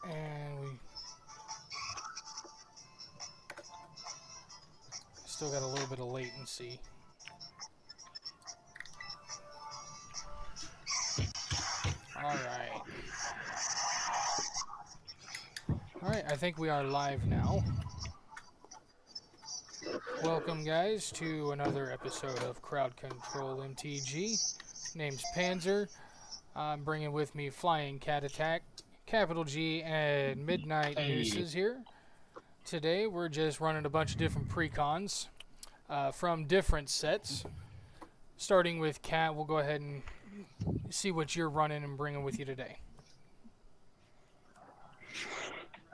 And we still got a little bit of latency. Alright. Alright, I think we are live now. Welcome, guys, to another episode of Crowd Control MTG. Name's Panzer. I'm bringing with me Flying Cat Attack, Capital G, and Midnight Nooses here. Today, we're just running a bunch of different precons from different sets. Starting with Cat, we'll go ahead and see what you're running and bringing with you today.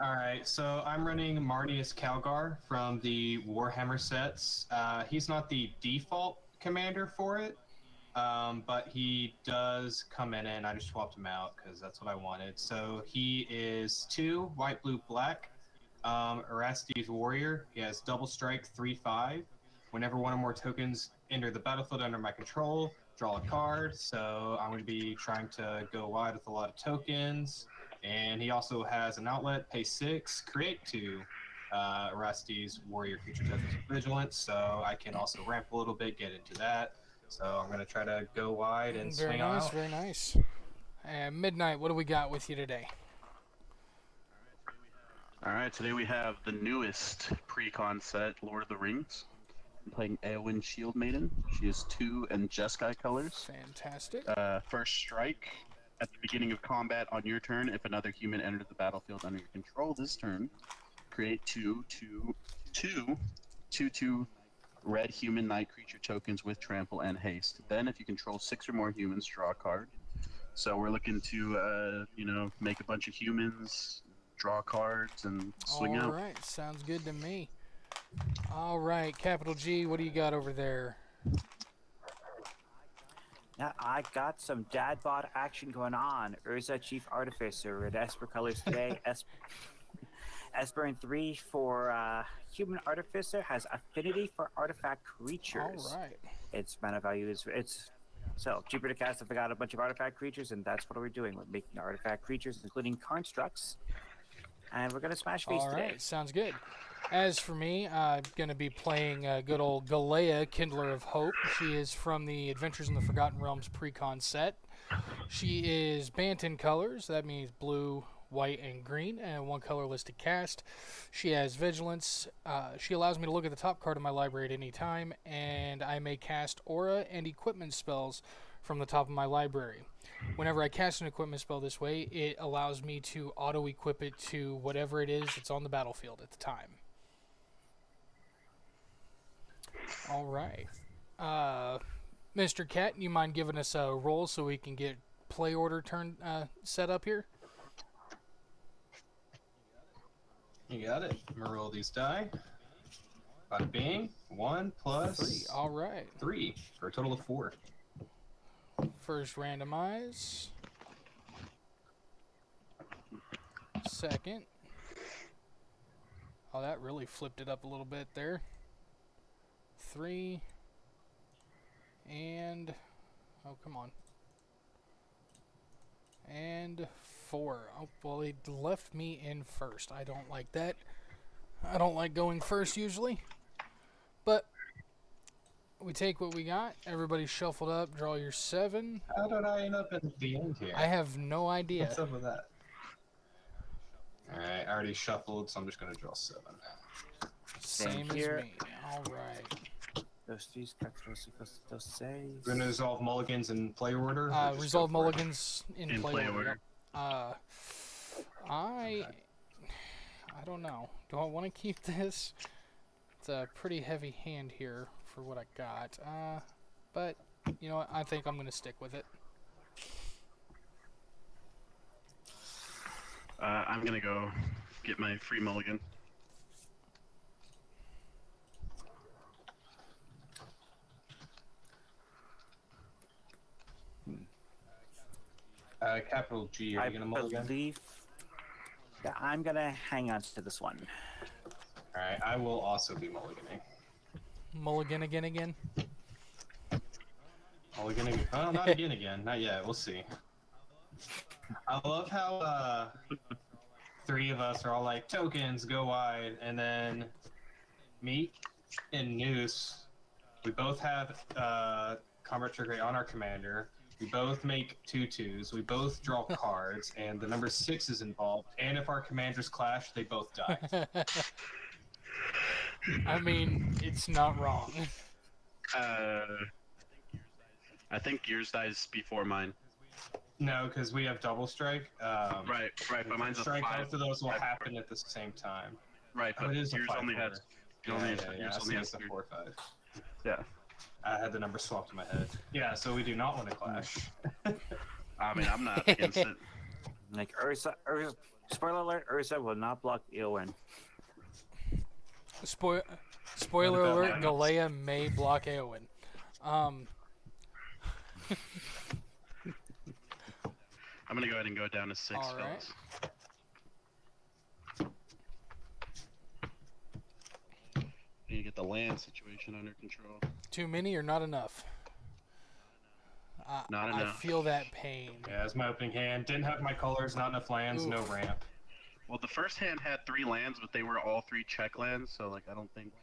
Alright, so I'm running Marnius Calgar from the Warhammer sets. He's not the default commander for it, but he does come in and I just swapped him out because that's what I wanted. So he is 2, white, blue, black. Erasti's Warrior. He has double strike, 3/5. Whenever one or more tokens enter the battlefield under my control, draw a card. So I'm going to be trying to go wide with a lot of tokens. And he also has an outlet, pay 6, create 2 Erasti's Warrior creature tokens with Vigilance. So I can also ramp a little bit, get into that. So I'm going to try to go wide and swing out. Very nice. And Midnight, what do we got with you today? Alright, today we have the newest pre-con set, Lord of the Rings. I'm playing Eowyn Shield Maiden. She is 2 and Jeskai colors. Fantastic. First strike. At the beginning of combat on your turn, if another human entered the battlefield under your control this turn, create 2 red human knight creature tokens with trample and haste. Then if you control 6 or more humans, draw a card. So we're looking to, make a bunch of humans, draw cards, and swing out. Alright, sounds good to me. Alright, Capital G, what do you got over there? Yeah, I got some dad bod action going on. Urza Chief Artificer, red Esper colors today. Esper in 3 for Human Artificer has affinity for artifact creatures. Alright. Its mana value is so cheaper to cast if I got a bunch of artifact creatures, and that's what we're doing. We're making artifact creatures, including constructs, and we're gonna smash face today. Alright, sounds good. As for me, I'm going to be playing good old Galea, Kindler of Hope. She is from the Adventures in the Forgotten Realms pre-con set. She is Banten colors, that means blue, white, and green, and 1 colorless to cast. She has Vigilance. She allows me to look at the top card of my library at any time, and I may cast aura and equipment spells from the top of my library. Whenever I cast an equipment spell this way, it allows me to auto-equip it to whatever it is that's on the battlefield at the time. All right. Mr. Cat, you mind giving us a roll so we can get play order set up here? You got it. I'm going to roll these die. Bada bing. 1 plus 3. All right. 3 for a total of 4. First randomize. Second. Oh, that really flipped it up a little bit there. 3. And... oh, come on. And 4. Oh, well, it left me in first. I don't like that. I don't like going first usually. But we take what we got. Everybody shuffled up. Draw your 7. How did I end up at the end here? I have no idea. What's up with that? Alright, I already shuffled, so I'm just going to draw 7. Same as here. me. Alright. Those 3 cards, those 6. We're going to resolve mulligans in play order? or just Resolve go for it? mulligans in play order. I don't know. Do I want to keep this? It's a pretty heavy hand here for what I got. But, you know what? I think I'm going to stick with it. I'm going to go get my free mulligan. Capital G, are you going to mulligan? Yeah, I'm gonna hang on to this one. Alright, I will also be mulliganing. Mulligan again? Mulliganing? Oh, not again. Not yet. We'll see. I love how three of us are all like, tokens, go wide. And then me and Noose, we both have combat trigger on our commander. We both make 2/2s. We both draw cards, and the number 6 is involved. And if our commanders clash, they both die. I mean, it's not wrong. I think yours dies before mine. No, because we have double strike. Right, but mine's a strike. 5. Both of those will 5. happen at the same time. Right, but it is a yours 5 only order. has. Yours only has a 3. 4/5. Yeah. I had the number swapped in my head. Yeah, so we do not want to clash. I mean, I'm not against it. Like Urza, spoiler alert: Urza will not block Eowyn. Spoiler What about alert: Manos? Galea may block Eowyn. I'm gonna go ahead and go down to 6 All right. spells. Need to get the land situation under control. Too many or not enough? Not I enough. feel that pain. Yeah, that's my opening hand. Didn't have my colors, not enough lands, no Oof. ramp. Well, the first hand had 3 lands, but they were all 3 check lands, so like I don't think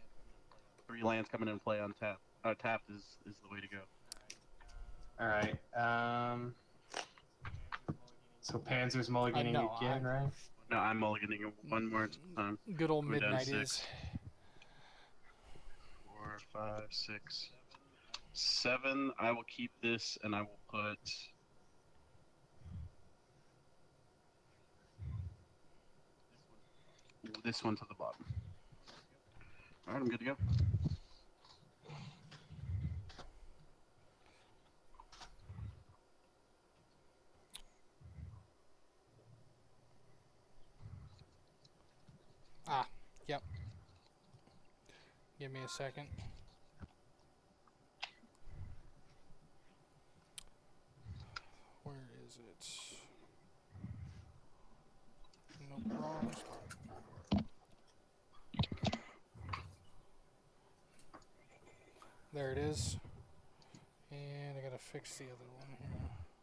3 lands coming into play on tapped is the way to go. Alright, so Panzer's mulliganing no, again, right? No, I'm mulliganing it one more time. Good old We're down midnight 6. is. 4, 5, 6, 7. I will keep this, and I will put. This one to the bottom. Alright, I'm good to go. Yep. Give me a second. Where is it? Nope, wrong spot. There it is. And I gotta fix the other one here.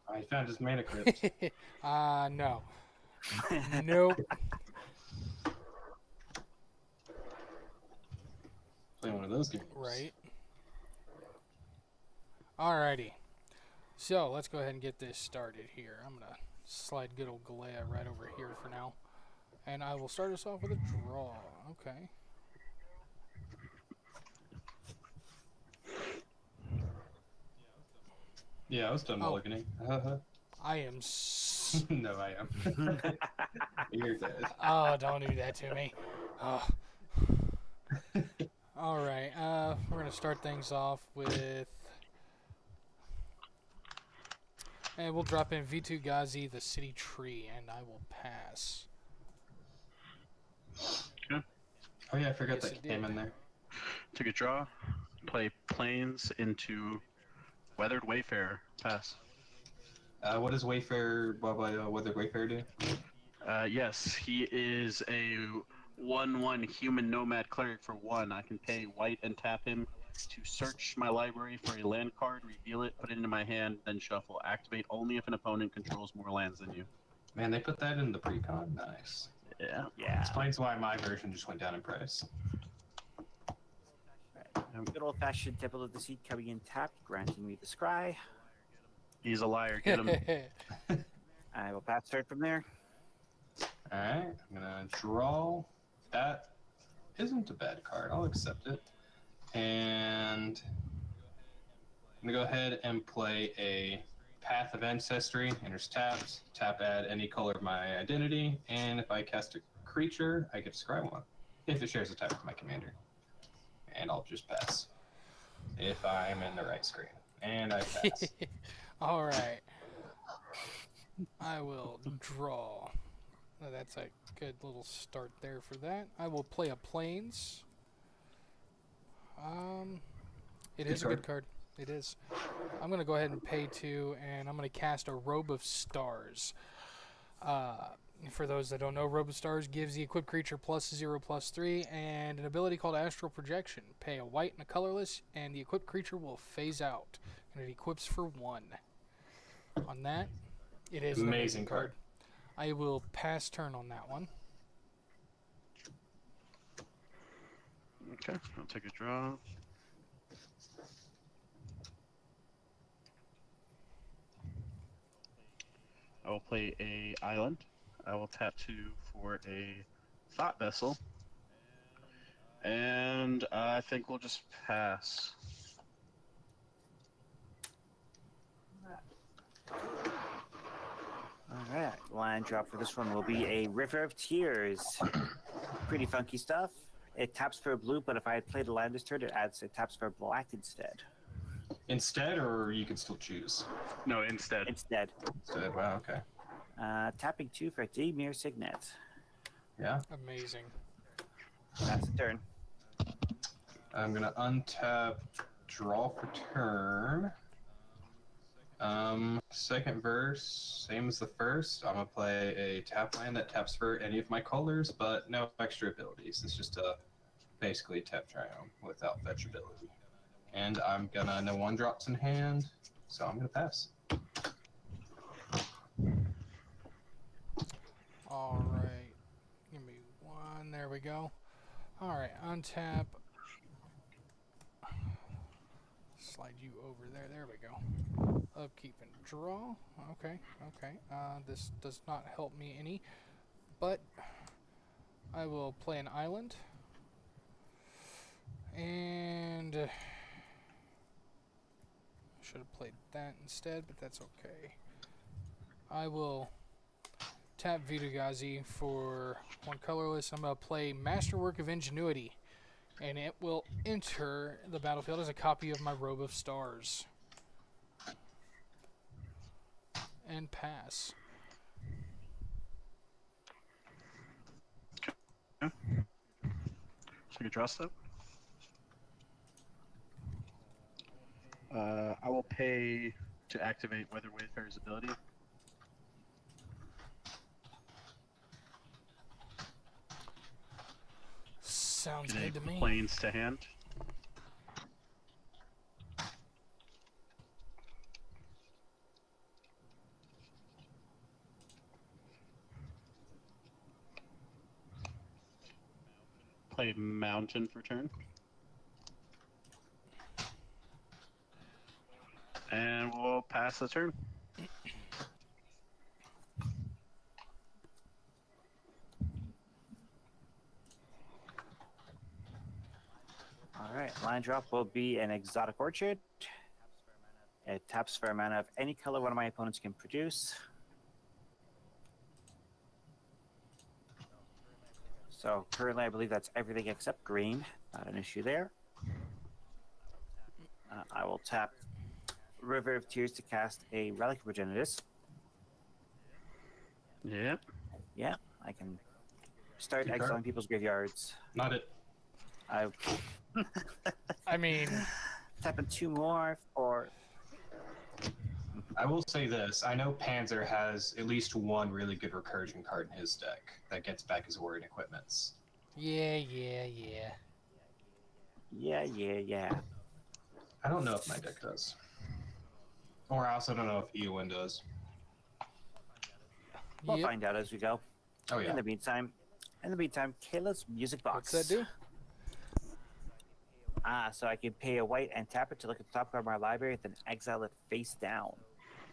I found his mana crypt. No. Nope. Play one of those games. Right. Alrighty. So, let's go ahead and get this started here. I'm gonna slide good old Galea right over here for now. And I will start us off with a draw. Okay. Yeah, I was done Oh. mulliganing. I am No, I am. You're dead. Oh, don't do that to me. Oh. Alright, we're going to start things off with... And we'll drop in V2 Ghazi, the city tree, and I will pass. Oh yeah, I forgot Yes, that it came did. in there. Took a draw. Play Plains into Weathered Wayfarer. Pass. What does Wayfarer, Weathered Wayfarer do? Yes, he is a 1/1 human nomad cleric for 1. I can pay white and tap him to search my library for a land card, reveal it, put it into my hand, then shuffle. Activate only if an opponent controls more lands than you. Man, they put that in the precon. Nice. Yeah. Yeah. Explains why my version just went down in price. Good old fashioned Temple of the Seed coming in tapped, granting me the scry. He's a liar. Get him. I will pass turn from there. Alright, I'm gonna draw. That isn't a bad card. I'll accept it. And I'm gonna go ahead and play a Path of Ancestry. Enters tapped. Tap add any color of my identity. And if I cast a creature, I get to scry one. If it shares a type with my commander. And I'll just pass. If I'm in the right screen. And I pass. Alright. I will draw. Oh, that's a good little start there for that. I will play a Plains. It Good is a good card. It is. I'm going to go ahead and pay 2, and I'm going to cast a Robe of Stars. For those that don't know, Robe of Stars gives the equipped creature +0/+3, and an ability called Astral Projection. Pay a white and a colorless, and the equipped creature will phase out, and it equips for 1. On that, it is an Amazing card. I will pass turn on that one. Okay, I'll take a draw. I will play a island. I will tap 2 for a thought vessel. And I think we'll just pass. Alright, land drop for this one will be a River of Tears. Pretty funky stuff. It taps for a blue, but if I had played a land this turn, it taps for black instead. Instead, or you can still choose? No, instead. Instead. Instead, wow, okay. Tapping 2 for Demir Signet. Yeah. Amazing. That's the turn. I'm gonna untap, draw for turn. Second verse, same as the first. I'm gonna play a tap land that taps for any of my colors, but no extra abilities. It's just a basically tap triome without fetch ability. And I'm gonna no one drops in hand, so I'm gonna pass. All right. Give me one. There we go. All right. Untap. Slide you over there. There we go. Upkeep and draw. Okay. Okay. This does not help me any, but I will play an island. And should have played that instead, but that's okay. I will tap Vidagazi for one colorless. I'm going to play Masterwork of Ingenuity, and it will enter the battlefield as a copy of my Robe of Stars. And pass. Take a draw step. I will pay to activate Weather Wayfarer's ability. Sounds Get good to a me. planes to hand. Play mountain for turn. And we'll pass the turn. Alright, line drop will be an Exotic Orchard. It taps for a mana of any color one of my opponents can produce. So currently I believe that's everything except green. Not an issue there. I will tap River of Tears to cast a Relic of Progenitus. Yep. Yeah, I can start Good exiling card. people's graveyards. Not it. I mean, Tapping 2 more for... I will say this. I know Panzer has at least one really good recursion card in his deck that gets back his Warring Equipments. yeah. Yeah. I don't know if my deck does. Or I also don't know if Eowyn does. We'll Yep. find out as we go. Oh yeah. In the meantime, Kayla's Music Box. What's that do? So I can pay a white and tap it to look at the top card of my library, then exile it face down.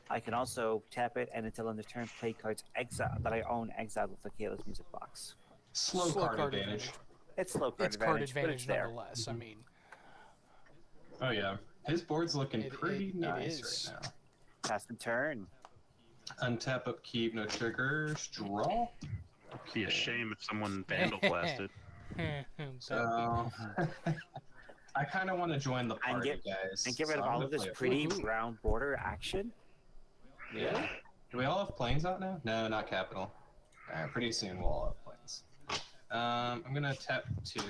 I can also tap it and until end of turn play cards that I own exiled with the Kayla's Music Box. Slow card advantage. It's slow card It's advantage, card but advantage it's there. nonetheless. I mean, Oh yeah. His board's looking pretty it nice is. right now. Pass the turn. Untap, upkeep, no triggers, draw. It'd be a shame if someone Vandal blasted. So I kind of want to join the And party, guys. And get rid so of I'm all gonna of this play a pretty Woohoo. brown border action. Yeah. Do we all have planes out now? No, not capital. Alright, pretty soon we'll all have planes. I'm gonna tap 2.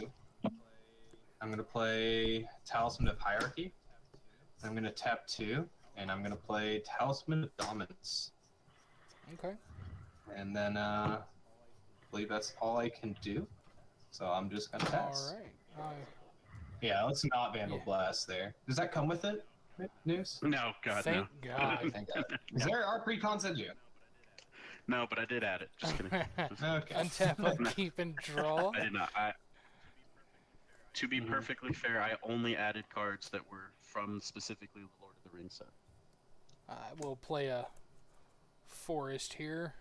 I'm gonna play Talisman of Hierarchy. I'm gonna tap 2, and I'm gonna play Talisman of Dominance. okay. And then I believe that's all I can do. So I'm just gonna pass. All right. Yeah, let's not Vandal Yeah. Blast there. Does that come with it? News? No, God, Thank no. God. Thank God. Is there art precons in you? No, but I did add it. Just kidding. Okay. Untap, upkeep, and draw. I did not. To be perfectly fair, I only added cards that were from specifically the Lord of the Rings set. We'll play a forest here.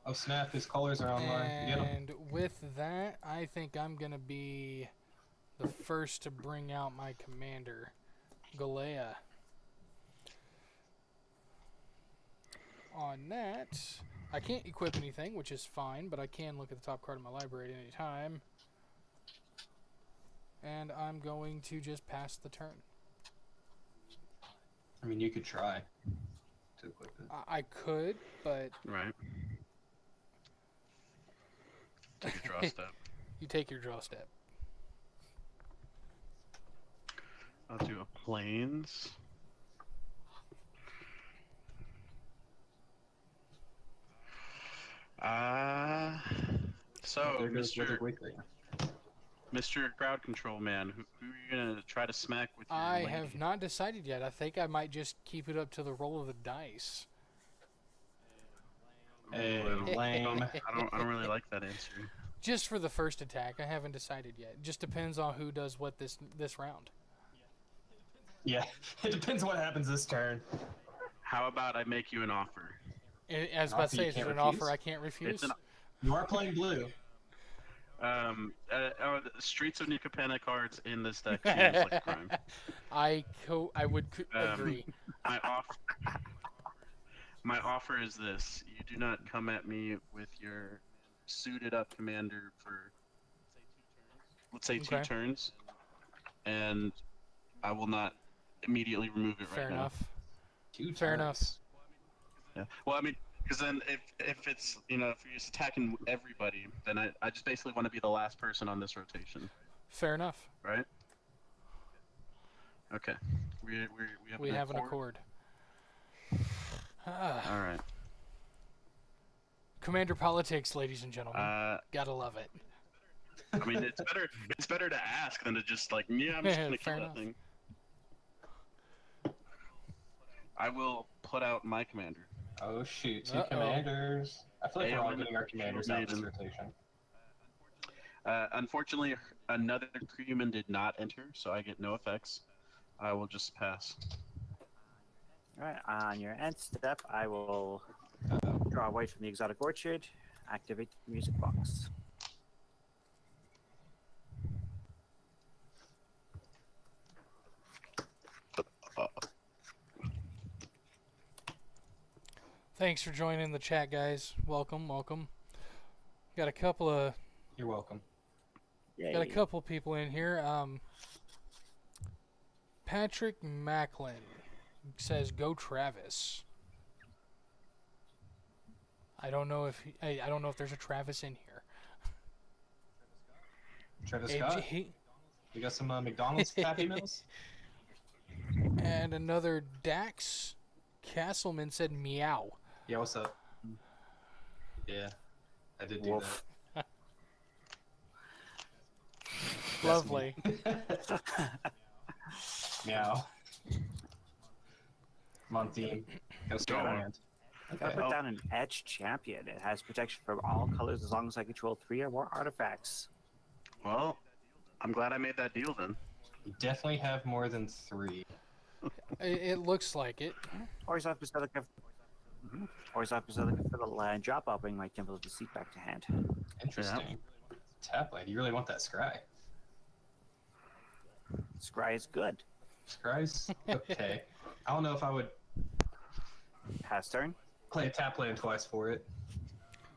Oh snap! His colors are online. Get 'em. And with that, I think I'm going to be the first to bring out my commander, Galea. On that, I can't equip anything, which is fine, but I can look at the top card of my library at any time. And I'm going to just pass the turn. I mean, you could try to equip it. I could, but Right. Take a draw step. you take your draw step. I'll do a planes. So There goes Wizard Weekly. Mr. Crowd Control Man, who are you gonna try to smack with your I lady? have not decided yet. I think I might just keep it up to the roll of the dice. Hey, Ooh, lame. I don't really like that answer. Just for the first attack, I haven't decided yet. Just depends on who does what this round. Yeah, it depends what happens this turn. How about I make you an offer? As about to Offer say, you is it can't an refuse? offer I can't refuse? It's an You are playing blue. the Streets of New Capenna cards in this deck seems like a crime. I would agree. My offer is this: you do not come at me with your suited up commander for, let's say, two Okay. turns, and I will not immediately remove it Fair right enough. Two Fair turns. enough. now. Yeah. Well, I mean, because then if it's if you're just attacking everybody, then I just basically want to be the last person on this rotation, Fair enough. right? Okay. We have an accord. All right. Commander politics, ladies and gentlemen. Gotta love it. I mean, it's better to ask than to just like, yeah, I'm just gonna Fair kill enough. that thing. I will put out my commander. Oh shoot, two Uh-oh. commanders. I feel like we're all Aeon, getting our commanders out this Maiden. rotation. Unfortunately, another human did not enter, so I get no effects. I will just pass. Alright, on your end step, I will draw away from the exotic orchard, activate the music box. Thanks for joining the chat, guys. Welcome, welcome. Got a couple of You're welcome. Yay. got a couple people in here. Patrick Macklin says, "Go Travis." I don't know if I don't know if there's a Travis in here. Travis Scott, AG you got some McDonald's Happy Meals? and another Dax Castleman said, "Meow." Yeah, what's up? Yeah, I did do Wolf. that. Lovely. Meow. I'm on theme. Got a strong Go. hand. Gotta Okay. put down an Etch Champion. It has protection from all colors as long as I control 3 or more artifacts. Well, I'm glad I made that deal then. You definitely have more than 3. It looks like it. Always have Basilica. Always have Basilica for the land drop. I'll bring my Temple of Deceit back to hand. Interesting. Tap land. You really want that scry. Scry is good. Scry's okay. I don't know if I would Pass turn. play a tap land twice for it.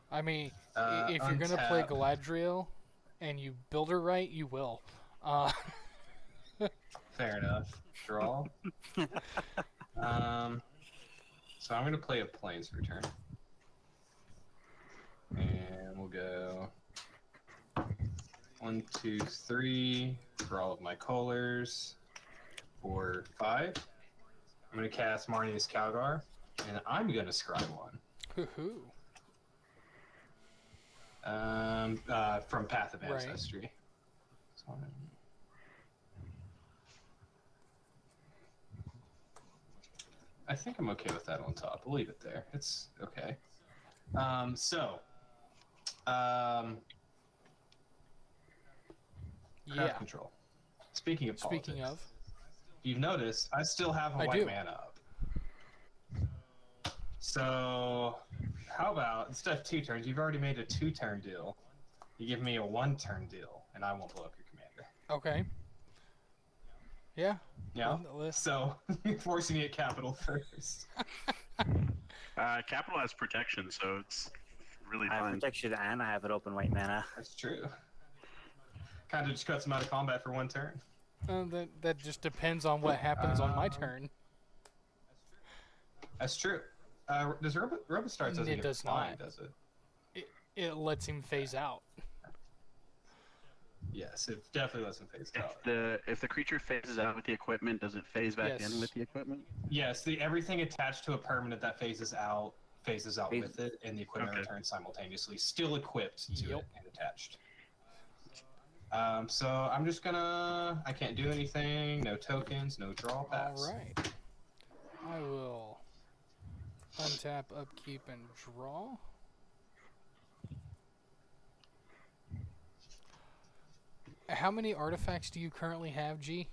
I mean, if you're gonna play untap. Galadriel and you build her right, you will. Fair enough. Draw. So I'm gonna play a Plains return. And we'll go 1, 2, 3 for all of my colors. 4, 5. I'm gonna cast Marnius Calgar, and I'm gonna scry one. Hoo-hoo. From Path of Right. Ancestry. So I think I'm okay with that on top. We'll leave it there. It's okay. Crowd Yeah. control. Speaking of Speaking politics, of, you've noticed I still have a I white do. man up. So, how about instead of 2 turns, you've already made a 2-turn deal. You give me a 1-turn deal, and I won't blow up your commander. Okay. Yeah. Yeah. Let- So, forcing me at capital first. Capital has protection, so it's really I have fine. protection and I have an open white mana. That's true. Kind of just cuts him out of combat for 1 turn. that just depends on what happens on my turn. That's true. Does Robostarts doesn't It get does flying, not. does it? It lets him phase out. Yes, it definitely lets him phase out. If the creature phases out with the equipment, does it phase back Yes. in with the equipment? Yes, everything attached to a permanent that phases out Phase- with it, and the equipment Okay. returns simultaneously, still equipped to Yep. it and attached. So I'm just gonna. I can't do anything. No tokens. No draw pass. All right. I will untap, upkeep, and draw. How many artifacts do you currently have, G?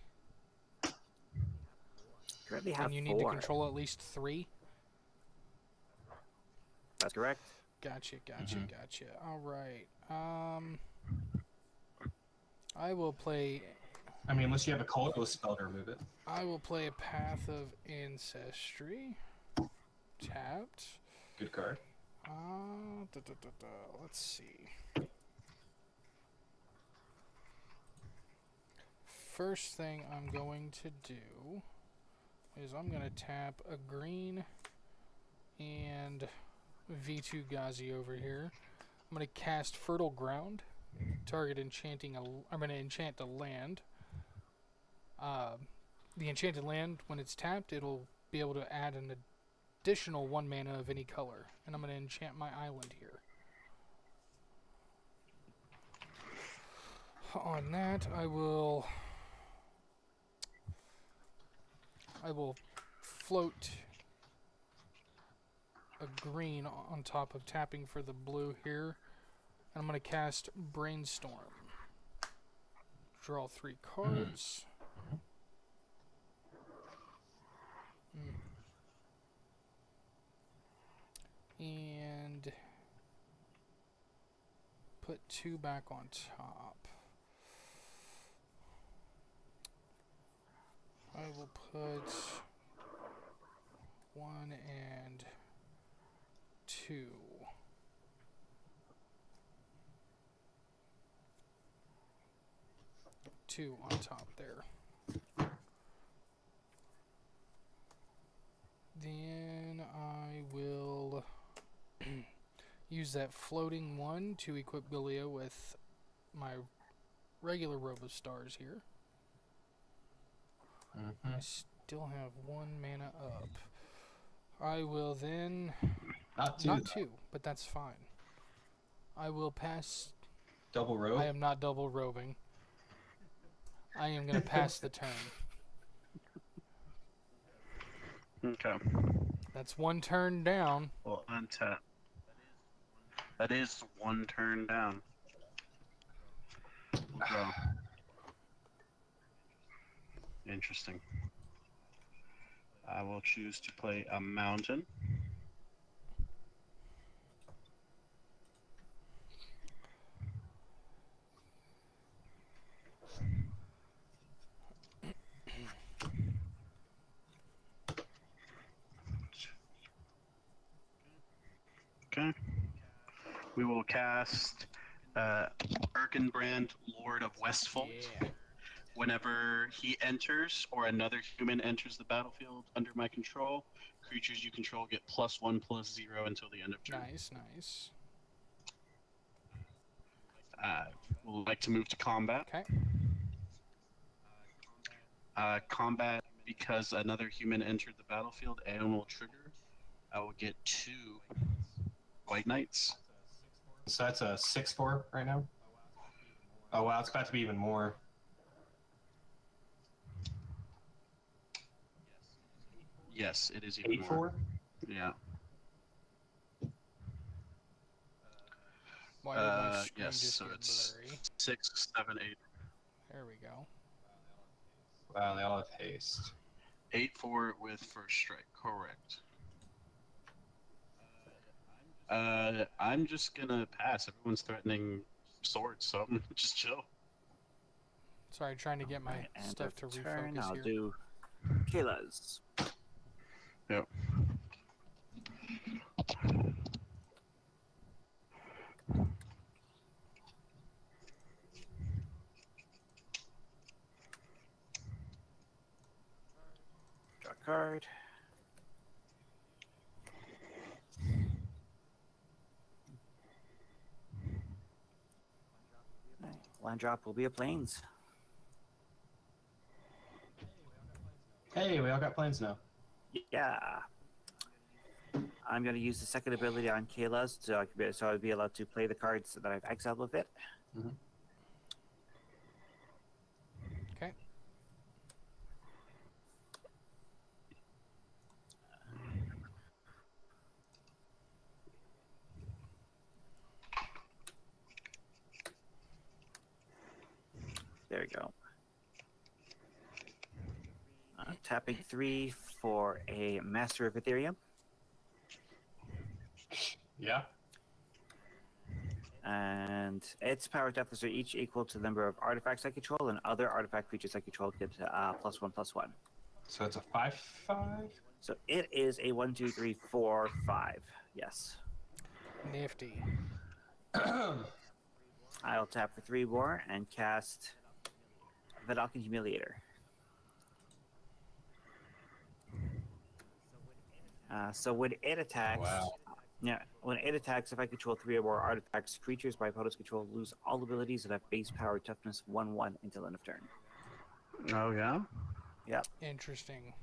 Currently have And you need 4. to control at least 3? That's correct. Gotcha. Mhm. Gotcha. All right. I will play. I mean, unless you have a colorless spell to remove it. I will play a Path of Ancestry. Tapped. Good card. Let's see. First thing I'm going to do is I'm going to tap a green and V2 Ghazi over here. I'm going to cast Fertile Ground. Target enchanting I'm going to enchant a land. The enchanted land, when it's tapped, it'll be able to add an additional 1 mana of any color. And I'm going to enchant my island here. On that, I will float a green on top of tapping for the blue here. And I'm going to cast Brainstorm. Draw 3 cards. And put 2 back on top. I will put 1 and 2. Two on top there. Then I will use that floating 1 to equip Galea with my regular Robostars here. I still have 1 mana up. I will then... Not 2. Not 2, but that's fine. I will pass... Double row. I am not double roving. I am going to pass the turn. Okay. That's 1 turn down. Well, untap. That is 1 turn down. We'll go. Interesting. I will choose to play a mountain. Okay. We will cast Erkenbrand, Lord of Westfold. Yeah. Whenever he enters or another human enters the battlefield under my control, creatures you control get +1/+0 until the end of turn. Nice, nice. We'll like to move to combat. Okay. Combat, because another human entered the battlefield and will trigger, I will get 2 White Knights. So that's a 6/4 right now. Oh wow, it's about to be even more. Yes, it is even 8/4. more. Yeah. Why did my screen Yes, just so get it's blurry? 6, 7, 8. There we go. Wow, they all have haste. 8-4 with first strike. Correct. I'm just gonna pass. Everyone's threatening swords, so I'm just chill. Sorry, trying to get my Alright, and stuff to turn, refocus I'll here. do Kayla's. Yep. Draw a card. Alright, land drop will be a plains. Hey, we all got planes now. Yeah. I'm going to use the second ability on Kayla's so I'd be allowed to play the cards that I've exiled with it. Mm-hmm. Okay. There we go. Tapping 3 for a Master of Ethereum. Yeah. And its power deficits are each equal to the number of artifacts I control, and other artifact creatures I control get +1/+1. So it's a 5/5. So it is a 1, 2, 3, 4, 5. Yes. Nifty. I'll tap for 3 more and cast Vidalcan Humiliator. So when it attacks, Wow. when it attacks, if I control 3 or more artifacts, creatures my opponent's control lose all abilities that have base power toughness 1/1 until end of turn. Oh yeah. Yep. Interesting.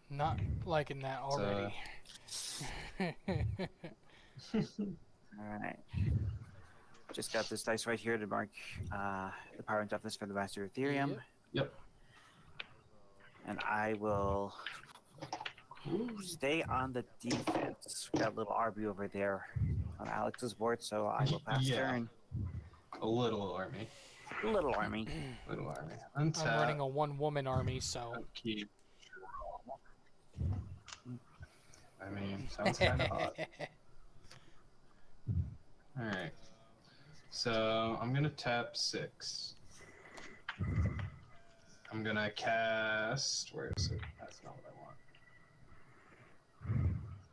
Not liking that already. All right. Just got this dice right here to mark the power and toughness for the Master of Ethereum. Yep. And I will stay on the defense. Got a little RB over there on Alex's board, so I will pass Yeah. turn. A little army. Little army. Little army. I'm Untap. running a one-woman army, so Keep. I mean, sounds kind of hot. All right. So I'm gonna tap 6. I'm gonna cast. Where is it? That's not what I want.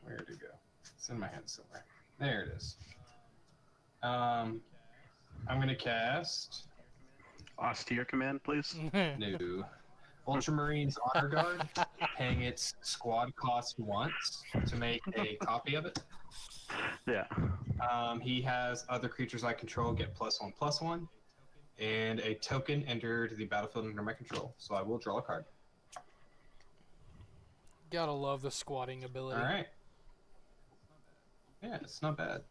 Where did it go? It's in my hand somewhere. There it is. I'm gonna cast Austere command, please. new Ultramarines Honor Guard, paying its squad cost once to make a copy of it. Yeah. He has other creatures I control get +1/+1, and a token entered the battlefield under my control. So I will draw a card. gotta love the squatting ability. All right. Yeah, it's not bad.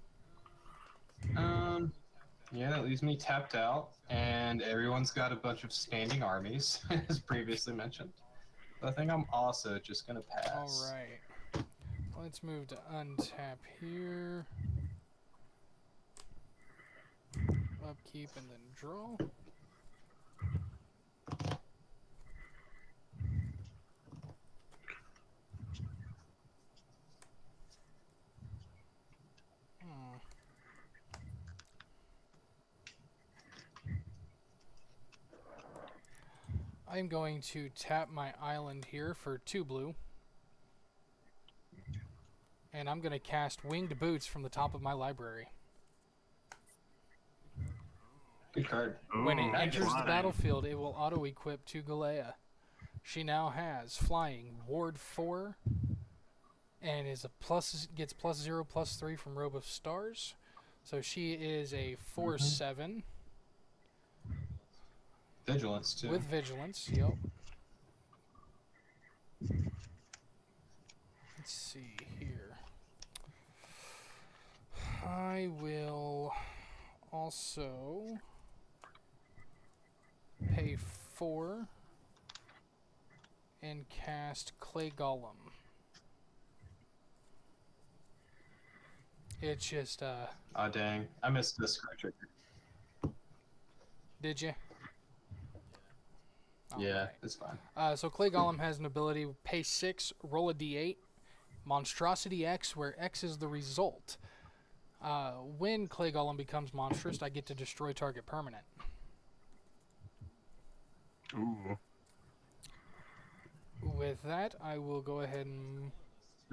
Yeah, that leaves me tapped out, and everyone's got a bunch of standing armies, as previously mentioned. So I think I'm also just gonna pass. All right. Let's move to untap here. Upkeep and then draw. I'm going to tap my island here for 2 blue. And I'm going to cast Winged Boots from the top of my library. Good card. When it Ooh, enters the flying. battlefield, it will auto-equip to Galea. She now has Flying, Ward 4, and is a gets +0/+3 from Robe of Stars. So she is a 4/7 Vigilance, too. with Vigilance. Yep. Let's see here. I will also pay 4 and cast Clay Golem. It's just Aw, dang. I missed the scratch trigger. Did you? Yeah, Okay. it's fine. So Clay Golem has an ability: pay 6, roll a d8, Monstrosity X, where X is the result. When Clay Golem becomes monstrous, I get to destroy target permanent. Ooh. With that, I will go ahead and...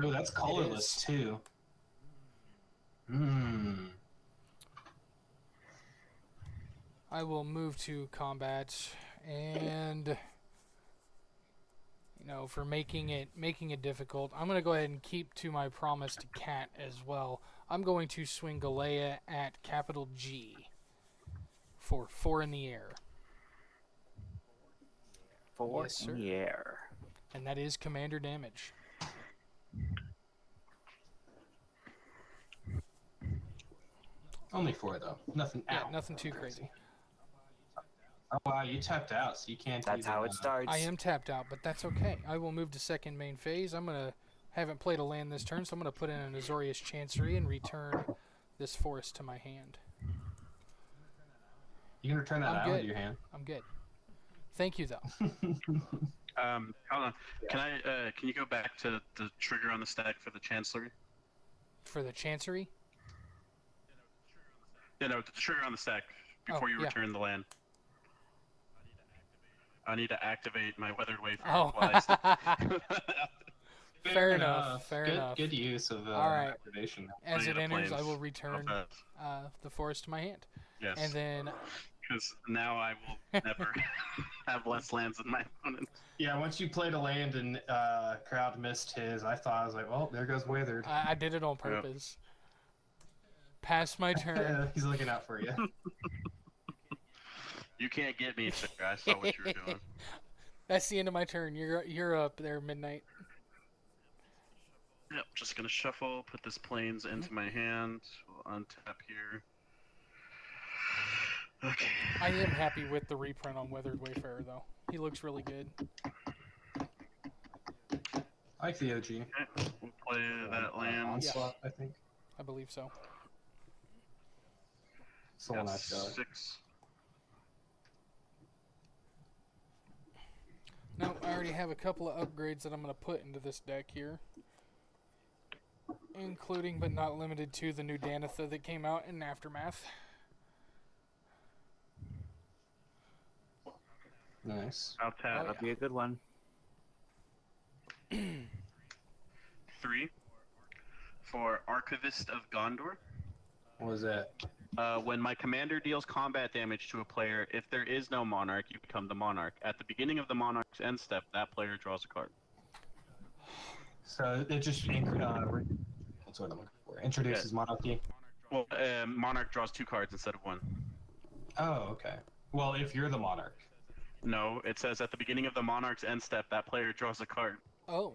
Oh, that's colorless is. too. Hmm. I will move to combat, and for making it difficult, I'm going to go ahead and keep to my promise to Cat as well. I'm going to swing Galea at capital G for 4 in the air. 4 Yes, in sir. the air. And that is commander damage. Only 4 though. Nothing. Yeah, Ow. nothing too crazy. Oh wow, you tapped out, so you can't. That's how it starts. I am tapped out, but that's okay. I will move to second main phase. Haven't played a land this turn, so I'm gonna put in an Azorius Chancery and return this forest to my hand. You can return that I'm out good. of your hand. I'm good. Thank you, though. Hold on. Can you go back to the trigger on the stack for the Chancery? For the Chancery? Yeah, no, the trigger on the stack before you yeah. return the land. I need to activate my Weathered Wayfarer. Oh. while I still- Fair enough. Fair good, enough. Good use of All right. activation. As it the enters, I planes. will return the forest to my hand. Yes. And then... Because now I will never have less lands than my opponent. Yeah, once you played a land and Crowd missed his, I was like, well, there goes Withered. I did it on purpose. Pass my turn. He's looking out for you. You can't get me, sir. I saw what you were doing. That's the end of my turn. You're up there, Midnight. Yep, just gonna shuffle, put this planes into my hand. We'll untap here. Okay. I am happy with the reprint on Weathered Wayfarer, though. He looks really good. I like the OG. Okay, we'll play that land. Onslaught, I think. I believe so. It's the one I've got. 6. No, I already have a couple of upgrades that I'm going to put into this deck here. Including, but not limited to, the new Danitha that came out in Aftermath. Nice. I'll tap That'll be a good one. 3 for Archivist of Gondor. What was that? When my commander deals combat damage to a player, if there is no monarch, you become the monarch. At the beginning of the monarch's end step, that player draws a card. So it just what's what I'm looking for? Introduces monarchy. Well, monarch draws 2 cards instead of 1. Oh, okay. Well, if you're the monarch. No, it says at the beginning of the monarch's end step, that player draws a card. Oh.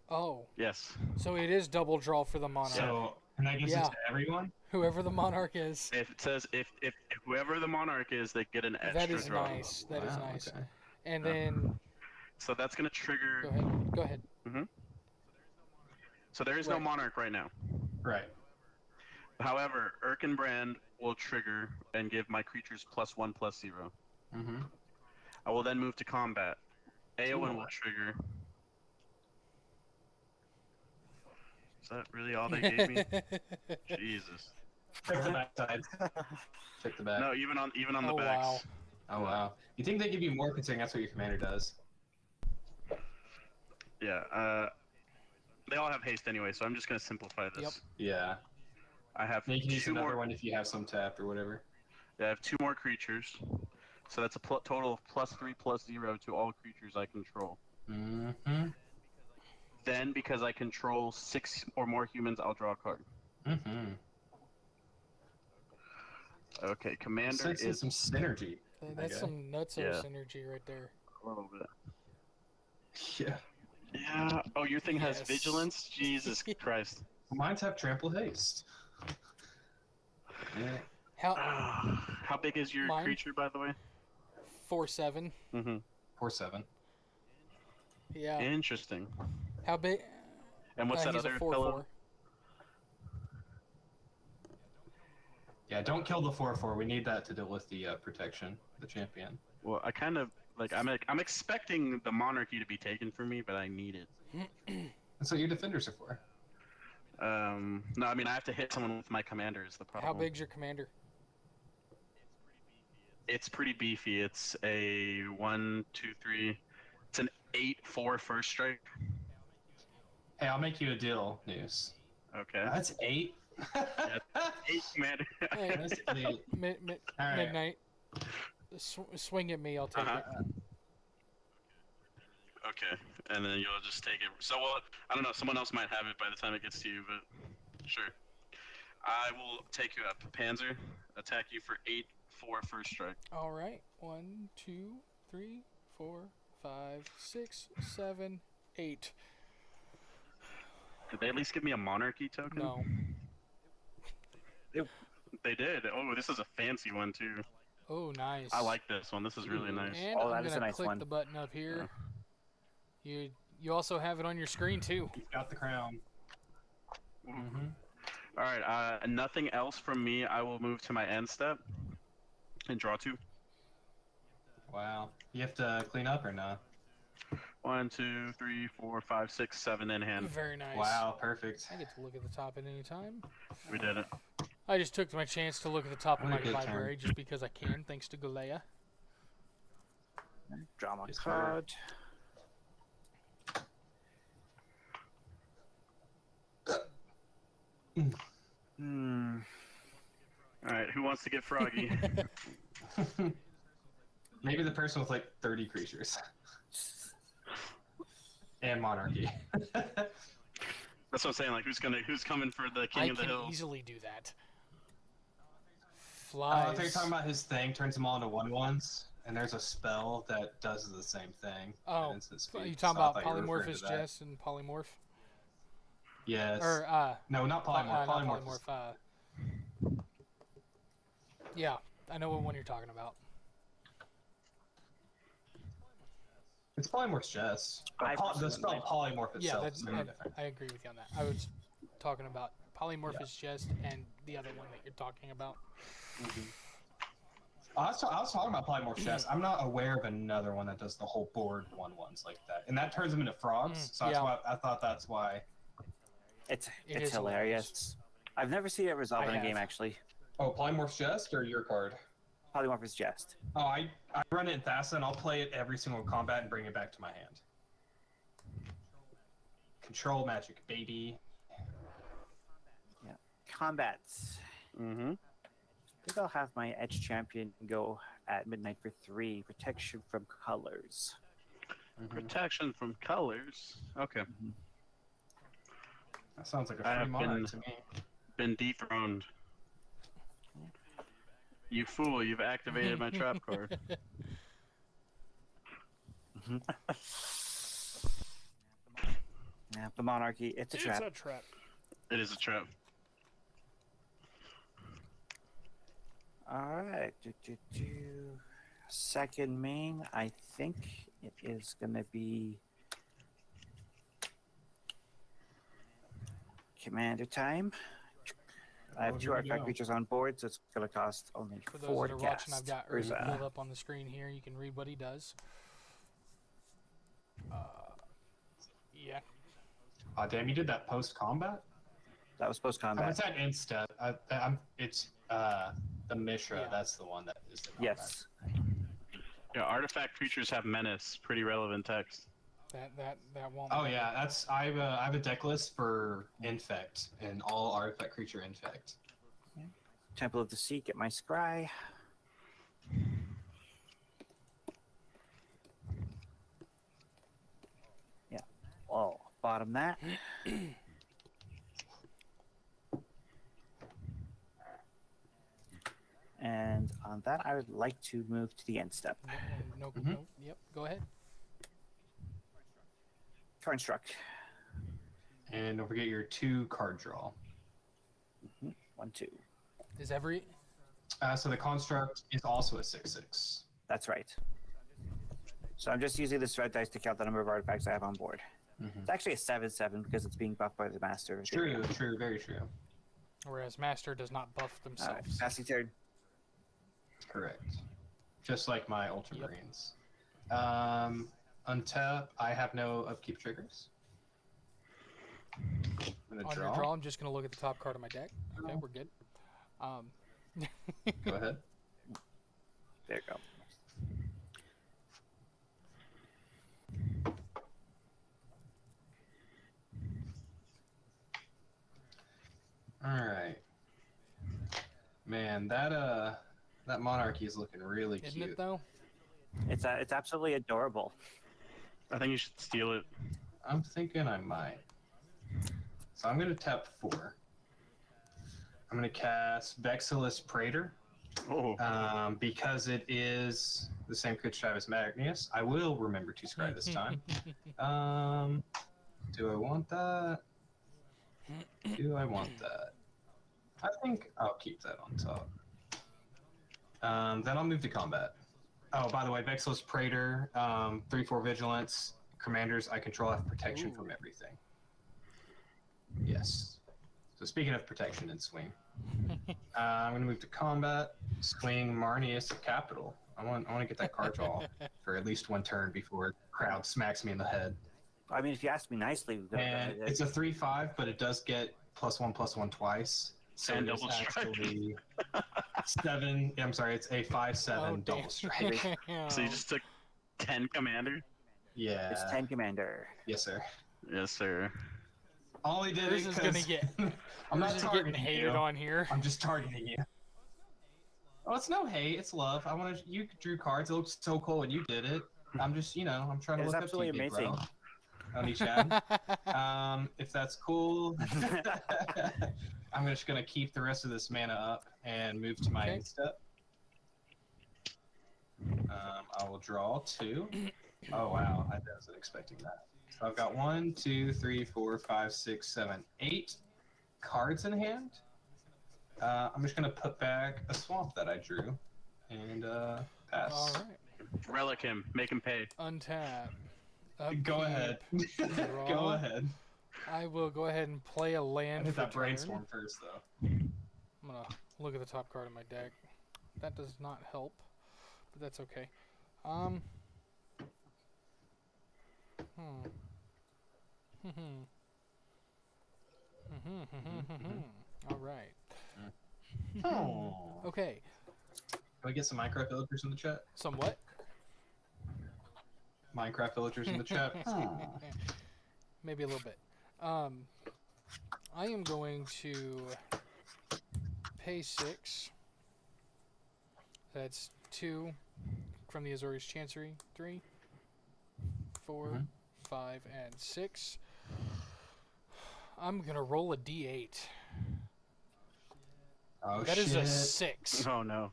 Oh. Yes. So it is double draw for the Monarch. So can I give this to everyone? Whoever the Monarch is. If it says if whoever the monarch is, they get an extra That is draw. nice. That is nice. Okay. And then... So that's going to trigger... Go ahead. Mm-hmm. So there is no monarch right now. Right. However, Erkenbrand will trigger and give my creatures +1/+0. Mm-hmm. I will then move to combat. Aowen will trigger. Is that really all they gave me? Jesus. Check the back side. Check the back. No, even on the Oh, backs. wow. Oh wow. You think they give you more considering that's what your commander does? Yeah. They all have haste anyway, so I'm just gonna simplify this. Yep. Yeah. I have You can use 2 another more. one if you have some tapped or whatever. I have 2 more creatures, so that's a total of +3/+0 to all creatures I control. Mm-hmm. Then, because I control 6 or more humans, I'll draw a card. Mm-hmm. Okay, commander Sensing is some synergy. That's Okay. some nutso Yeah. synergy right there. a little bit. Yeah. Yeah. Oh, your thing has Yes. vigilance. Jesus Christ. Mine's have trample haste. Yeah. How big is your Mine? creature, by the way? 4/7. Mm-hmm. 4/7. Yeah. Interesting. How big? And what's that he's other a 4/4. fellow? Yeah, don't kill the 4/4. We need that to deal with the protection, the champion. Well, I kind of like I'm expecting the monarchy to be taken from me, but I need it. That's what your defenders are for. No, I mean I have to hit someone with my commander is the problem. How big's your commander? It's pretty beefy. It's a 1, 2, 3. It's an 8/4 first strike. Hey, I'll make you a deal, News. Okay. That's 8. Yeah, 8 commander. Hey, That's 8. All right. midnight. Swing at me, I'll take it. Okay, and then you'll just take it. So, well, I don't know. Someone else might have it by the time it gets to you, but sure. I will take you up. Panzer, attack you for 8/4 first strike. All right. 1, 2, 3, 4, 5, 6, 7, 8. Did they at least give me a monarchy token? No. They did. Oh, this is a fancy one too. Oh, nice. I like this one. This is really nice. And Oh, I'm that is gonna a nice click one. the button up here. You also have it on your screen too. You've got the crown. Mm-hmm. All right. Nothing else from me. I will move to my end step and draw 2. Wow. You have to clean up or not? 1, 2, 3, 4, 5, 6, 7 in hand. Very nice. Wow, perfect. I get to look at the top at any time. We did it. I just took my chance to look at the top of What a my good library just because I can, thanks to Galea. Draw my Yes, sir. card. Hmm. All right. Who wants to get froggy? Maybe the person with like 30 creatures. And monarchy. That's what I'm saying. Like, who's coming for the king I of the can hills? easily do that. I Flies. thought you were talking about his thing turns them all into 1/1s, and there's a spell that does the same thing. at Oh, instant are speed, you so talking I about thought you were referring polymorphous to that. Jess and polymorph? Yes. Or No, not polymorph. not Polymorph. is- polymorph. Yeah, I know what one you're talking about. It's polymorph's Jess. I But the personally spell like- polymorph Yeah, itself that's, is very different. I agree with you on that. I was talking about polymorphous Jest and the other one that you're talking about. I was talking about polymorph's Jess. I'm not aware of another one that does the whole board 1/1s like that, and that turns them into frogs. So that's yeah. why I thought that's why. It's It is hilarious. I've never seen it resolve I in a have. game actually. Oh, polymorph's Jess or your card? Polymorphous Jest. Oh, I run it in Thassa, and I'll play it every single combat and bring it back to my hand. Control magic, baby. Combats. Mm-hmm. I think I'll have my edge champion go at midnight for 3. Protection from colors. Protection from colors. Okay. That sounds like a I free have monarch to me. Been dethroned. You fool! You've activated my trap card. Yeah, the monarchy. It's a trap. It's a trap. It is a trap. All right. Second main, I think it is going to be commander time. I have Oh, 2 here we artifact go. creatures on board, so it's going to cost only For those 4 that to are cast. watching, I've got Where's Urza pulled up on the screen here. You can read what he does. Yeah. Oh, damn, you did that post combat? That was post Oh, combat. it's at insta. It's the Mishra. Yeah. That's the one that is the combat. Yes. Yeah, artifact creatures have menace. Pretty relevant text. That won't. Oh matter. yeah, that's I have a deck list for infect and all artifact creature infect. Temple of the Sea, get my scry. Yeah. Oh, bottom that. And on that, I would like to move to the end step. Nope. Mhm. Nope. Yep. Go ahead. Construct. And don't forget your 2 card draw. 1, 2. Is every So the construct is also a 6/6. That's right. So I'm just using this red dice to count the number of artifacts I have on board. Mhm. It's actually a 7/7 because it's being buffed by the master. True, very true. Whereas Master does not buff themselves. Passing turn. Correct. Just like my Ultramarines. Untap. I have no upkeep triggers. I'm gonna On your draw, I'm just going to look at the top card of my deck. Okay, we're good. Go ahead. There you go. All right. Man, that monarchy is looking really Isn't cute. it, though? It's absolutely adorable. I think you should steal it. I'm thinking I might. So I'm gonna tap 4. I'm gonna cast Vexillus Praetor. Oh, Because it is the same creature type as Magnius. I will remember to scry this time. Do I want that? Do I want that? I think I'll keep that on top. Then I'll move to combat. Oh, by the way, Vexillus Praetor, 3/4 Vigilance. Commanders I control have protection from everything. Yes. So speaking of protection and swing, I'm going to move to combat. Swing Marnius of Capital. I want to get that card draw for at least one turn before the crowd smacks me in the head. I mean, if you ask me nicely, And it's a 3/5, but it does get +1/+1 twice. So And it's double strike. actually 7. I'm sorry, it's a 5/7 Oh, double damn. strike. so you just took 10 commander? Yeah. it's 10 commander. Yes, sir. Yes, sir. Only did Yours it is gonna because get. I'm not Yours is getting targeting hated you. on here. I'm just targeting you. Oh, it's no hate. It's love. I want to. You drew cards. It looks so cool, and you did it. I'm just, I'm trying to It's look absolutely up to you, big amazing. bro. On each end. If that's cool, I'm just gonna keep the rest of this mana up and move to my Okay. end step. I will draw 2. Oh wow, I wasn't expecting that. So I've got 1, 2, 3, 4, 5, 6, 7, 8 cards in hand. I'm just gonna put back a swamp that I drew, and pass. All right. Relic him. Make him pay. Untap. Go Upkeep, ahead. draw. Go ahead. I will go ahead and play a I land hit for that turn. brainstorm first, though. I'm gonna look at the top card of my deck. That does not help, but that's okay. Hmm. All right. Oh. Okay. Can we get some Minecraft villagers in the chat? Somewhat. Minecraft villagers in the chat. Maybe a little bit. I am going to pay 6. That's 2 from the Azorius Chancery. 3, 4, 5, and 6. I'm gonna roll a d8. Oh That shit. is a 6. Oh, no.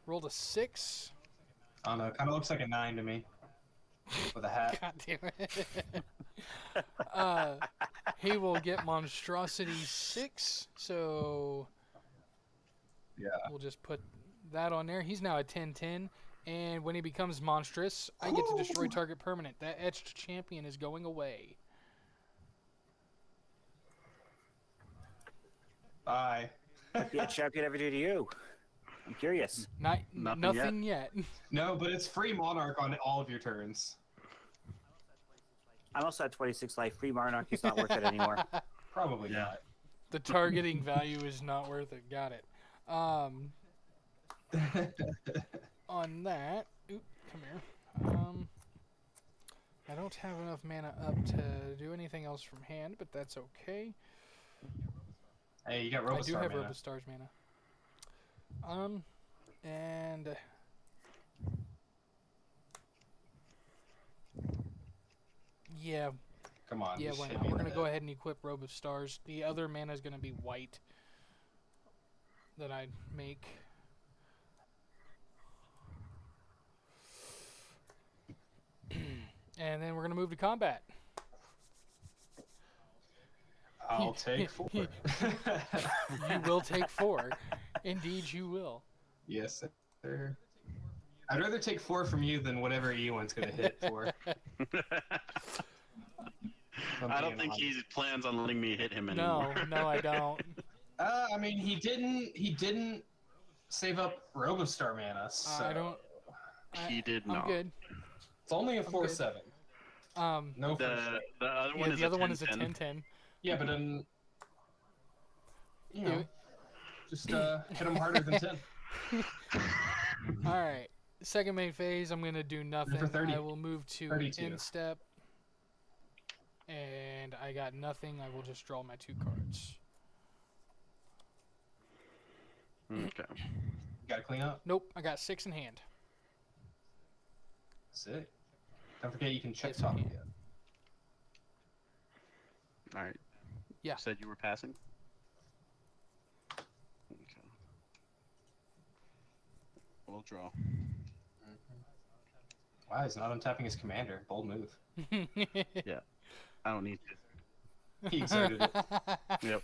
Rolled a 6. I don't know. Kind of looks like a 9 to me. With a hat. God damn it. He will get Monstrosity 6, so Yeah. we'll just put that on there. He's now at 10/10, and when he becomes monstrous, I get to destroy target permanent. That etched champion is going away. Bye. What did champion ever do to you? I'm curious. Nothing yet. No, but it's free Monarch on all of your turns. I'm also at 26 life. Free Monarchy's not worth it anymore. Probably Yeah. not. The targeting value is not worth it. Got it. On that, oop, come here. I don't have enough mana up to do anything else from hand, but that's okay. Hey, you got I do Robostar have mana. Robostar's mana. And yeah, Come on. yeah, just why hit not? me We're in gonna the go head. ahead and equip Robostars. The other mana is gonna be white that I make. And then we're gonna move to combat. I'll take 4. You will take 4. Indeed, you will. Yes, sir. I'd rather take 4 from you than whatever Ewan's gonna hit for. I don't think he plans on letting me hit him No, anymore. no, I don't. I mean, he didn't save up Robostar mana, so I don't. He did I'm not. good. it's only a good. 4/7. No The first. the other Yeah, one is the other one is a 10-10. 10-10. Yeah, but then you know, You- just hit him harder than 10. All right. Second main phase, I'm gonna do nothing. 30. I will move to 32. instep, and I got nothing. I will just draw my 2 cards. Okay. Gotta clean up. Nope, I got 6 in hand. Sick. Don't forget you can check Yes, I top can. again. All right. Yeah. You said you were passing. Okay. We'll draw. Wow, he's not untapping his commander. Bold move. I don't need to. He exerted it. Yep.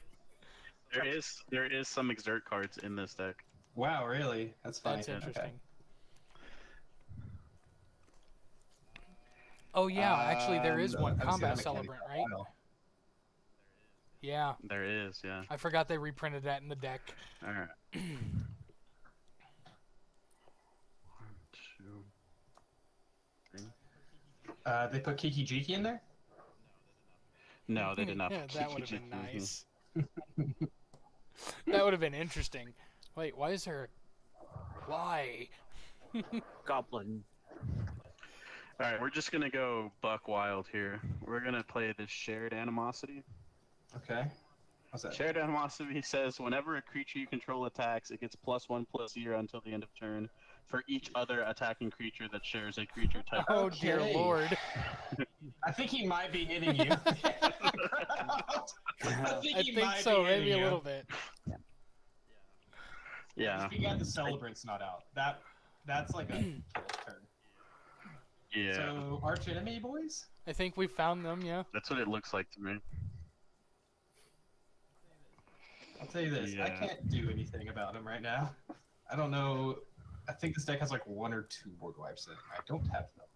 There is some exert cards in this deck. Wow, really? That's funny. That's Okay. interesting. Oh yeah, actually there is one I haven't seen combat that mechanic celebrant, in a right? while. Yeah, There is, yeah. I forgot they reprinted that in the deck. All right. 1, 2, 3. They put Kiki Jiki in there? No, they did not. Yeah, put that would have Kiki been Jiki. nice. That would have been interesting. Wait, why is there? Why? Goblin. All right, we're just gonna go buck wild here. We're gonna play this shared animosity. Okay. What's that? Shared animosity says whenever a creature you control attacks, it gets +1/+0 until the end of turn for each other attacking creature that shares a creature type. Oh dear Okay. lord! I think he might be hitting you. I think I he think might so, be maybe hitting a you. little bit. Yeah. If you got the celebrants not out, that's like a kill turn. Yeah. So arch enemy boys? I think we found them. Yeah. That's what it looks like to me. I'll tell you this, I Yeah. can't do anything about him right now. I don't know. I think this deck has like 1 or 2 board wipes in it. I don't have them.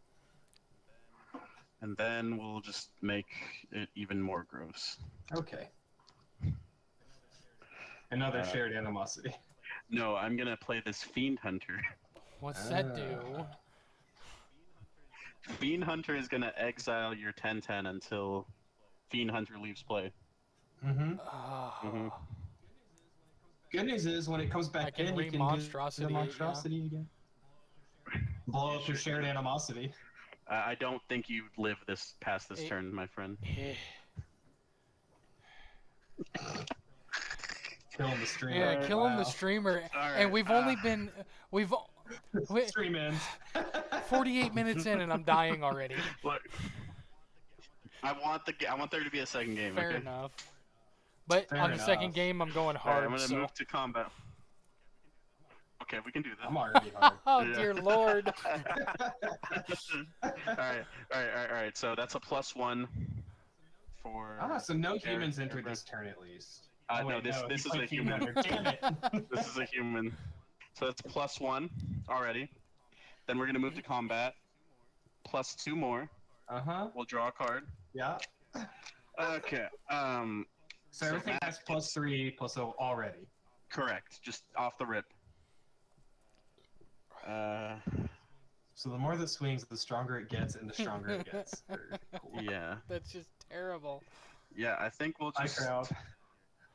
And then we'll just make it even more gross. Okay. Another shared animosity. No, I'm gonna play this Fiend Hunter. What's that do? Fiend Hunter is gonna exile your 10/10 until Fiend Hunter leaves play. Mm-hmm. Ah, Mhm. Good news is when it comes I back can in, you can remonstrosity do it, the yeah. monstrosity again. Blow up your shared animosity. I don't think you live this past this It- turn, my friend. eh. Killing the stream. Yeah, killing Wow. the streamer, Alright, and we've only been we 3 ends. 48 minutes in, and I'm dying already. Look, I want there to be a second game. Fair okay? enough. But Fair on the enough. second game, I'm going Alright, hard. I'm gonna so. move to combat. Okay, we can do that. I'm already hard. Oh Yeah. dear lord! Alright. So that's a +1 for. So no Fair, humans fair, entered fair. this turn at least. No, wait, this he is played a Fiend human. Hunter. Damn it. This is a human. So that's +1 already. Then we're gonna move to combat. +2 more. Uh-huh. We'll draw a card. Yeah. Okay. So everything Matt has +3/+0 already. Correct. Just off the rip. So the more that swings, the stronger it gets, and the stronger it gets. Very cool. Yeah. That's just terrible. Yeah. I think we'll Hi, just. crowd.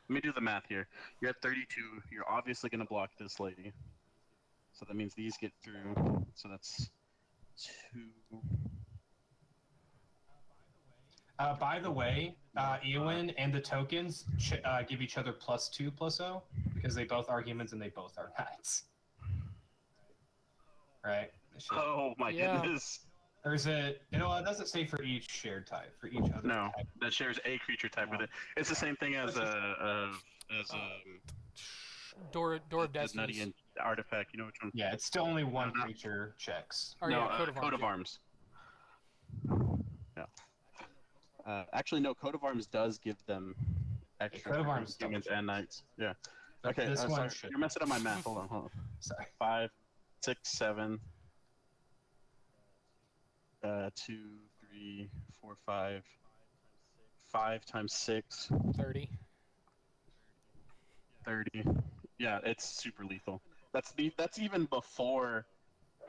Let me do the math here. You're at 32. You're obviously gonna block this lady. So that means these get through. So that's 2. By the way, Eowyn and the tokens give each other +2/+0 because they both are humans and they both are knights. Right? It should- Oh my Yeah. goodness. Or is it? You know, it doesn't say for each shared type. For each other No, type. that shares a creature type with it. It's the same thing as Door of the Nutty Destiny. and Artifact. You know which one? Yeah, it's still only one No. creature checks. Or no, yeah, Coat of Arms. Arms. Yeah. Actually, no. Coat of Arms does give them extra Coat of for Arms humans double and knights. Yeah. But Okay. this one sorry. should. You're messing up my math. Hold on. Sorry. 5, 6, 7. 2, 3, 4, 5, 5 times 6, 30. 30. Yeah, it's super lethal. That's even before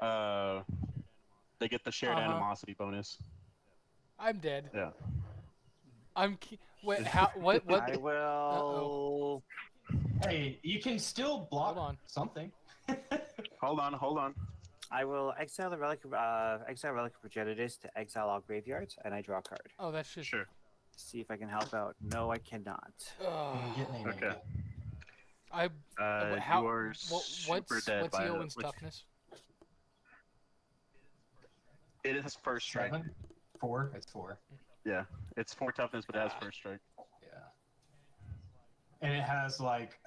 they get the shared Uh-huh. animosity bonus. I'm dead. Yeah. Wait, how? What? I Uh-oh. will. Hey, you can still block Hold on. something. Hold on. I will exile the relic of Progenitus to exile all graveyards, and I draw a card. Oh, that's just. Sure. See if I can help out. No, I cannot. Okay. I. You How? are super dead What's by Eowyn's with, toughness? It is first strike. 7? 4? It's 4. Yeah, it's 4 toughness, but it has first strike. Yeah. And it has like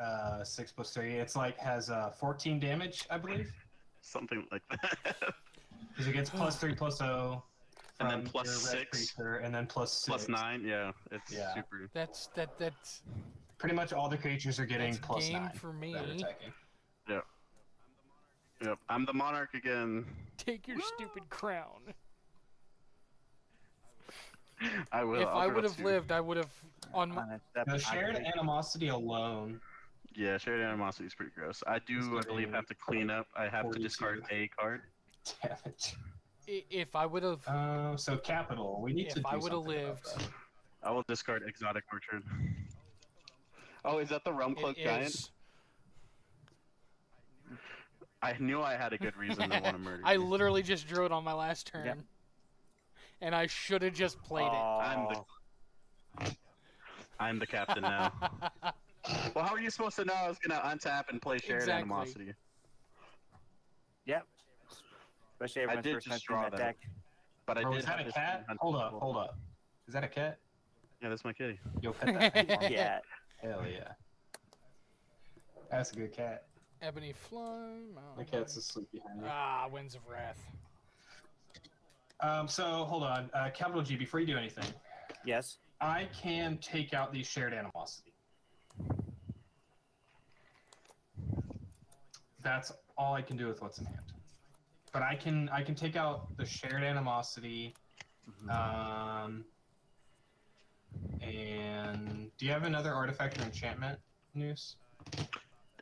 6 plus 3. It's like has 14 damage, I believe. Something like that. Because it gets plus 3 plus 0 from And then plus your red 6. creature, and then plus 6. Plus 9. Yeah, it's Yeah. super. That's Pretty much all the creatures are getting that's plus game 9 for that are me. attacking. Yep. I'm the monarch again. Take your stupid crown. I will. If I'll I draw would have 2. lived, I would have on my. On a step, The I shared can- animosity alone. Yeah, shared animosity is pretty gross. I do, I believe, have to clean up. I have to 42. discard a card. Damage. If I would have. So capital. We need to If do I would have something about lived, that. I will discard exotic orchard. Oh, is that the Realm it Cloak Giant? is. I knew I had a good reason to want to murder I you. literally just drew it on my last turn. Yep. And I should have just played Oh, I'm the captain now. Well, how are you supposed to know I was gonna untap and play shared Exactly. animosity? yep. Especially everyone's did first time just seeing draw that that. deck. But I Bro, did is that have a this cat? hunt Hold up, before. hold up. Is that a cat? Yeah, that's my kitty. Yo, pet that. Yeah. Hell yeah. That's a good cat. Ebony Flame. My cat's asleep behind me. Winds of Wrath. So hold on. Capital G, before you do anything, Yes. I can take out the shared animosity. That's all I can do with what's in hand. But I can take out the shared animosity. And do you have another artifact or enchantment, Noose?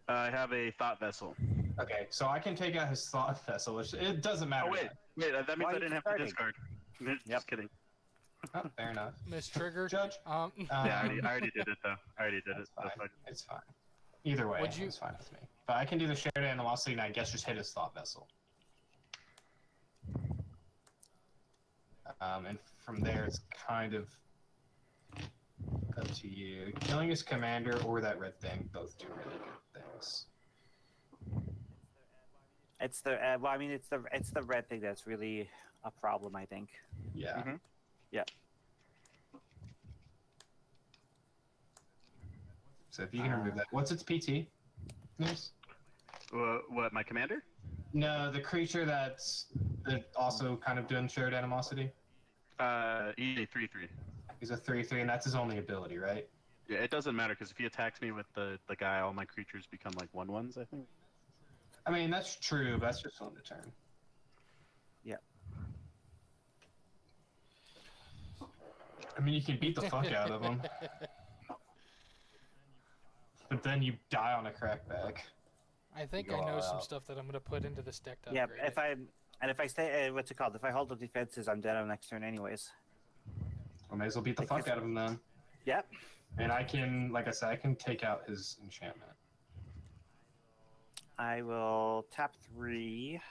I have a Thought Vessel. Okay, so I can take out his thought vessel, which it doesn't matter. Oh, wait, that means Why I are you didn't have to discarding? discard. Just kidding. Oh, fair enough. Miss Trigger. Judge? Yeah, I already did it, though. I already did it. It's fine. That's fine. It's fine. Either way, Would you- it's fine with me. But I can do the shared animosity and I guess just hit his thought vessel. And from there, it's kind of up to you. Killing his commander or that red thing both do really good things. It's the well, I mean, it's the red thing that's really a problem, I think. Yeah. Mhm. Yeah. So if you can remove that, what's its PT? Yes. What, my commander? No, the creature that's also kind of doing shared animosity. He's a 3/3. He's a 3/3, and that's his only ability, right? Yeah, it doesn't matter because if he attacks me with the guy, all my creatures become like 1/1s, I think. I mean, that's true, but that's just on the turn. Yeah. I mean, you can beat the fuck out of him. But then you die on a crackback. I think Go I know all some out. stuff that I'm gonna put into this deck to Yeah. upgrade If I stay, what's it called? If I hold up defenses, I'm dead on next turn, anyways. I may as well beat the fuck out of him then. Yep. And I can, like I said, I can take out his enchantment. I will tap 3.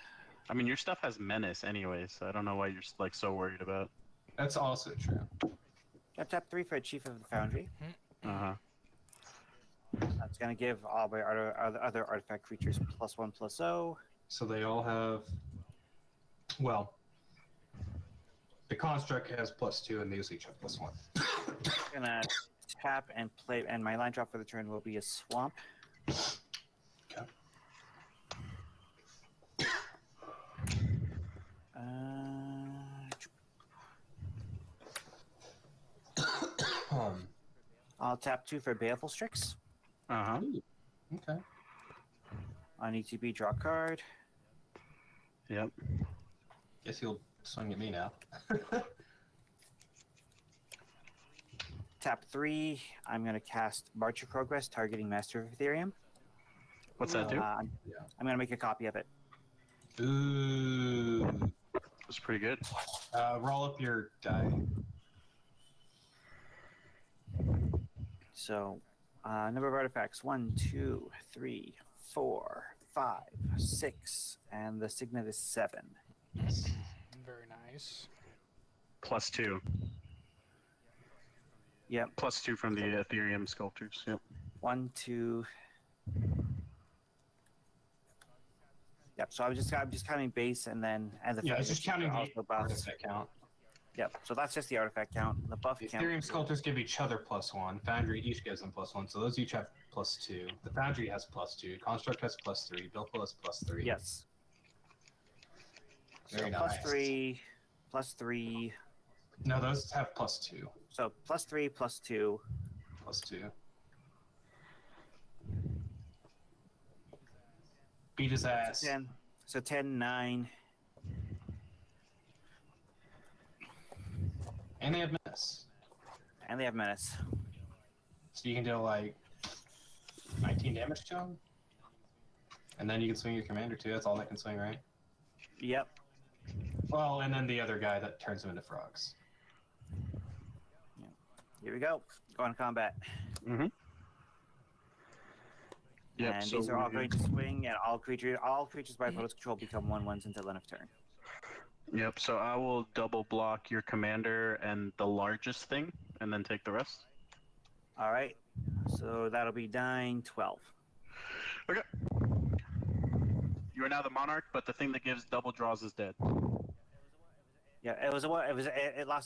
I mean, your stuff has menace anyway, so I don't know why you're like so worried about. That's also true. Yep, tap 3 for a Chief of the Foundry. Uh huh. That's gonna give all my other artifact creatures +1/+0. So they all have. Well, the construct has +2, and these each have +1. Gonna tap and play, and my line drop for the turn will be a swamp. Okay. I'll tap 2 for Baleful Strix. Uh huh. Okay. On ETB, draw a card. Yep. Guess he'll swing at me now. Tap 3. I'm going to cast March of Progress, targeting Master of Ethereum. What's that do? I'm going to make a copy of it. Ooh. That's pretty good. Roll up your die. So, number of artifacts 1, 2, 3, 4, 5, 6, and the signet is 7. Very nice. +2. Yep. +2 from the Ethereum sculptors. Yep. 1, 2. Yep. So I'm just counting base and the Yeah, it's just counting also the buffs. artifact count. Yep. So that's just the artifact count. The buff The count. Ethereum sculptors give each other +1. Foundry each gives them +1, so those each have +2. The Foundry has +2. Construct has +3. Bilful has +3. Yes. Very so nice. +3. No, those have +2. So +3, +2. +2. Beat his ass. 10. So 10, 9. And they have menace. And they have menace. So you can deal like 19 damage to him. And then you can swing your commander too. That's all they can swing, right? Yep. Well, and then the other guy that turns them into frogs. Here we go. Go on combat. Mm-hmm. Yep. And so these are all we- going to swing, and all creatures by opponent's control become 1/1s until end of turn. Yep. So I will double block your commander and the largest thing, and then take the rest. All right. So that'll be 9, 12. Okay. You are now the monarch, but the thing that gives double draws is dead. Yeah, it lost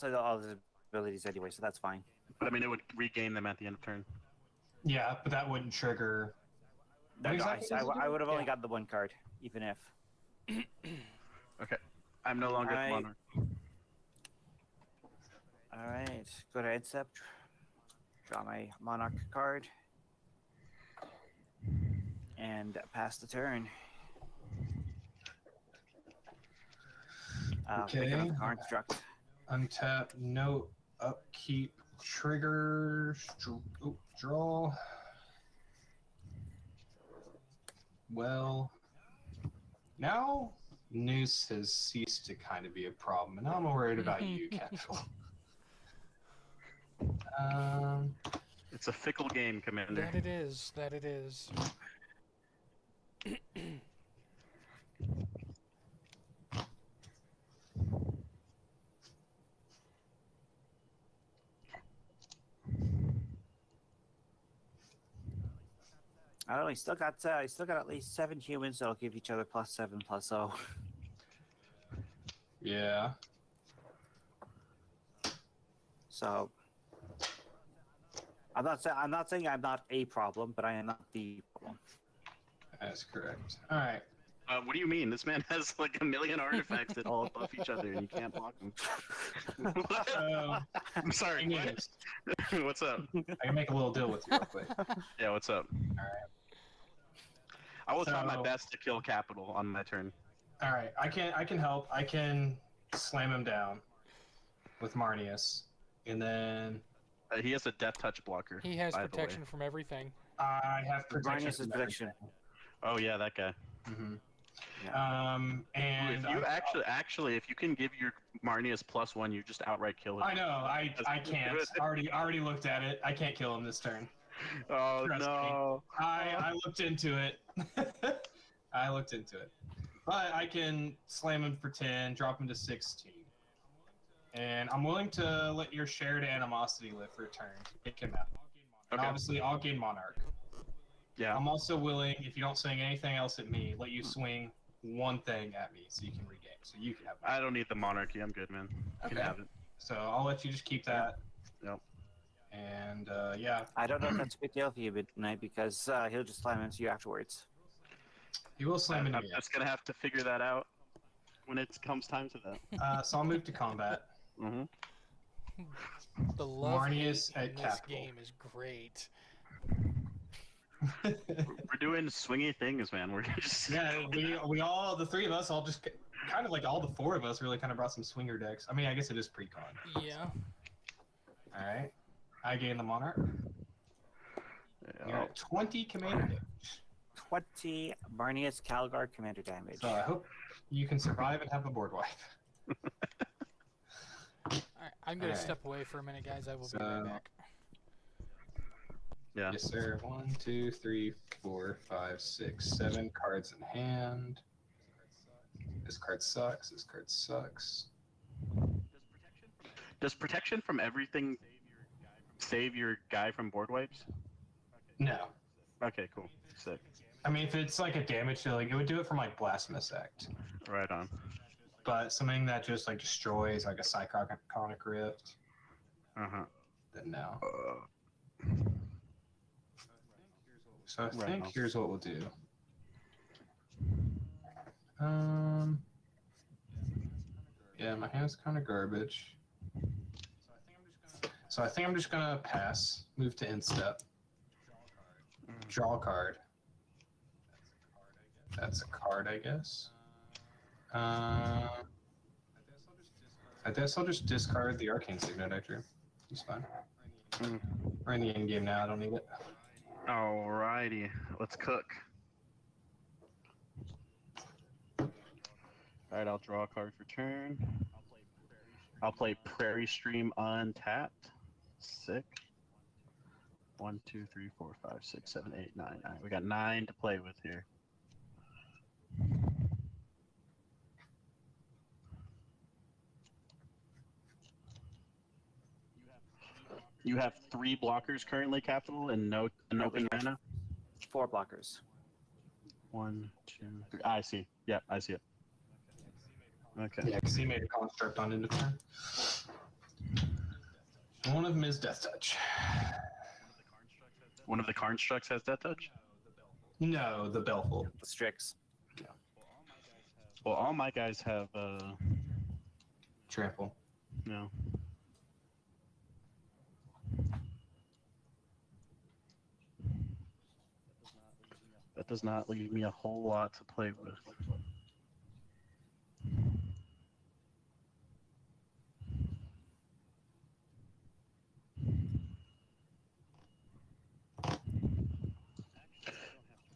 all the abilities anyway, so that's fine. But I mean, it would regain them at the end of turn. Yeah, but that wouldn't trigger. No, What I exactly does it do? would have only Yeah. got the one card, even if. Okay. I'm no longer the Alright. monarch. All right. Go to Edsept. Draw my monarch card. And pass the turn. Pick Okay. another construct. Untap, note, upkeep, trigger, draw. Well, now Noose has ceased to kind of be a problem, and I'm worried about you, Casual. It's a fickle game, Commander. That it is. That it is. I don't know. Still got at least 7 humans that'll give each other +7/+0. Yeah. So I'm not saying I'm not a problem, but I am not the problem. That's correct. All right. What do you mean? This man has like a million artifacts that all buff each other, and you can't block them. I'm sorry. Thing What? is, What's up? I can make a little deal with you real quick. Yeah, what's up? Alright. I will try my So- best to kill capital on my turn. All right, I can help. I can slam him down with Marnius, and then He has a death touch blocker. He has by the way. protection from everything. I have protection. Marnius is protection. Oh yeah, that guy. Mm-hmm. Yeah. And If you actually, if you can give your Marnius +1, you just outright kill him. I know I can't. Already looked at it. I can't kill him this turn. Oh Trust me. no. I looked into it. I looked into it. But I can slam him for 10, drop him to 16. And I'm willing to let your shared animosity live for a turn to kick him out. And Okay. obviously, I'll gain Monarch. Yeah. I'm also willing, if you don't swing anything else at me, let you swing one thing at me so you can regain. So you can have I don't need the monarchy. I'm good, man. You can Okay. have it. So I'll let you just keep that. Yep. And yeah, I don't know if that's a big deal for you tonight because he'll just slam into you afterwards. he will slam into I'm me. just gonna have to figure that out when it comes time to that. So I'll move to combat. Mm-hmm. The love Marnius hate at in this capital. game is great. We're doing swingy things, man. We're just Yeah, we all, the three of us, all just kind of like all the four of us really kind of brought some swinger decks. I mean, I guess it is pre-con. Yeah. All right. I gain the Monarch. Yeah, You're at 20 commander damage. 20 Marnius Calgar commander damage. So I hope you can survive and have a board wipe. Alright, I'm gonna Alright. step away for a minute, guys. I will be So- right back. yeah. Yes, sir. 1, 2, 3, 4, 5, 6, 7 cards in hand. This card sucks. This card sucks. Does protection from everything save your guy from board wipes? No. Okay, cool. Sick. I mean, if it's like a damage to, like, it would do it from like Blasphemous Act. Right on. But something that just like destroys like a Cyclonic Rift, Uh-huh. then no. Uh, So I Right think on. here's what we'll do. Yeah, my hand's kind of garbage. So I think I'm just gonna pass, move to instep, draw a card. That's a card, I guess. I guess I'll just discard the Arcane Signet I drew. It's fine. Mm. We're in the end game now. I don't need it. Alrighty, let's cook. Alright, I'll draw a card for turn. I'll play Prairie Stream untapped. Sick. 1, 2, 3, 4, 5, 6, 7, 8, 9. Alright, we got 9 to play with here. You have 3 blockers currently, Capital, and no open mana? 4 blockers. 1, 2, 3. I see. Yeah, I see it. Okay. Yeah, because he made a construct on end of turn. One of them is Death Touch. One of the constructs has Death Touch? No, the Belfold. The Strix. Well, all my guys have, Trample. no. That does not leave me a whole lot to play with.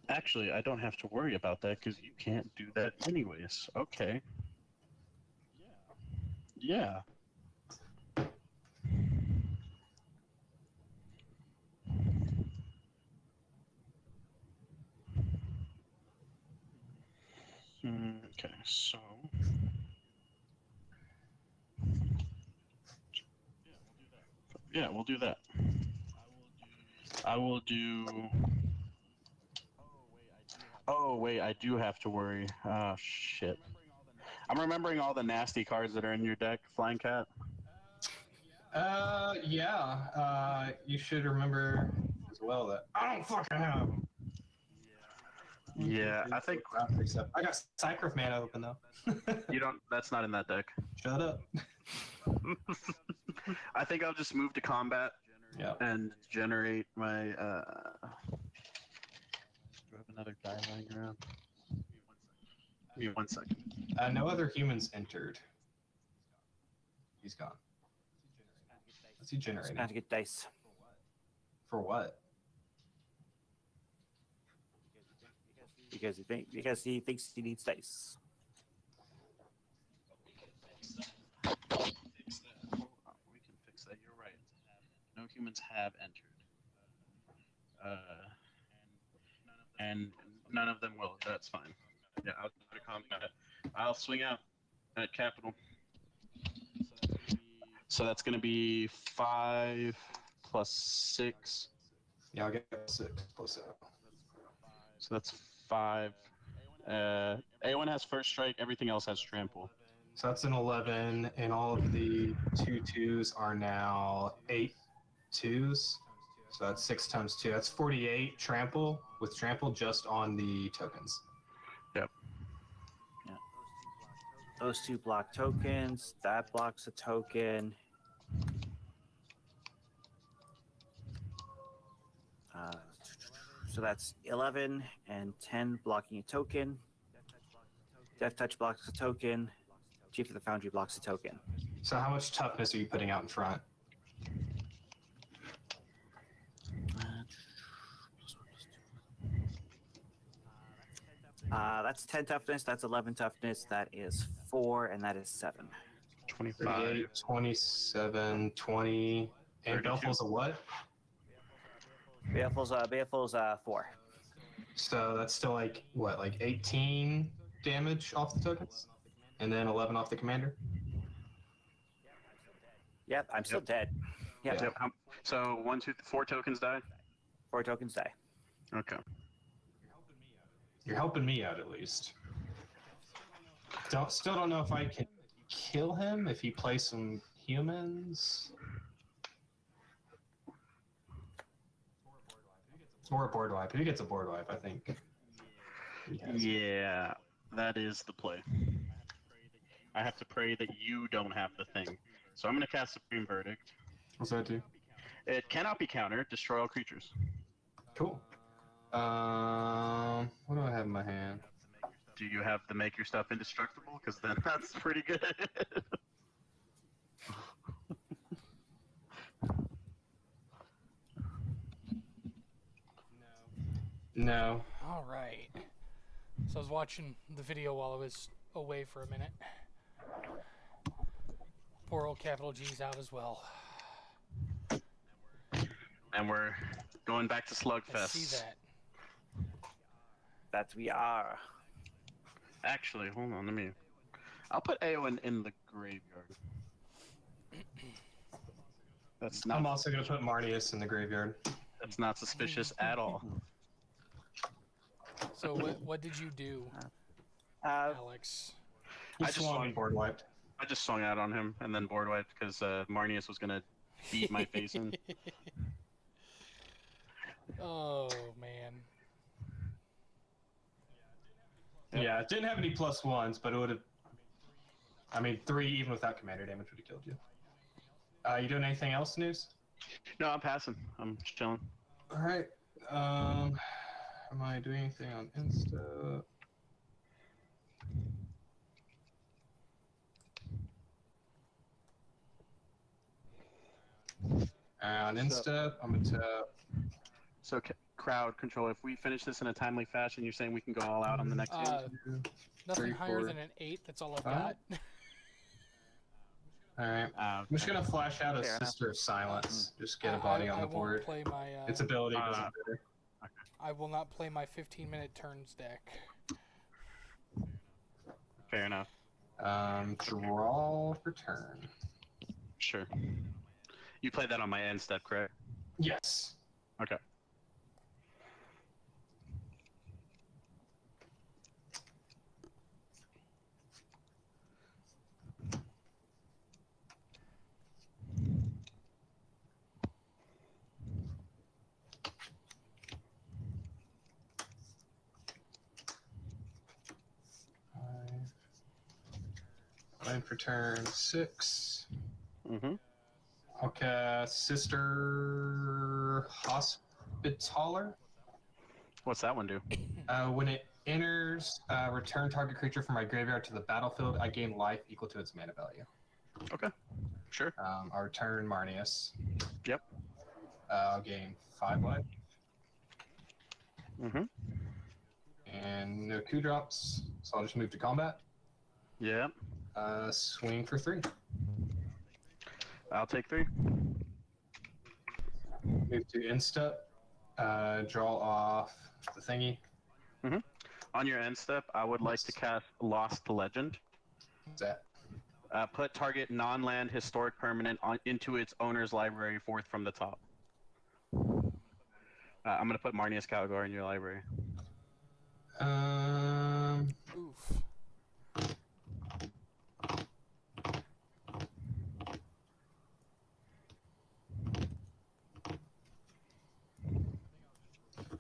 Actually, I don't have to worry about that because you can't do that anyways. Okay. Yeah. Okay, so. Yeah, we'll do that. I will do. Oh, wait, I do have to worry. Oh, shit. I'm remembering all the nasty cards that are in your deck, Flying Cat. Yeah. You should remember as well that I don't fucking have them. Yeah, I think I got Cycroft mana open though. you don't. That's not in that deck. Shut up. I think I'll just move to combat Yeah. and generate my. Do I have another die lying around? Give me 1 second. No other humans entered. He's gone. What's he Just generating? going to get dice. For what? Because he thinks he needs dice. Hold on, we can fix that. You're right. No humans have entered. And none of them will. That's fine. Yeah, I'll go to combat. I'll swing out at capital. So that's going to be 5 plus 6. Yeah, I'll get 6 plus 7. So that's 5. A1 has first strike. Everything else has trample. So that's an 11, and all of the 2/2s are now 8 2s. So that's 6 times 2. That's 48 trample with trample just on the tokens. Those 2 block tokens. That blocks a token. So that's 11 and 10 blocking a token. Death Touch blocks a token. Chief of the Foundry blocks a token. So how much toughness are you putting out in front? That's 10 toughness. That's 11 toughness. That is 4, and that is 7. 25. 38, 27, 20. And 32. Belful's a what? Baleful's 4. So that's still like, what, like 18 damage off the tokens? And then 11 off the commander? Yep, I'm still dead. Yep. Yeah. Yep. So 1, 2, 4 tokens die. 4 tokens die. Okay. You're helping me out at least. Still don't know if I can kill him if he plays some humans. Or a board wipe. If he gets a board wipe, I think. he has it. Yeah, that is the play. I have to pray that you don't have the thing. So I'm going to cast Supreme Verdict. What's that do? It cannot be countered. Destroy all creatures. Cool. What do I have in my hand? Do you have to make your stuff indestructible? Because then that's pretty good. No. All right. So I was watching the video while I was away for a minute. Poor old capital G's out as well. And we're going back to Slugfest. I see that. That we are. Actually, hold on, I'll put Aowen in the graveyard. That's I'm not also going to put Marnius in the graveyard. that's not suspicious at all. So what did you do, Uh, Alex? He I just swung saw- and board wiped. I just swung out on him and then board wiped because Marnius was gonna beat my face in. Oh man. Yep. Yeah, it didn't have any plus ones, but it would have. I mean, 3 even without commander damage would have killed you. You doing anything else, News? No, I'm passing. I'm just chilling. All right. Am I doing anything on Insta? On Insta, I'm gonna tap. So crowd control. If we finish this in a timely fashion, you're saying we can go all out on the next game? 2, Nothing 3, higher 4. than an 8. That's all I've Uh, got. All right. I'm just gonna flash out a Fair enough. Sister of Silence. Just get a body on I the won't board. play my. Its ability Uh, doesn't matter. I will not play my 15-minute turns deck. Fair enough. Draw for turn. Sure. You played that on my end step, correct? Yes. Okay. Five for turn 6. Mm-hmm. Okay, Sister Hospitaller. What's that one do? When it enters, return target creature from my graveyard to the battlefield. I gain life equal to its mana value. Okay. Sure. I'll return Marnius. Yep. I'll gain 5 life. Mm-hmm. And no coup drops, so I'll just move to combat. Yep. Swing for 3. I'll take 3. Move to instep. Draw off the thingy. On your end step, I would like to cast Lost to Legend. What's that? Put target non-land historic permanent into its owner's library, 4th from the top. I'm going to put Marnius Calgar in your library. Oof.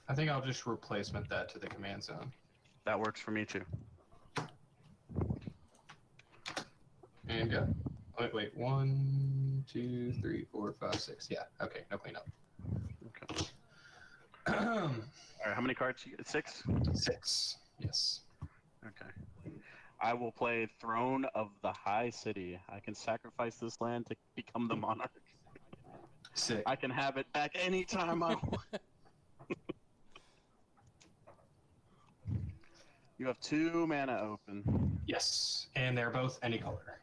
I think I'll just replacement that to the command zone. That works for me too. And go. Wait. 1, 2, 3, 4, 5, 6. Yeah. Okay. No cleanup. Okay. All right, how many cards? 6? 6. Yes. Okay. I will play Throne of the High City. I can sacrifice this land to become the monarch. Sick. I can have it back anytime I want. You have 2 mana open. Yes, and they're both any color.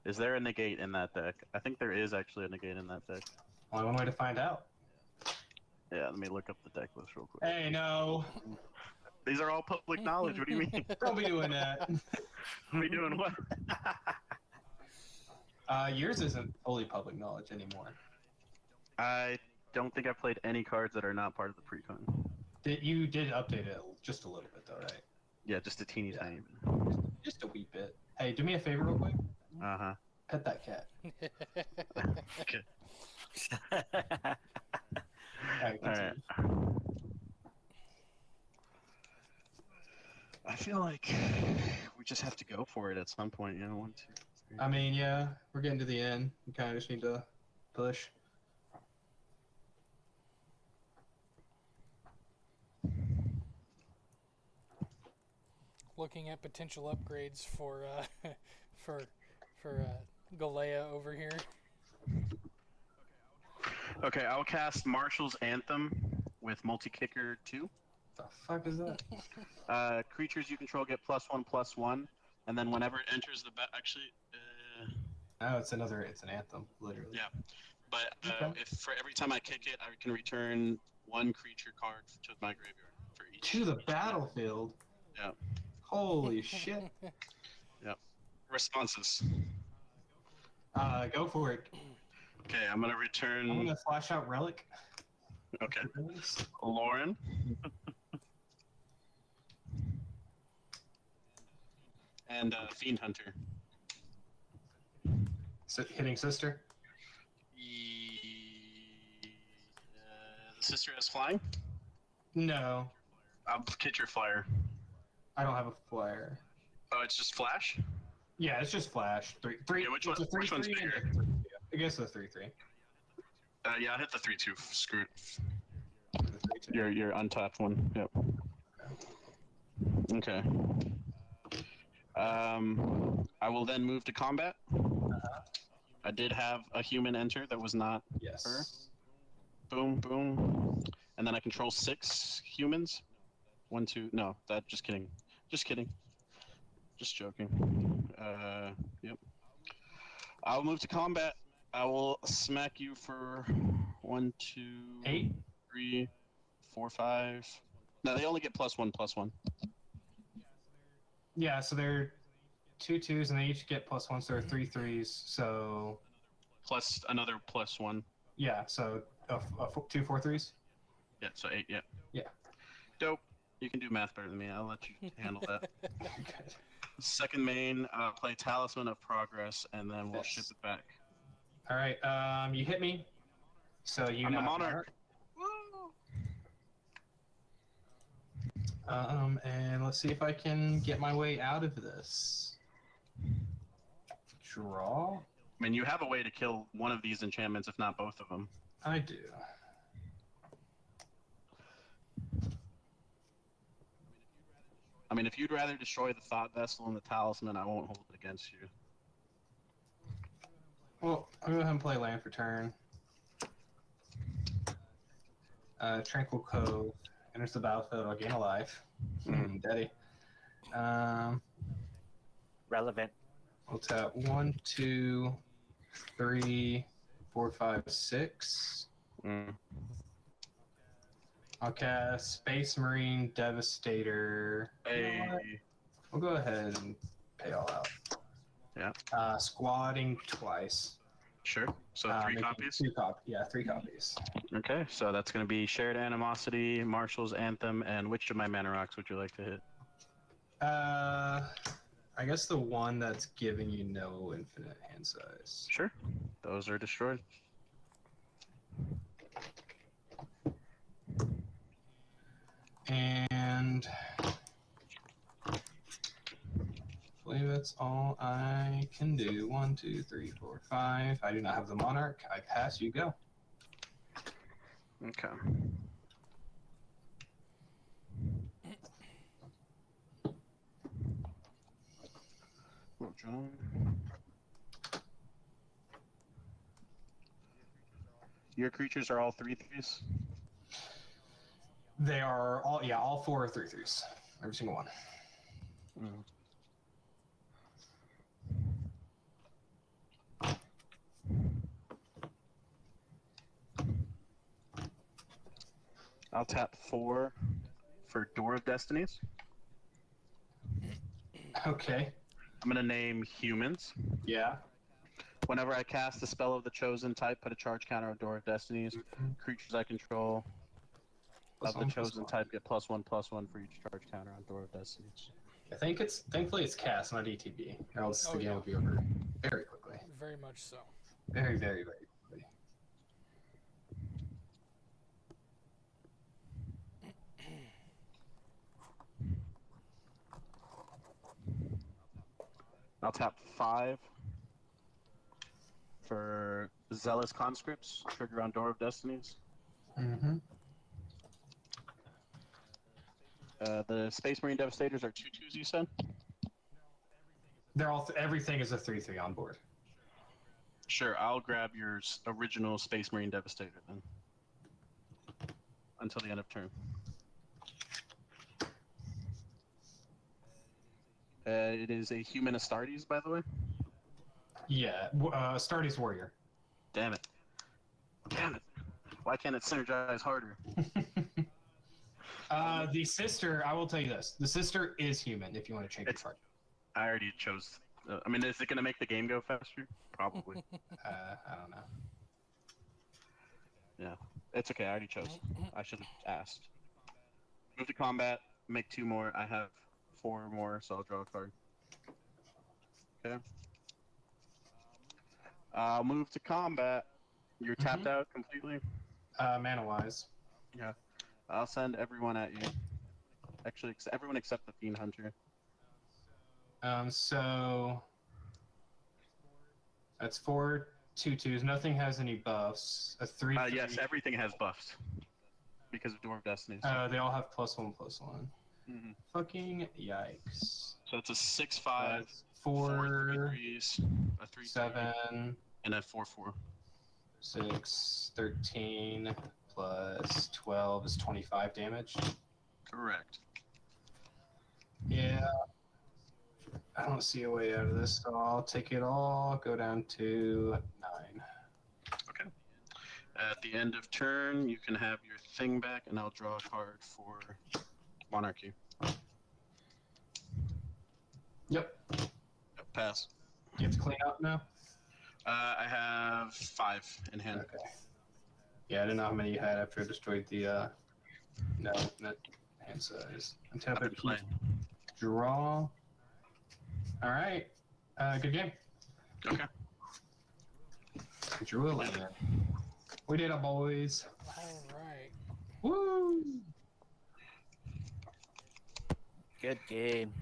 Is there a negate in that deck? I think there is actually a negate in that deck. Only one way to find out. Yeah, let me look up the deck list real quick. Hey, no. These are all public knowledge. What do you mean? Don't be doing that. We doing what? Yours isn't fully public knowledge anymore. I don't think I played any cards that are not part of the precon. You did update it just a little bit, though, right? Yeah, just a teeny Yeah. tiny bit. Just a wee bit. Hey, do me a favor real quick. Uh huh. Pet that cat. Okay. Alright, All right. I feel like we just have to go for it at some point. You know, 1, 2, 3. I mean, yeah, we're getting to the end. We kind of just need to push. Looking at potential upgrades for for Galea over here. Okay, I'll cast Marshall's Anthem with multi-kicker 2. The fuck is that? Creatures you control get +1/+1, and then whenever it enters the actually, Oh, it's an anthem, literally. yeah. But Okay. if for every time I kick it, I can return 1 creature card to my graveyard for each. To the each battlefield. Yeah. Holy shit. Responses. Go for it. Okay, I'm gonna I'm return. gonna flash out relic. Okay, Lauren. And Fiend Hunter. Hitting sister. The sister has flying. No, I'll get your flyer. I don't have a flyer. Oh, it's just flash. Yeah, it's just flash. Three. Yeah, which it's one- a which one's 3/3 and bigger? a 3/3. I guess the 3/3. Yeah, I hit the 3/2. Screw it. The 3/2. Your untapped one. Yep. Okay. I will then move to combat. I did have a human enter that was not Yes. her. Boom, boom. And then I control 6 humans. 1, 2. No, that. Just kidding. Just kidding. Just joking. Yep. I'll move to combat. I will smack you for 1, 2, 8. 3, 4, 5. No, they only get +1/+1. Yeah, so they're 2/2s and they each get +1, so they're 3/3s. So Plus another +1. yeah, so 2 4/3s. Yeah, so 8. Yeah. Yeah. Dope. You can do math better than me. I'll let you handle that. Good. Second main, play Talisman of Progress, and then we'll Yes. ship it back. All right. You hit me. So you I'm the now have Monarch. And let's see if I can get my way out of this. Draw? I mean, you have a way to kill one of these enchantments, if not both of them. I do. I mean, if you'd rather destroy the Thought Vessel and the Talisman, I won't hold it against you. Well, I'll go ahead and play land for turn. Tranquil Cove enters the battlefield. I'll gain a life. Daddy. Relevant. We'll tap 1, 2, 3, 4, 5, 6. Mm. I'll cast Space Marine Devastator. You know what? Hey. We'll go ahead and pay all out. Yeah. Squatting twice. Sure. So 3 making copies? 3 copies. Okay, so that's going to be Shared Animosity, Marshall's Anthem, and which of my mana rocks would you like to hit? I guess the one that's giving you no infinite hand size. Sure. Those are destroyed. And I believe that's all I can do. 1, 2, 3, 4, 5. I do not have the Monarch. I pass. You go. Okay. Well, John. Your creatures are all 3/3s? They are all 4 are 3/3s. Every single one. Mm. I'll tap 4 for Door of Destinies. Okay. I'm gonna name humans. Yeah. Whenever I cast a spell of the chosen type, put a charge counter on Door of Destinies. Creatures I control of the chosen type get +1/+1 for each charge counter on Door of Destinies. I think thankfully it's cast, not ETB, or else Oh, the game yeah. will be over very quickly. Very much so. Very, very, very quickly. I'll tap 5 for Zealous Conscripts, trigger on Door of Destinies. Mm-hmm. The Space Marine Devastators are 2/2s, you said? They're all everything is a 3/3 on board. Sure, I'll grab your original Space Marine Devastator then. Until the end of turn. It is a human Astartes, by the way. Yeah, Astartes Warrior. Damn it. Damn it. Why can't it synergize harder? The sister, I will tell you this: the sister is human. If you want to change the card, I already chose. I mean, is it going to make the game go faster? Probably. I don't know. Yeah. It's okay, I already chose. I should have asked. Move to combat, make 2 more. I have 4 more, so I'll draw a card. Okay. I'll move to combat. You're tapped out completely? Mana wise. Yeah. I'll send everyone at you. Actually, everyone except the Fiend Hunter. So that's 4 2/2s. Nothing has any buffs. A 3. Yes, everything has buffs. Because of Door of Destiny. They all have +1/+1. Mm-hmm. Fucking yikes. So it's a 6/5, 4 3/3s, a 3/3, 7 and a 4/4. 6 13 plus 12 is 25 damage. Correct. Yeah. I don't see a way out of this, so I'll take it all, go down to 9. Okay. At the end of turn, you can have your thing back, and I'll draw a card for Monarchy. Yep. Pass. You have to clean up now? I have 5 in hand. Okay. Yeah, I didn't know how many you had after I destroyed the, no, not hand size. Untap I've been it, playing. draw. Alright. Good game. Okay. Drew a land. We did it, boys. Alright. Woo! Good game.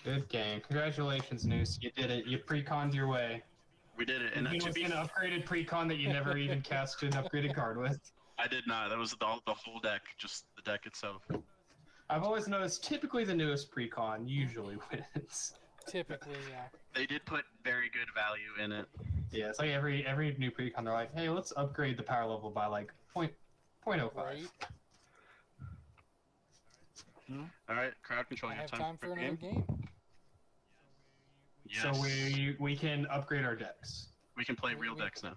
Good game. Congratulations, Noose. You did it. You pre-conned your way. We did it. And And it to was be, an upgraded pre-con that you never even cast an upgraded card with. I did not. That was the whole deck, just the deck itself. I've always noticed typically the newest pre-con usually wins. Typically, yeah. They did put very good value in it. Yeah, it's like every new pre-con they're like, hey, let's upgrade the power level by like 0.05. Right. All right, crowd control. I You have have time for another game? game. Yes. So we can upgrade our decks. We can play real decks now.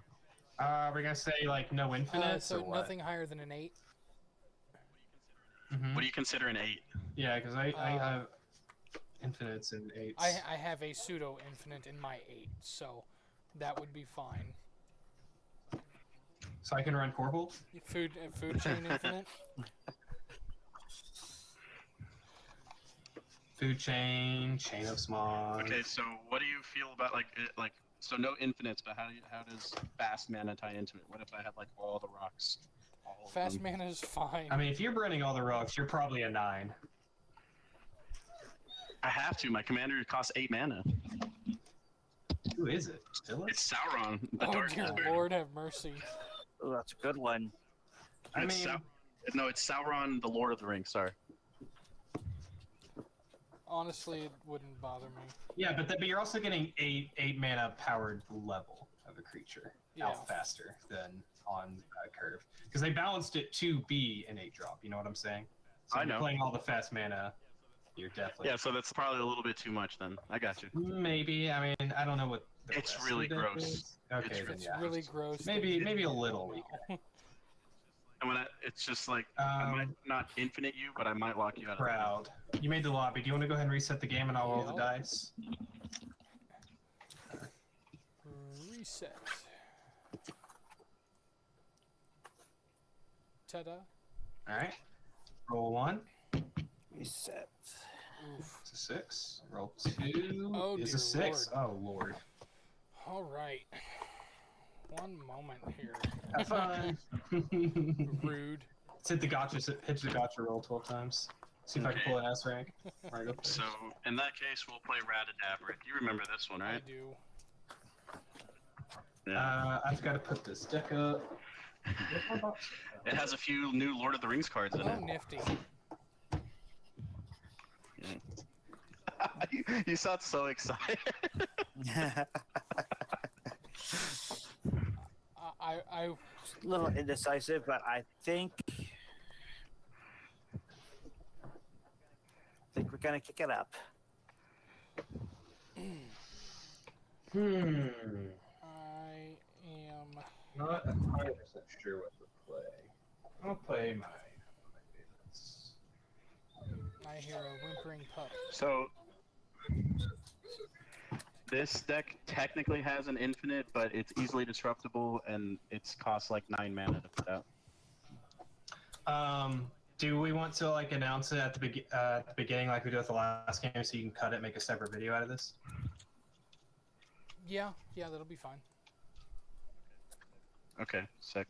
We're gonna say like no infinites So or what? nothing higher than an 8. Mhm. What do you consider an 8? Yeah, because I have infinites and 8s. I have a pseudo infinite in my 8, so that would be fine. So I can run Corporal? Food chain infinite. Food chain, chain of smog. Okay, so what do you feel about so no infinites, but how does fast mana tie into it? What if I had like all the rocks? All of Fast them? mana is fine. I mean, if you're running all the rocks, you're probably a 9. I have to. My commander costs 8 mana. Who is it? Phyllis? It's Sauron, the Oh Dark dear Lord. Lord, have mercy. Oh, that's a good one. I It's mean, no, it's Sauron, the Lord of the Rings. Sorry. Honestly, it wouldn't bother me. yeah, but you're also getting 8 mana powered level of a creature Yeah. out faster than on Curve. Because they balanced it to be an 8 drop, you know what I'm saying? So I you're know. playing all the fast mana You're definitely. Yeah, so that's probably a little bit too much then. I got you. Maybe. I mean, I don't know what. The It's rest really of the deck gross. is. Okay, It's then It's yeah. really gross. Maybe a little No. weaker. And when it's just like I might Um, not infinite you, but I might lock you out of the game. Proud. You made the lobby. Do you want to go ahead and reset the game and I'll roll the Yep. dice? Reset. Ta-da. All right. Roll 1. Reset. Oof. It's a 6. Roll 2. Oh, is dear a 6. Lord. Oh lord. All right. One moment here. Have fun. Rude. Let's hit the gotcha roll 12 times. See if I can pull an S rank. Right, go first. So in that case, we'll play Radadabra. You remember this one, I right? do. Yeah. I've got to put this deck up. It has a few new Lord of the Rings cards in Oh, it. nifty. You sound so excited. I A little indecisive, but I think we're gonna kick it up. I am. Not 100% sure what to play. I'll play my favorites. I hear a whimpering pup. So this deck technically has an infinite, but it's easily disruptible, and it's costs like 9 mana to put out. Do we want to like announce it at the beginning like we did with the last game, so you can cut it, make a separate video out of this? Yeah, that'll be fine. Okay, sick.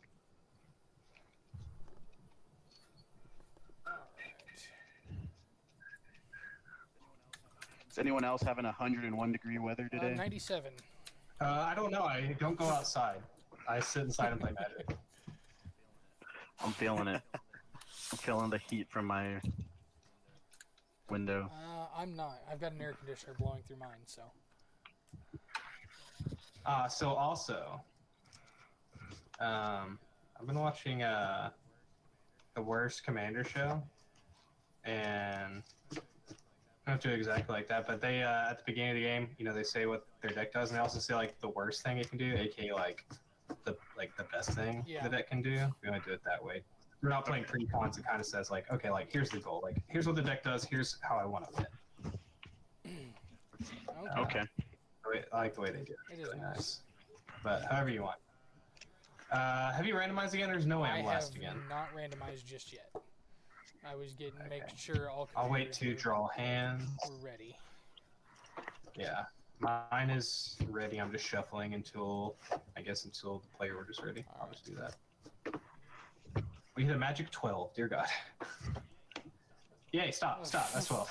Is anyone else having 101-degree weather today? 97. I don't know. I don't go outside. I sit inside and play Magic. I'm feeling it. I'm feeling the heat from my window. I'm not. I've got an air conditioner blowing through mine, so. So also, I've been watching the Worst Commander show, and I don't do it exactly like that, but they at the beginning of the game, they say what their deck does, and they also say like the worst thing it can do, aka like the best thing Yeah. the deck can do. We want to do it that way. We're not playing pre-cons. It kind of says like, okay, like here's the goal, like here's what the deck does, here's how I want to win. Okay. I like the way they do it. It It's is really nice. nice. But however you want. Have you randomized again? There's no way I I'm have last again. not randomized just yet. I was making Okay. sure all I'll wait commanders to draw hands. were ready. Yeah, mine is ready. I'm just shuffling until the player order is ready. I'll just do that. We hit a magic 12. Dear God. Yay! Stop! That's 12.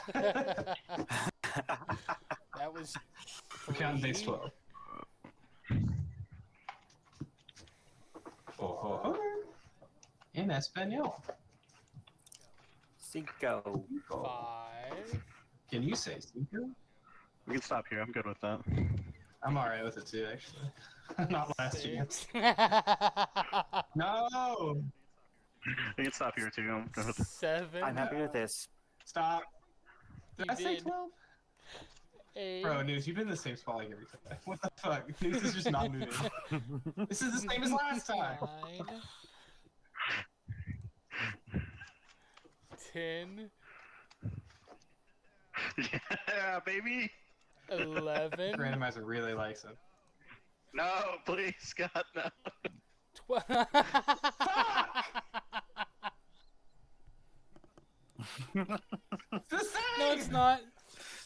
That was. We're counting base 3. 12. Oh. In Espanol. Cinco. 5. Can you say Cinco? We can stop here. I'm good with that. I'm alright with it too, actually. Not last again. 6. No! We can stop here too. I'm good with it. 7. I'm happy with this. Stop. Did You I say did. 12? 8. Bro, News, you've been in the same spot like every time. What the fuck? News is just not moving. This is the same as last time. 9. 10. Yeah, baby. 11. Randomizer really likes it. No, please, Scott, no. 12. It's the same! No, it's not.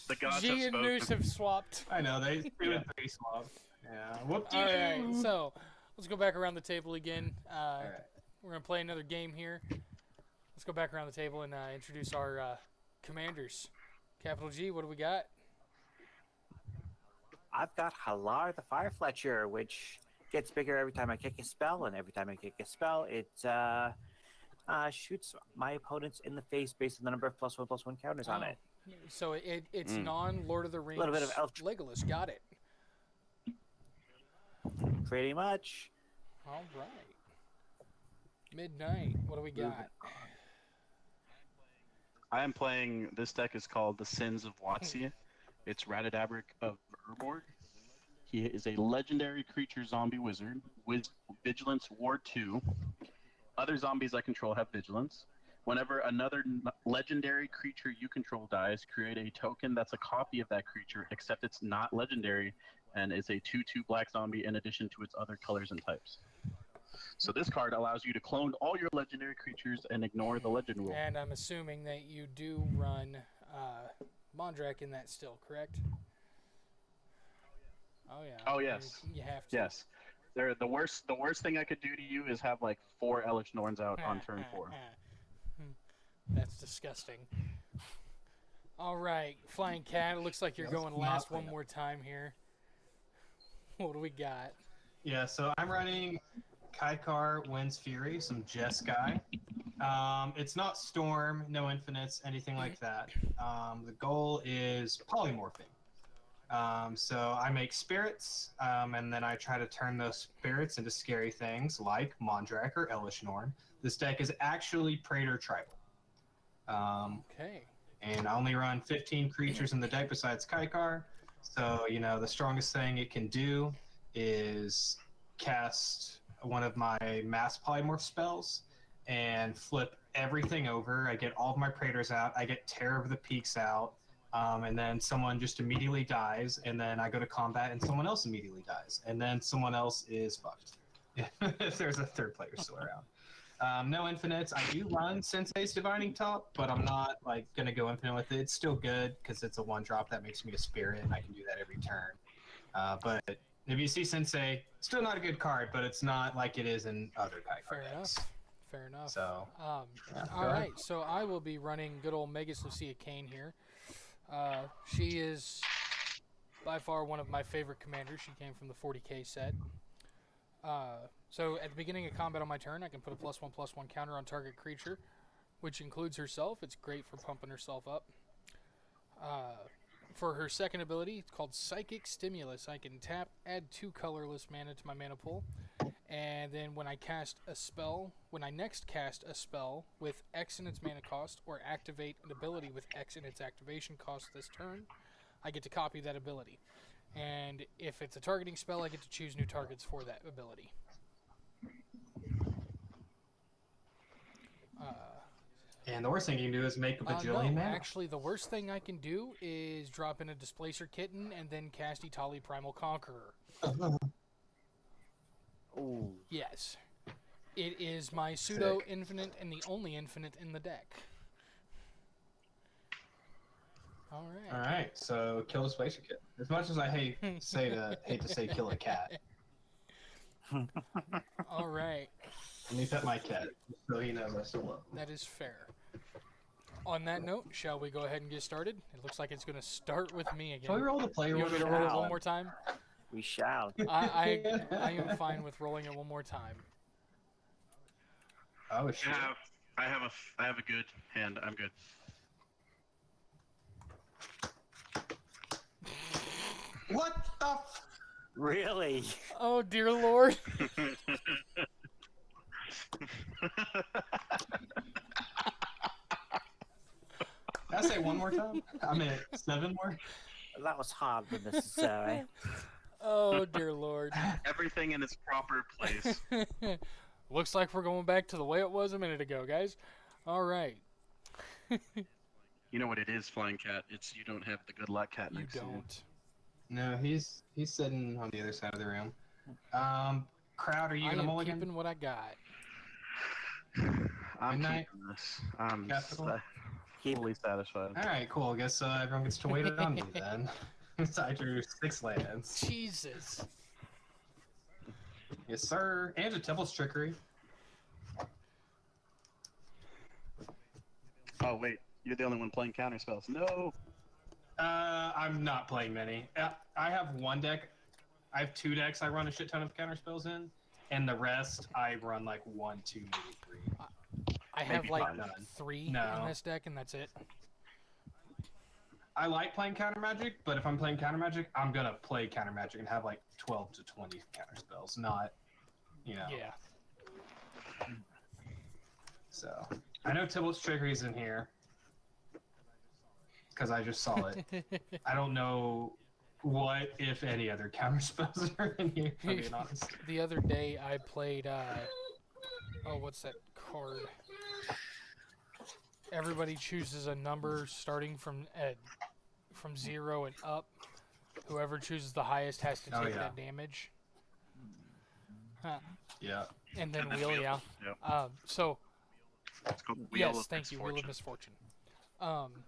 The gods G have and spoken. Noose have swapped. I know, they do it pretty swap. Yeah. Whoop-de-doo! Alright, so let's go back around the table again. Alright. We're going to play another game here. Let's go back around the table and introduce our commanders. Capital G, what do we got? I've got Halar the Fire Fletcher, which gets bigger every time I kick a spell, and every time I kick a spell, it shoots my opponents in the face based on the number of +1/+1 counters on it. So it's non-Lord of the Rings. Little bit of elf- Legolas, got it. Pretty much. All right. Midnight, what do we got? I am playing. This deck is called the Sins of Watsy. It's Ratadabric of Urborg. He is a legendary creature zombie wizard with Vigilance Ward 2. Other zombies I control have Vigilance. Whenever another legendary creature you control dies, create a token that's a copy of that creature, except it's not legendary, and is a 2/2 black zombie in addition to its other colors and types. So this card allows you to clone all your legendary creatures and ignore the legend rule. And I'm assuming that you do run Mondrak in that still, correct? Oh yeah. Oh yes, You have to. yes. The worst thing I could do to you is have like 4 Elish Norns out on turn 4. That's disgusting. All right, Flying Cat. It looks like you're going last one more time here. What do we got? Yeah, so I'm running Kaikar, Wind's Fury, some Jeskai. It's not Storm, no Infinites, anything like that. The goal is polymorphing. So I make spirits, and then I try to turn those spirits into scary things like Mondrak or Elish Norn. This deck is actually Praetor Tribal. Okay. And I only run 15 creatures in the deck besides Kaikar. So, the strongest thing it can do is cast one of my mass polymorph spells and flip everything over. I get all of my Praetors out. I get Terror of the Peaks out. And then someone just immediately dies. And then I go to combat and someone else immediately dies. And then someone else is fucked. If there's a third player still around. No infinites. I do run Sensei's Divining Top, but I'm not gonna go infinite with it. It's still good because it's a 1-drop that makes me a spirit, and I can do that every turn. But if you see Sensei, still not a good card, but it's not like it is in other Kaikar decks. Fair enough. So, all right. So I will be running good old Megas Lucia Kane here. She is by far one of my favorite commanders. She came from the 40k set. So at the beginning of combat on my turn, I can put a +1/+1 counter on target creature, which includes herself. It's great for pumping herself up. For her second ability, it's called Psychic Stimulus. I can tap, add 2 colorless mana to my mana pool, and then when I next cast a spell with X in its mana cost, or activate an ability with X in its activation cost this turn, I get to copy that ability. And if it's a targeting spell, I get to choose new targets for that ability. and the worst thing you can do is make a bajillion No, mana. actually, the worst thing I can do is drop in a Displacer Kitten and then cast Itali Primal Conqueror. Ooh. Yes. It is my pseudo-infinite and the only infinite in the deck. All right. All right, so kill Displacer Kit. As much as I hate to say kill a cat, All right. let me pet my cat so he knows I still love him. That is fair. On that note, shall we go ahead and get started? It looks like it's going to start with me again. Can we roll the player? You want me to roll it one more time? We shall. I am fine with rolling it one more time. Oh shit! I have a good hand. I'm good. What the? Really? Oh, dear Lord. Can I say one more time? I mean 7 more. That was hardly necessary. Oh, dear Lord. Everything in its proper place. Looks like we're going back to the way it was a minute ago, guys. All right. You know what it is, Flying Cat? It's you don't have the good luck cat You next to you. don't. No, he's sitting on the other side of the room. Crowd, are you I gonna am mulligan? keeping what I got. I'm Midnight? keeping this. I'm Capital? fully satisfied. All right, cool. I guess everyone gets to wait on me then. So I drew 6 lands. Jesus. Yes, sir. And a Temple's Trickery. Oh wait, you're the only one playing counter spells. No. I'm not playing many. I have one deck. I have 2 decks I run a shit ton of counter spells in, and the rest I run like 1, 2, maybe 3. I have Maybe like five. 3 No. in this deck, and that's it. I like playing counter magic, but if I'm playing counter magic, I'm gonna play counter magic and have like 12 to 20 counter spells, not, Yeah. So I know Tibble's Trickery's in here. because I just saw it. I don't know what, if any, other counter spells are in here, if I'm being honest. The other day I played, oh, what's that card? Everybody chooses a number starting from 0 and up. Whoever chooses the highest has to take that damage. Huh. Yeah. And then wheel, yeah. Yep. So, It's called Wheel yes, of thank you, Wheel of Misfortune. Misfortune.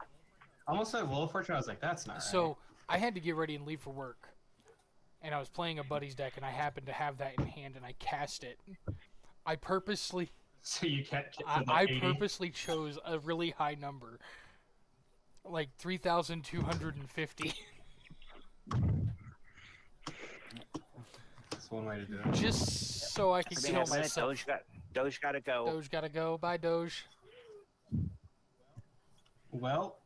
Almost said Wheel of Fortune. I was like, that's not right. So I had to get ready and leave for work, and I was playing a buddy's deck, and I happened to have that in hand, and I cast it. I purposely, So you can't get to I like 80? purposely chose a really high number, like 3,250, That's one way to do it. just so I could For me, kill a minute, myself. Doge gotta go. Doge gotta go. Bye, Doge. Well,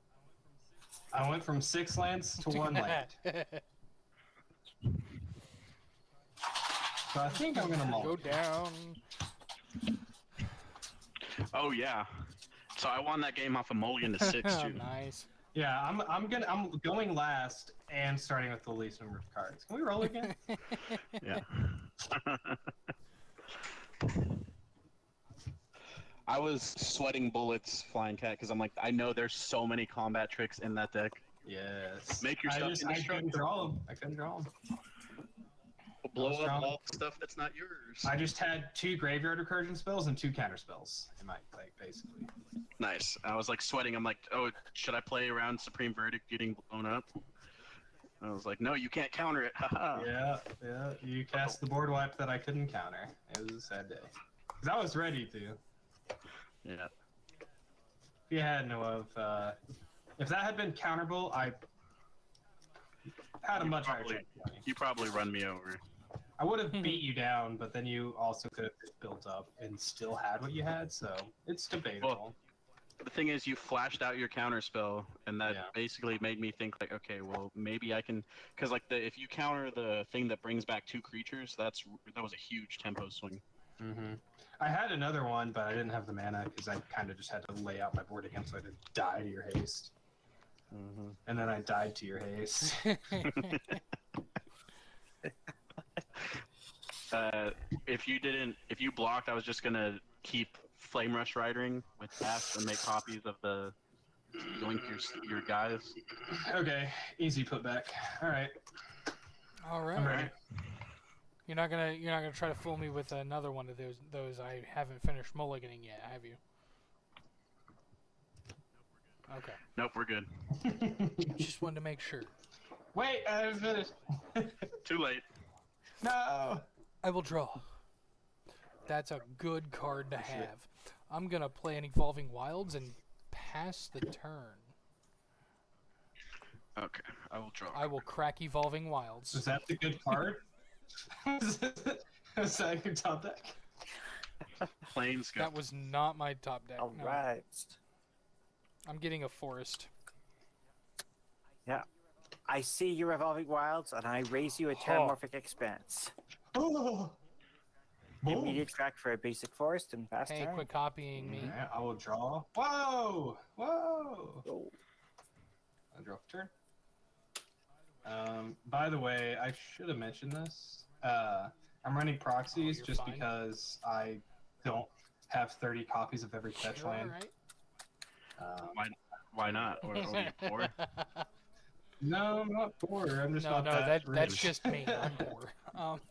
I went from 6 lands to 1 land. So I think I'm gonna Go mulligan. down. Oh yeah. So I won that game off a mulligan to 6 too. Nice. Yeah, I'm going last and starting with the least number of cards. Can we roll again? Yeah. I was sweating bullets flying cat because I'm like, I know there's so many combat tricks in that deck. Yes. Make yourself I couldn't indestructible. draw them. I couldn't draw them. Blow That was up strong. all the stuff that's not yours. I just had 2 graveyard recursion spells and 2 counter spells in my deck, basically. Nice. I was like sweating. I'm like, oh, should I play around Supreme Verdict getting blown up? I was like, no, you can't counter it. Haha. Yeah. You cast the board wipe that I couldn't counter. It was a sad day. Because I was ready to. Yeah. If you had no of, if that had been counterable, I had a much higher chance of winning. You probably run me over. I would have beat you down, but then you also could have built up and still had what you had, so it's debatable. Well, the thing is, you flashed out your counter spell, and that Yeah. basically made me think like, okay, well, maybe I can, because like if you counter the thing that brings back 2 creatures, that was a huge tempo swing. Mm-hmm. I had another one, but I didn't have the mana because I kind of just had to lay out my board again so I didn't die to your haste. Mm-hmm. And then I died to your haste. If you blocked, I was just gonna keep Flame Rush Riding with cast and make copies of the link your guys. Okay, easy putback. All right, All I'm right. ready. You're not gonna try to fool me with another one of those I haven't finished mulliganing yet, have you? Okay. Nope, we're good. Just wanted to make sure. Wait, I haven't finished. Too late. No. I will draw. That's a good card to have. I'm gonna play an Evolving Wilds and pass the turn. Okay, I will draw. I will crack Evolving Wilds. Is that the good card? Is that your top deck? Planes go. That was not my top deck. All no. right. I'm getting a forest. Yeah. I see your Evolving Wilds, and I raise you a Terramorphic Expanse. Oh. Boom. Immediate track for a basic forest and fast Hey, turn. quit copying me. Alright, I will draw. Whoa! Whoa! Oh. I'll draw for turn. By the way, I should have mentioned this. I'm running proxies you're just fine. because I don't have 30 copies of every fetch You're land. alright. Why not? Or you poor? No, I'm not poor. I'm just No, not that's rich. just me. I'm poor.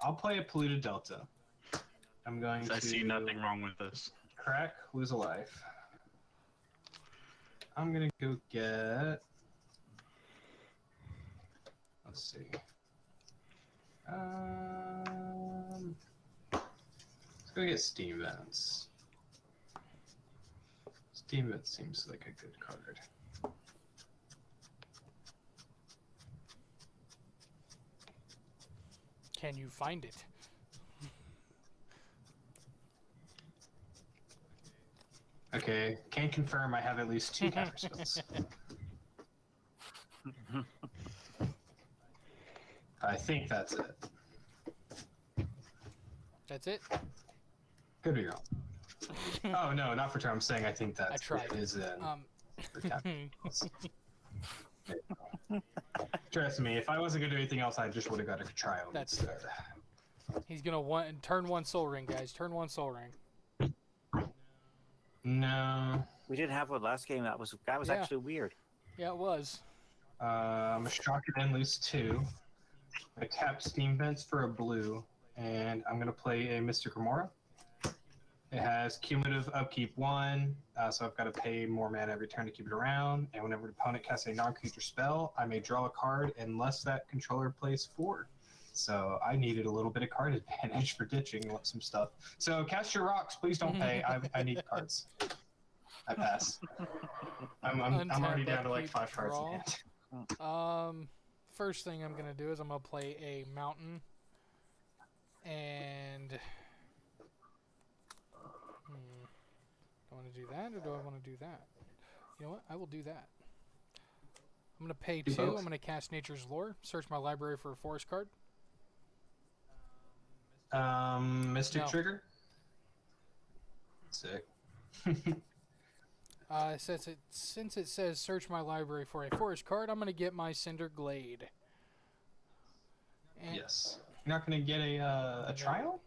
I'll play a polluted delta. I'm going to I see nothing wrong with this. crack, lose a life. I'm gonna go get. Let's see. Let's go get Steam Vents. Steam Vents seems like a good card. Can you find it? Okay, can confirm I have at least 2 counter spells. I think that's it. That's it? Could be wrong. Oh no, not for turn. I'm saying I think I that's tried. it is in. for tapping. Trust me, if I wasn't gonna do anything else, I just would have got a trial. That's instead. He's gonna turn 1 Soul Ring, guys. Turn 1 Soul Ring. No. We didn't have one last game. That was Yeah. actually weird. Yeah, it was. I'm gonna shock it and lose 2. I tap Steam Vents for a blue, and I'm gonna play a Mystic Remora. It has cumulative upkeep 1, so I've got to pay more mana every turn to keep it around. And whenever an opponent casts a non-creature spell, I may draw a card unless that controller plays 4. So I needed a little bit of card advantage for ditching some stuff. So cast your rocks, please don't pay. I need cards. I pass. I'm already down to like 5 cards in hand. First thing I'm gonna do is I'm gonna play a mountain, and do I want to do that or do I want to do that? You know what? I will do that. I'm gonna pay 2. both. I'm gonna cast Nature's Lore. Search my library for a forest card. Mystic No. Trigger. Sick. Since it says search my library for a forest card, I'm gonna get my Cinder Glade. And Yes. You're not gonna get a trial?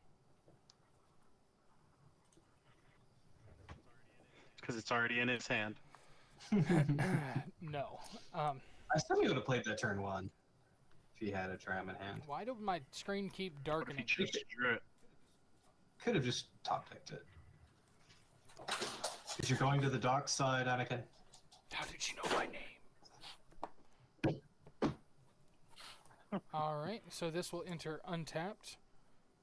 Because it's already in his hand. no. I still would have played that turn 1 if he had a trial in hand. Why do my screen keep What if darkening? he just drew it? Could have just top decked it. Because you're going to the dark side, Anakin. How did you know my name? Alright, so this will enter untapped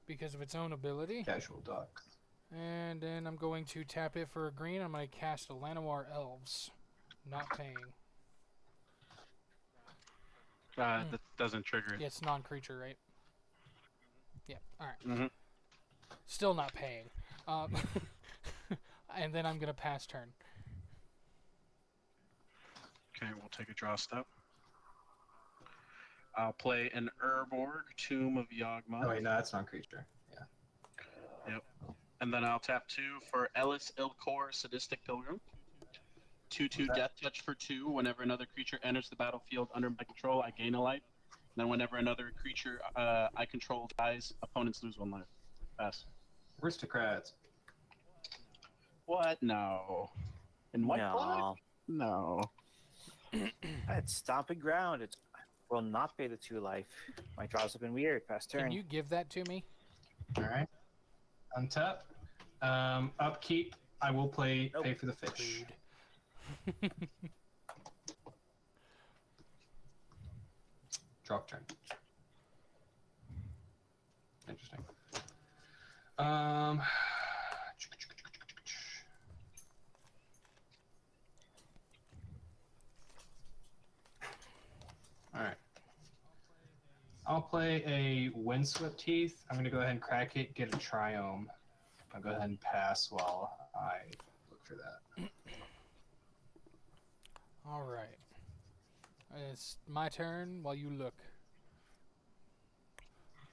because of its own ability. Casual dark. And then I'm going to tap it for a green. I'm going to cast Llanowar Elves. Not paying. That doesn't trigger it. Yeah, it's non-creature, right? Yeah, alright. Mhm. Still not paying. And then I'm going to pass turn. Okay, we'll take a draw step. I'll play an Urborg, Tomb of Yawgmoth. Oh wait, no, that's non-creature. Yeah. Yep. And then I'll tap 2 for Ellis Ilkor, Sadistic Pilgrim. 2/2 Death Touch for 2. Whenever another creature enters the battlefield under my control, I gain a life. And then whenever another creature I control dies, opponents lose 1 life. Pass. Aristocrats. What? No. In what blood? No. No. It's stomping ground. It will not pay the 2 life. My draws have been weird. Past turn. Can you give that to me? Alright. Untap. Upkeep. I will pay for the fish. Rude. Draw turn. Interesting. Alright. I'll play a Windswept Teeth. I'm going to go ahead and crack it, get a Triome. I'll go ahead and pass while I look for that. Alright. It's my turn while you look.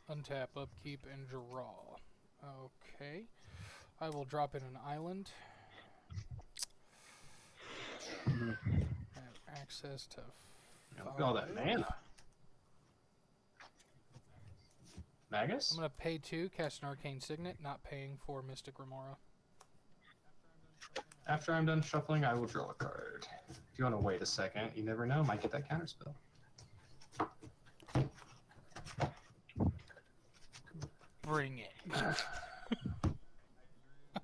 Untap, upkeep, and draw. Okay. I will drop in an island. I have access to Look at all that 5. mana. Magus? I'm going to pay 2, cast an Arcane Signet, not paying for Mystic Remora. After I'm done shuffling, I will draw a card. If you want to wait a second, you never know, might get that counterspell. Bring it.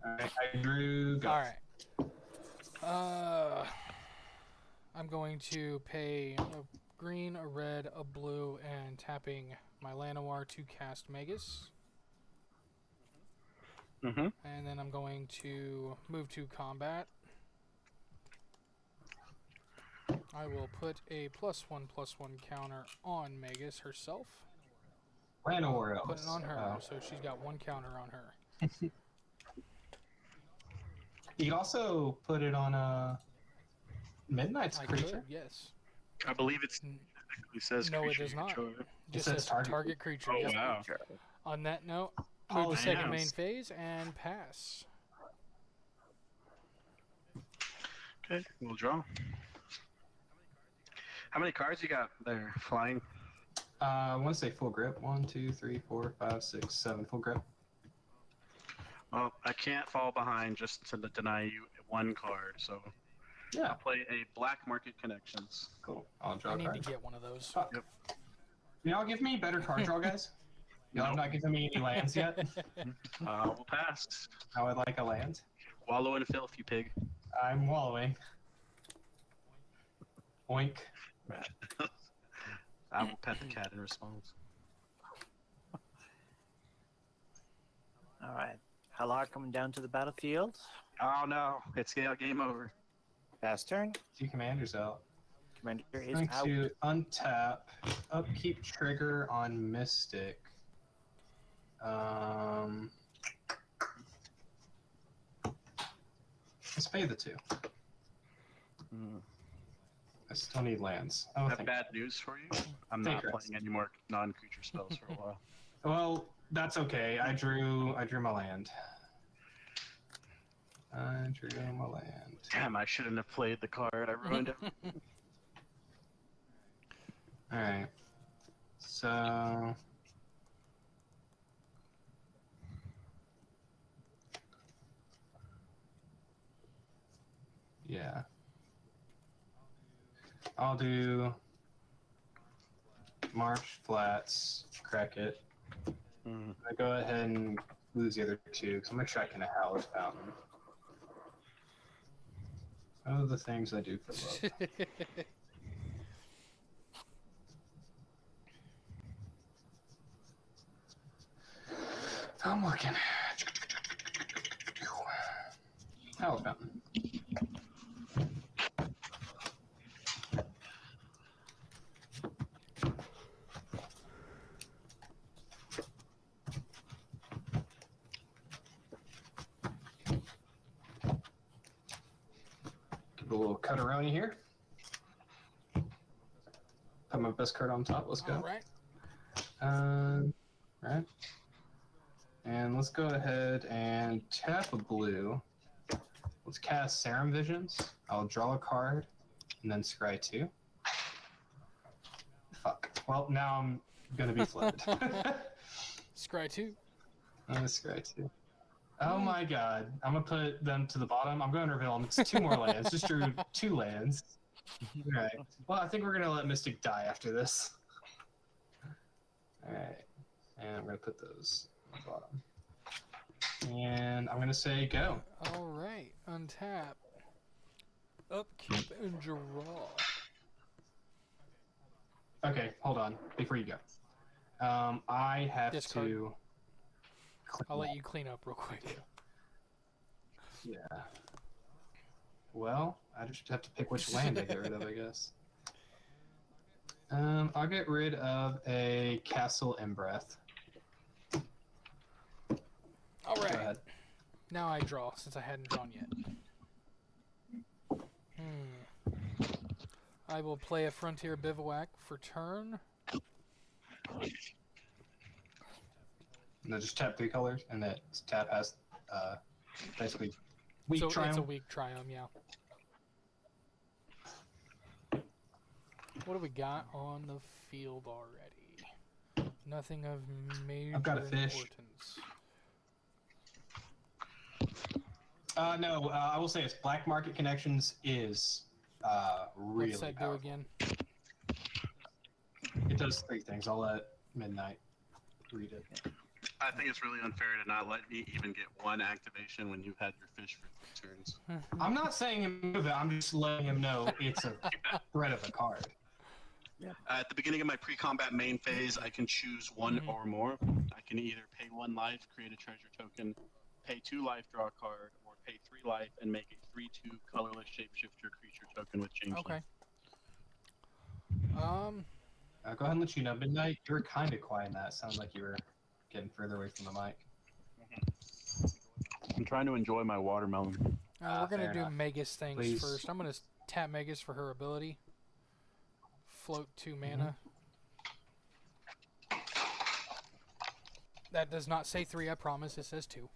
Alright, I drew. Go. Alright. I'm going to pay a green, a red, a blue, and tapping my Llanowar to cast Magus. Mm-hmm. And then I'm going to move to combat. I will put a +1/+1 counter on Magus herself. Llanowar Elves. Put it on her, Oh. so she's got 1 counter on her. You can also put it on a Midnight's I creature. could, yes. I believe it Mm. technically says No, it creature does you not. control. Just says says target, target creature. Oh, Yes. wow. On that note, Oh, move to second damn. main phase and pass. Okay, we'll draw. How many cards you got there flying? I want to say full grip. 1, 2, 3, 4, 5, 6, 7. Full grip. Well, I can't fall behind just to deny you one card, so Yeah. I'll play a Black Market Connections. Cool. I'll draw I a need to card. get one of those. Fuck. Yep. Y'all give me better card draw, guys. Y'all have Nope. not given me any lands yet. We'll pass. I would like a land. Wallow in filth, you pig. I'm wallowing. Oink. I will pet the cat in response. All right. Halar coming down to the battlefield. Oh no, it's game over. Fast turn. 2 commanders out. Commander is Going out. to untap, upkeep trigger on Mystic. Let's pay the 2. I still need lands. I Oh, have thank bad news for you. I'm Thank not you. playing any more non-creature spells for a while. Well, that's okay. I drew my land. I drew my land. Damn, I shouldn't have played the card. I ruined it. Alright. So yeah. I'll do March Flats, crack it. I go ahead and lose the other 2 because I'm gonna try kind of Howler's Fountain. Oh, the things I do for love. I'm looking. Howler's Fountain. Give it a little cutteroni here. Put my best card on top. Let's go. All right. Right. And let's go ahead and tap a blue. Let's cast Serum Visions. I'll draw a card and then scry 2. Fuck. Well, now I'm gonna be flooded. Scry 2. I'm gonna scry 2. Oh my god. I'm gonna put them to the bottom. I'm going to reveal them. It's 2 more lands. Just drew 2 lands. Alright. Well, I think we're gonna let Mystic die after this. Alright. And I'm gonna put those on the bottom. And I'm gonna say go. All right. Untap. Upkeep and draw. Okay, hold on. Before you go. I have Discard. to I'll let you clean up real quick. Yeah. Well, I just have to pick which land I get rid of, I guess. I'll get rid of a Castle Embreath. All Go right. ahead. Now I draw, since I hadn't drawn yet. I will play a Frontier Bivouac for turn. And then just tap 3 colors, and that tap has basically weak So triumph. it's a weak triumph, yeah. What do we got on the field already? Nothing of major I've got a fish. importance. No, I will say it's Black Market Connections is really What's that do powerful. again? It does 3 things. I'll let Midnight read it. I think it's really unfair to not let me even get 1 activation when you've had your fish for 3 turns. I'm not saying him move it. I'm just letting him know it's a threat of a card. At the beginning of my pre-combat main phase, I can choose 1 or more. I can either pay 1 life, create a treasure token, pay 2 life, draw a card, or pay 3 life and make a 3/2 colorless shapeshifter creature token with change Okay. Go life. ahead and let you know. Midnight, you were kind of quiet in that. Sounded like you were getting further away from the mic. I'm trying to enjoy my watermelon. We're going fair to do enough. Magus things Please. first. I'm going to tap Magus for her ability. Float 2 mana. That does not say 3, I promise. It says 2.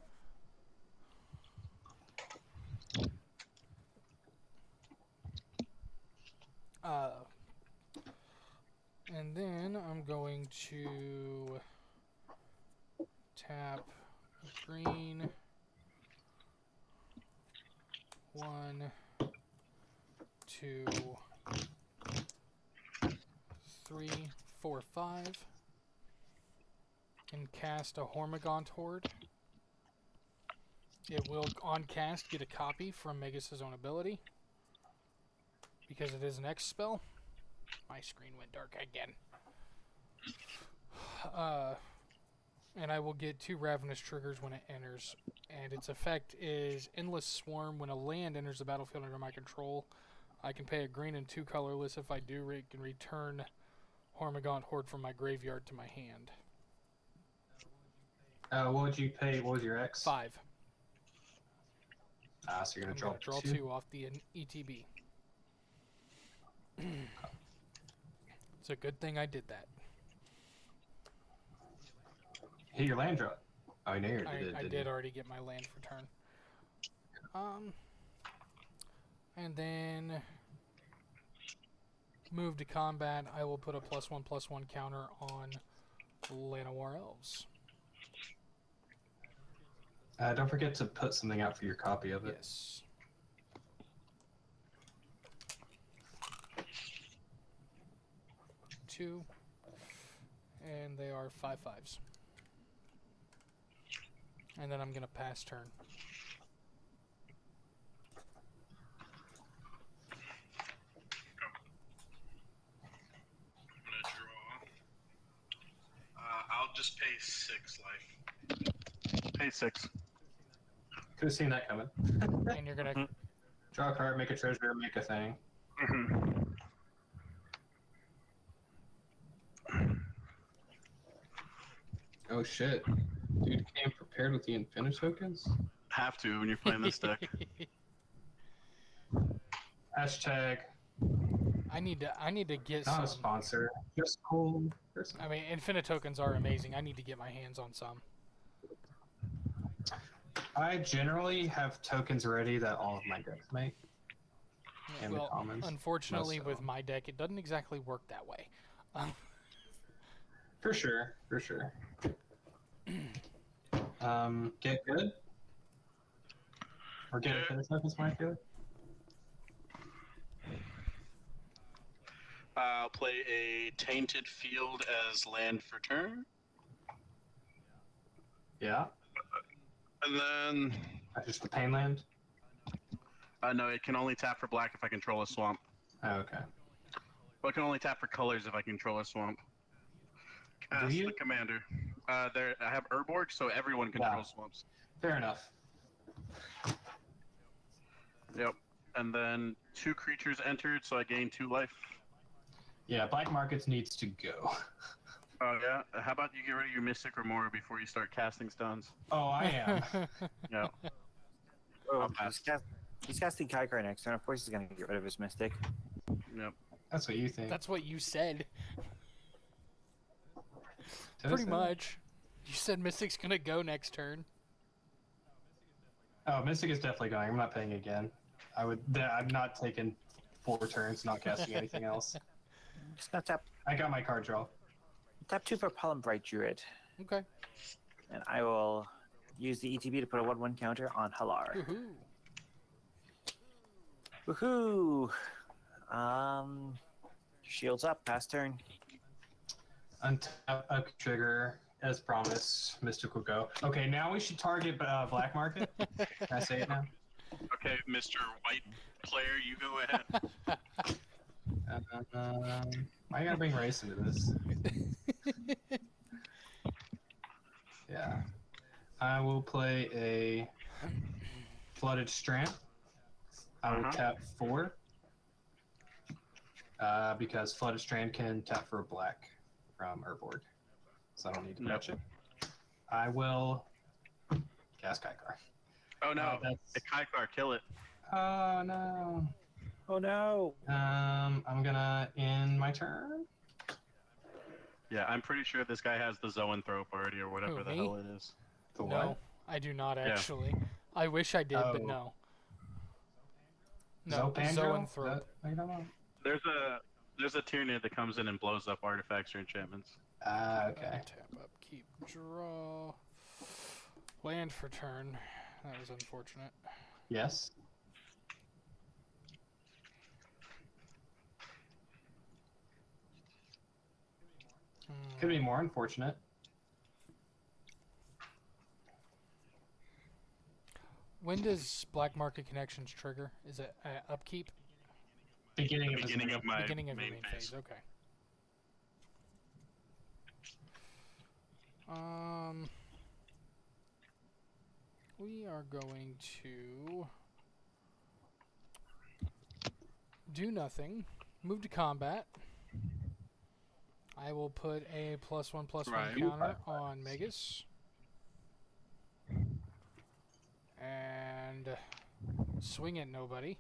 And then I'm going to tap green. 1, 2, 3, 4, 5. And cast a Hormigaunt Horde. It will, on cast, get a copy from Magus' own ability. Because it is an X spell. My screen went dark again. And I will get 2 Ravenous triggers when it enters. And its effect is Endless Swarm. When a land enters the battlefield under my control, I can pay a green and 2 colorless. If I do, it can return Hormigaunt Horde from my graveyard to my hand. What would you pay? What was your X? 5. So you're I'm gonna going to draw 2 off the ETB. It's a good thing I did that. Hit your land drop. Oh, no, you did. I did already get my land for turn. And then move to combat. I will put a +1/+1 counter on Llanowar Elves. Don't forget to put something out for your copy of it. Yes. Two, and they are 5/5s. And then I'm gonna pass turn. I'm gonna draw. I'll just pay 6 life. Pay 6. Could have seen that coming. And you're gonna Draw a card, make a treasure, make a thing. Oh shit. Dude came prepared with the Infinite tokens? Have to when you're playing this deck. Hashtag I need to get not some. a sponsor. Just cool person. I mean, Infinite tokens are amazing. I need to get my hands on some. I generally have tokens ready that all of my decks make. And Well, the commons. unfortunately, Most of with them. my deck, it doesn't exactly work that way. For sure, for sure. Get good? Or get Infinite tokens might good? I'll play a Tainted Field as land for turn. Yeah. And then... Just the pain land? no, it can only tap for black if I control a swamp. Oh, okay. Well, it can only tap for colors if I control a swamp. Do Ask you? the commander. There, I have Urborg, so everyone controls swamps. Fair enough. Yep. And then 2 creatures entered, so I gain 2 life. Yeah, Black Markets needs to go. Oh, yeah? How about you get rid of your Mystic Remora before you start casting stones? Oh, I am. Yeah. Oh, pass. he's casting Kaikar next turn. Of course he's going to get rid of his Mystic. Yep. That's what you think. That's what you said. Did I Pretty say much. You said Mystic's gonna go next turn. that? Oh, Mystic is definitely going. I'm not paying again. I'm not taking 4 turns, not casting anything else. Just going to tap I got my card draw. 2 for Pollen Bright Druid. Okay. And I will use the ETB to put a 1/1 counter on Halar. Woohoo! Woohoo! Shields up, pass turn. Untap a trigger, as promised. Mystic will go. Okay, now we should target Black Market. Can I say it now? Okay, Mr. White player, you go ahead. I gotta bring race into this. Yeah. I will play a Flooded Strand. I will tap 4. Because Flooded Strand can tap for a black from Urborg. So I don't need to touch it. I will cast Kaikar. Oh no, that's... the Kaikar, kill it. Oh no. Oh no! I'm gonna end my turn. Yeah, I'm pretty sure this guy has the Zoanthrope already, or whatever Who, the me? hell it is. The No, what? I do not actually. I wish I did, but Oh. no. No, Zopandro? Zoanthrope. I don't know. There's There's a Tyranid that comes in and blows up artifacts or enchantments. Okay. Tap up, keep, draw. Land for turn. That was unfortunate. Yes. Could be more unfortunate. When does Black Market Connections trigger? Is it upkeep? Beginning of my Beginning of your main main phase. phase. Okay. We are going to do nothing. Move to combat. I will put a +1/+1 Right. counter on Megas. And swing at nobody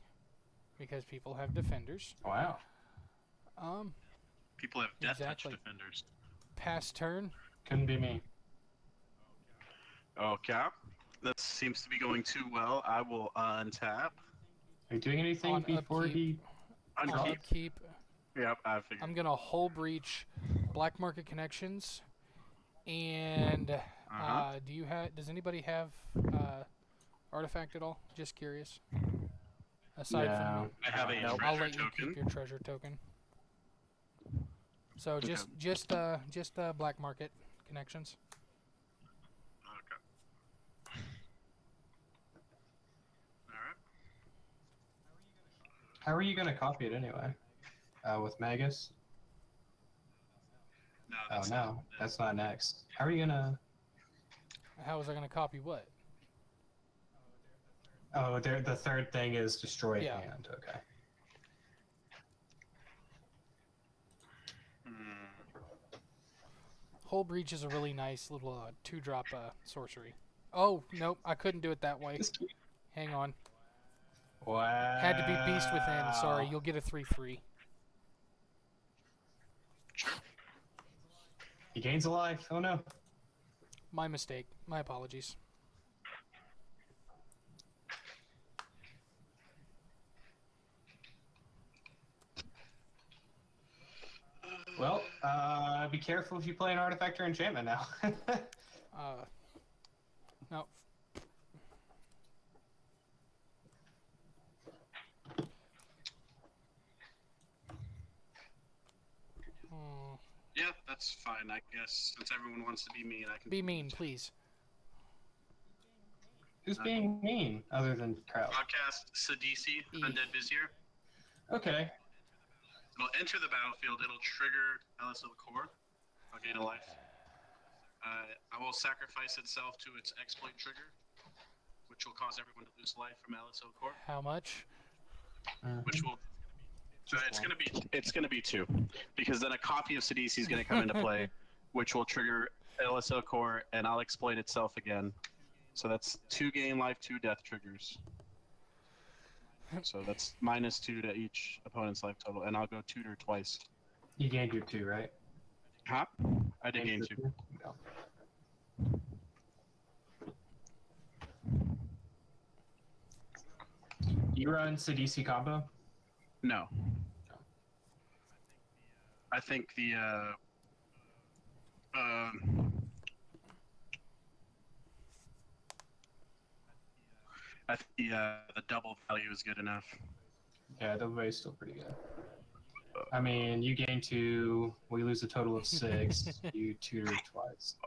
because people have defenders. Wow. People have death Exactly. touch defenders. Pass turn. Couldn't be me. Okay. That seems to be going too well. I will untap. Are you doing anything On before upkeep. he? On Unkeep. upkeep, Yep, I figured. I'm gonna Hull Breach Black Market Connections. And do you have? Does anybody have artifact at all? Just curious. Aside No. from me. I have a Nope. I'll treasure let you token. keep your treasure token. So Okay. just Black Market Connections. Okay. Alright. How are you gonna copy it anyway? With Magus? No, Oh that's no, not it. that's not next. How are you gonna? How was I gonna copy what? Oh, the third thing is destroy Yeah. hand. Okay. Hull Breach is a really nice little 2-drop sorcery. Oh nope, I couldn't do it that way. Hang on. Wow. Had to be Beast Within. Sorry, you'll get a 3/3. He gains a life. Oh no. My mistake. My apologies. Well, be careful if you play an artifact or enchantment now. No. Yeah, that's fine, I guess. Since everyone wants to be mean, I can Be mean, please. Who's being mean other than Kraut? Broadcast Sidisi, E. Undead Vizier. Okay. It'll enter the battlefield. It'll trigger LSL Core. I'll gain a life. I will sacrifice itself to its exploit trigger, which will cause everyone to lose life from LSL Core. How much? Which will. It's gonna be 2, because then a copy of Sidisi is gonna come into play, which will trigger LSL Core, and I'll exploit itself again. So that's 2 gain life, 2 death triggers. So that's -2 to each opponent's life total, and I'll go tutor twice. You gained your 2, right? Huh? I did gain 2. No. You run Sidisi combo? No. I think the the double value is good enough. Yeah, the way is still pretty good. I mean, you gain 2, we lose a total of 6, you tutor twice.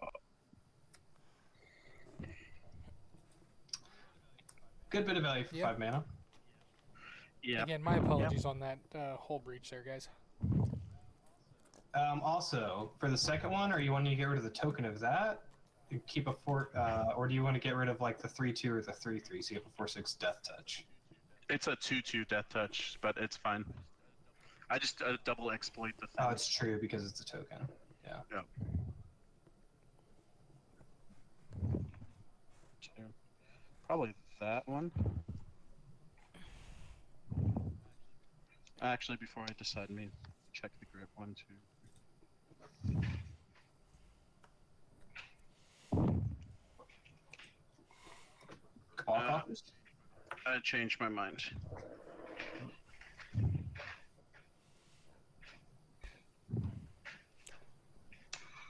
Good bit of value for Yep. 5 mana. Yeah. Again, my apologies on that Hull Breach there, guys. Also, for the second one, are you wanting to get rid of the token of that? And keep a 4, or do you want to get rid of like the 3/2 or the 3/3 so you have a 4/6 death touch? It's a 2/2 death touch, but it's fine. I just double exploit the thing. Oh, it's true because it's a token. Yeah. Probably that one. Actually, before I decide, let me check the grip. 1, 2. Cabal Coffers? I changed my mind.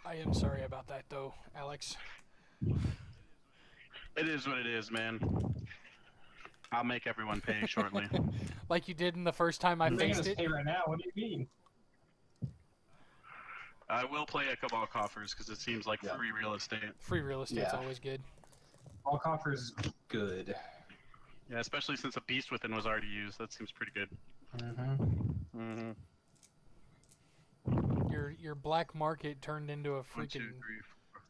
I am sorry about that, though, Alex. It is what it is, man. I'll make everyone pay shortly. Like you did in the first time I You're making faced us it. pay right now. What do you mean? I will play a Cabal Coffers because it seems like Yeah. free real estate. Free real estate's Yeah. always good. All coffers good. Yeah, especially since a Beast Within was already used. That seems pretty good. Mm-hmm. Mm-hmm. Your black market turned into a 1, 2, 3, freaking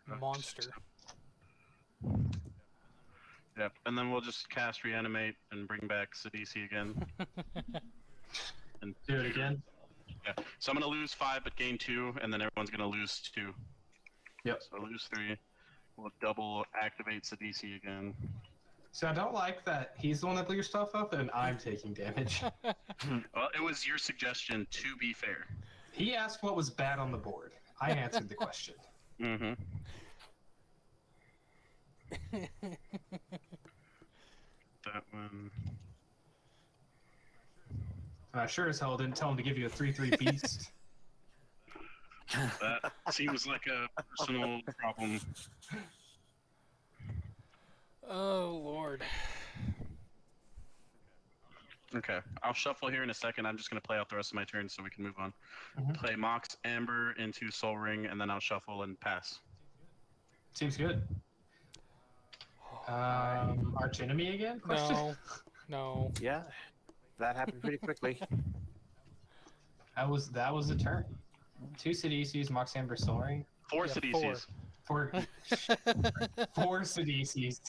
4, 5, monster. 6, 7. Yep, and then we'll just cast Reanimate and bring back Sidisi again. And Do it again. Yeah. So I'm gonna lose 5 but gain 2, and then everyone's gonna lose 2. Yep. So lose 3. We'll double activate Sidisi again. So I don't like that he's the one that blew your stuff up and I'm taking damage. Well, it was your suggestion, to be fair. He asked what was bad on the board. I answered the question. Mm-hmm. That one. And I sure as hell didn't tell him to give you a 3/3 beast. That seems like a personal problem. Oh, Lord. Okay, I'll shuffle here in a second. I'm just going to play out the rest of my turn so we can move on. Mhm. Play Mox Amber into Soul Ring, and then I'll shuffle and pass. Seems good. Arch enemy again? Question? No. No. Yeah, that happened pretty quickly. That was the turn. 2 Sidisi's, Mox Amber Soaring. 4 Yeah, Sidisis. 4 Sidisi's.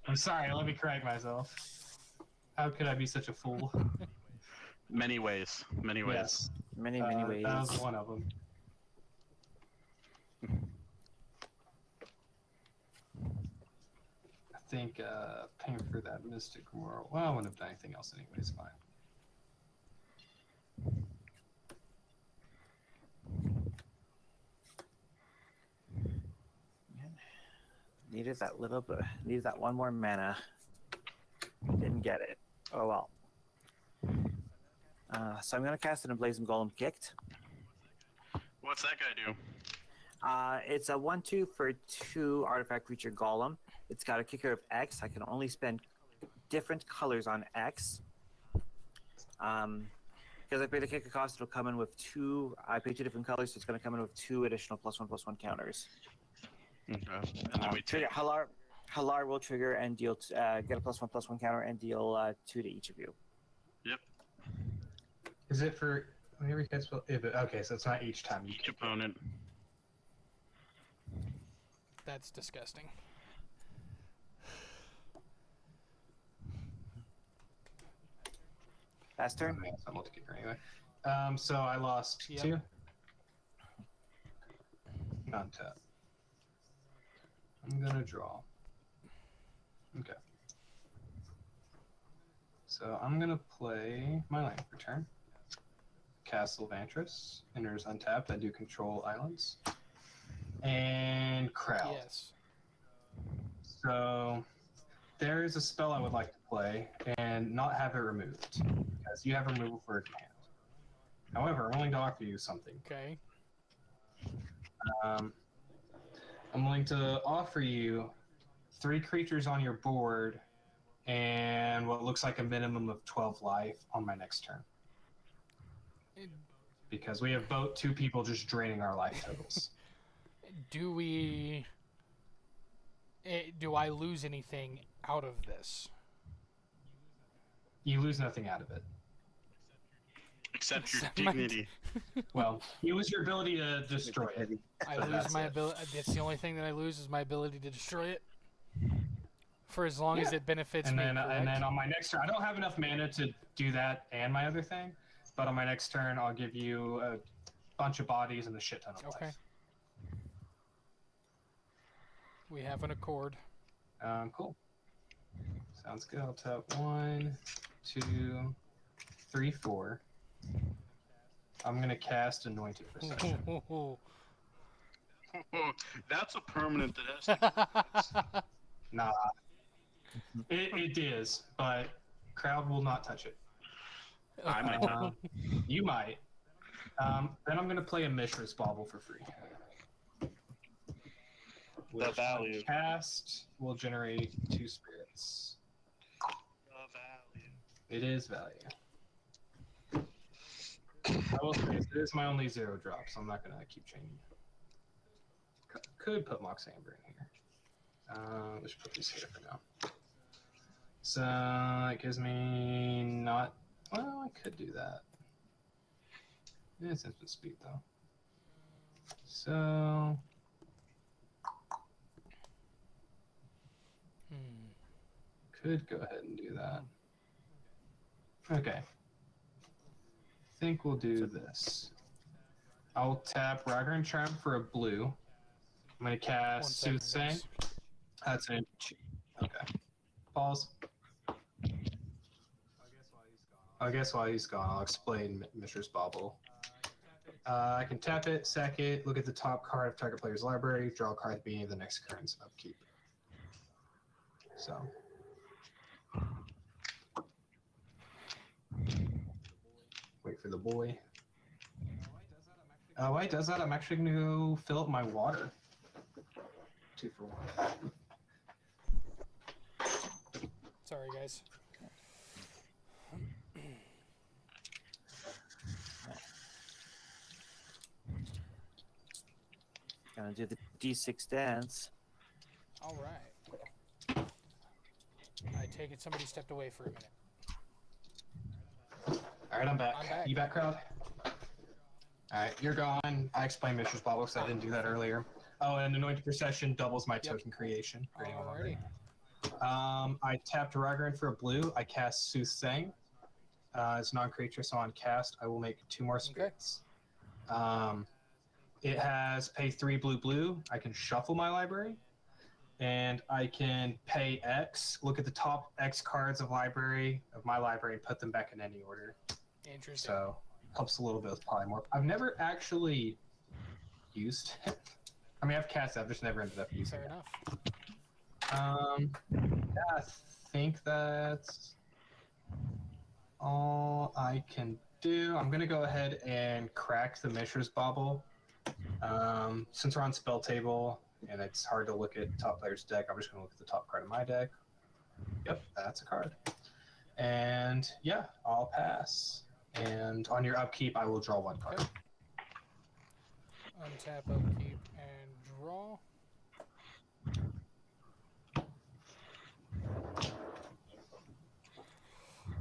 I'm sorry, let me correct myself. How could I be such a fool? Many ways. Many ways. Yes. Many ways. That was one of them. I think paying for that Mystic World. Well, I wouldn't have done anything else anyways. Fine. Needed that little bit. Needed that one more mana. Didn't get it. Oh well. So I'm gonna cast an Emblazoned Golem Kicked. What's that guy do? It's a 1/2 for 2 artifact creature golem. It's got a kicker of X. I can only spend different colors on X. Because I pay the kicker cost, it'll come in with 2. I pay 2 different colors, so it's going to come in with 2 additional +1/+1 counters. Okay. And then we Trigger take. Halar will trigger and deal get a +1/+1 counter and deal 2 to each of you. Yep. Is it for whenever you guys will? Okay, so it's not each time you Each kick. opponent. That's disgusting. Last turn. Oh, yeah, so I'm about to kick her anyway. So I lost Yep. 2. On tap. I'm gonna draw. Okay. So I'm gonna play my land for turn. Castle Vantress enters untapped. I do control islands. And crowd. Yes. So there is a spell I would like to play and not have it removed because you have removal for a command. However, I'm willing to offer you something. Okay. I'm willing to offer you 3 creatures on your board and what looks like a minimum of 12 life on my next turn. Because we have both 2 people just draining our life totals. Do we... do I lose anything out of this? You lose nothing out of it. Except your Except my- dignity. Well, you lose your ability to destroy it. I So lose that's my it. ability. That's the only thing that I lose is my ability to destroy it. For as long as Yeah. it benefits And me, then, correct? and then on my next turn, I don't have enough mana to do that and my other thing, but on my next turn, I'll give you a bunch of bodies and a shit ton of Okay. life. We have an accord. Cool. Sounds good. I'll tap 1, 2, 3, 4. I'm gonna cast Anointed Procession. That's a permanent disaster. Nah. It is, but crowd will not touch it. I might not. You might. Then I'm gonna play a Mishra's Bauble for free. which value. cast will generate 2 spirits. The value. It is value. I will say this, it is my only 0 drop, so I'm not gonna keep changing. Could put Mox Amber in here. Let's put these here for now. So it gives me not. Well, I could do that. It's instant speed though. So could go ahead and do that. Okay. Think we'll do this. I'll tap Rider and Tramp for a blue. I'm gonna cast 1 second, Soothsaying. guys. That's an okay. Pause. I guess while he's gone, I'll explain Mishra's Bauble. I can tap it, sack it, look at the top card of target player's library, draw a card at the beginning of the next current's upkeep. So. Wait for the boy. While he does that, I'm actually going to fill up my water. 2 for 1. Sorry, guys. Gonna do the D6 dance. All right. I take it somebody stepped away for a minute. Alright, I'm back. I'm back. You back, crowd? Alright, you're gone. I explained Mishra's Bauble because I didn't do that earlier. Oh, and Anointed Procession doubles my token creation. For anyone wondering. Alrighty. I tapped Ragran for a blue. I cast Soothsaying. It's non-creature, so on cast, I will make 2 more spirits. It has pay 3 blue. I can shuffle my library. And I can pay X, look at the top X cards of my library, and put them back in any order. Interesting. So, helps a little bit with Polymorph. I've never actually used it. I mean, I've cast it, I've just never ended up using Fair it. enough. Yeah, I think that's all I can do. I'm gonna go ahead and crack the Mishra's Bauble. Since we're on spell table and it's hard to look at top player's deck, I'm just gonna look at the top card of my deck. Yep, that's a card. And yeah, I'll pass. And on your upkeep, I will draw 1 card. Okay. Untap, upkeep, and draw.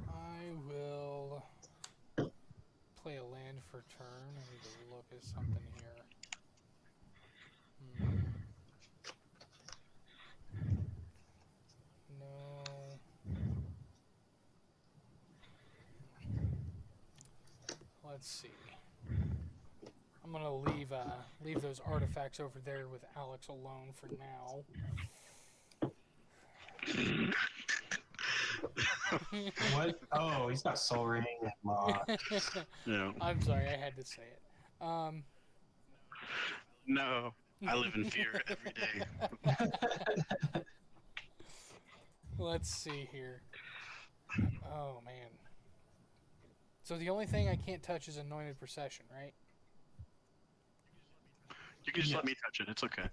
I will play a land for turn. I need to look at something here. No. Let's see. I'm gonna leave those artifacts over there with Alex alone for now. What? Oh, he's got Soul Ring and Mox. Yeah. I'm sorry, I had to say it. No, I live in fear every day. Let's see here. Oh, man. So the only thing I can't touch is Anointed Procession, right? You can just let me touch it. It's okay.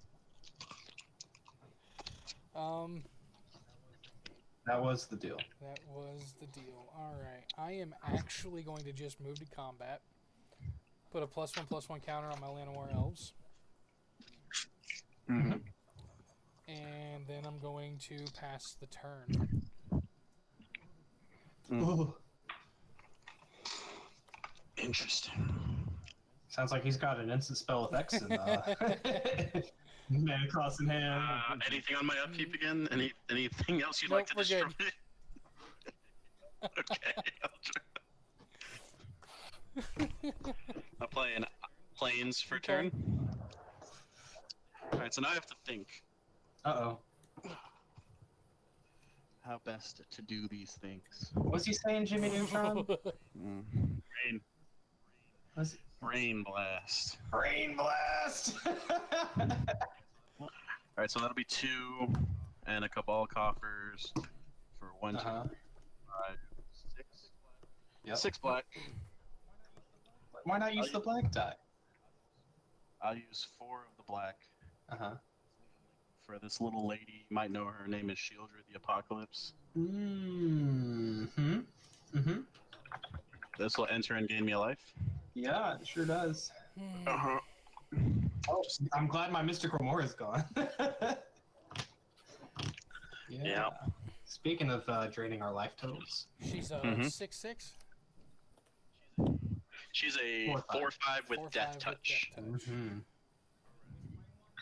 That was the deal. That was the deal. Alright. I am actually going to just move to combat. Put a +1/+1 counter on my Llanowar Elves. Mm-hmm. And then I'm going to pass the turn. Ooh. Interesting. Sounds like he's got an instant spell with X in Man Cross in hand. Anything on my upkeep again? Anything else you'd Nope, like to we're destroy? good. Okay. I'll play in planes for Okay. turn. Alright, so now I have to think Uh-oh. how best to do these things. What's he saying, Jimmy Neutron? Rain. What's Rain blast. Brain Blast! Alright, so that'll be 2 and a Cabal coffers for 1, 2, 3, 5, 6. Yep. 6 black. Why not use the black die? I'll use 4 of the black. Uh-huh. for this little lady. You might know her. Her name is Shieldra the Apocalypse. Mm-hmm. Mm-hmm. This will enter and gain me a life. Yeah, it sure does. Uh-huh. Oh, I'm glad my Mystical Moor is gone. Yeah. Speaking of draining our life totals. She's a Mhm. 6/6. She's a 4/5 with Death Touch. Mm-hmm.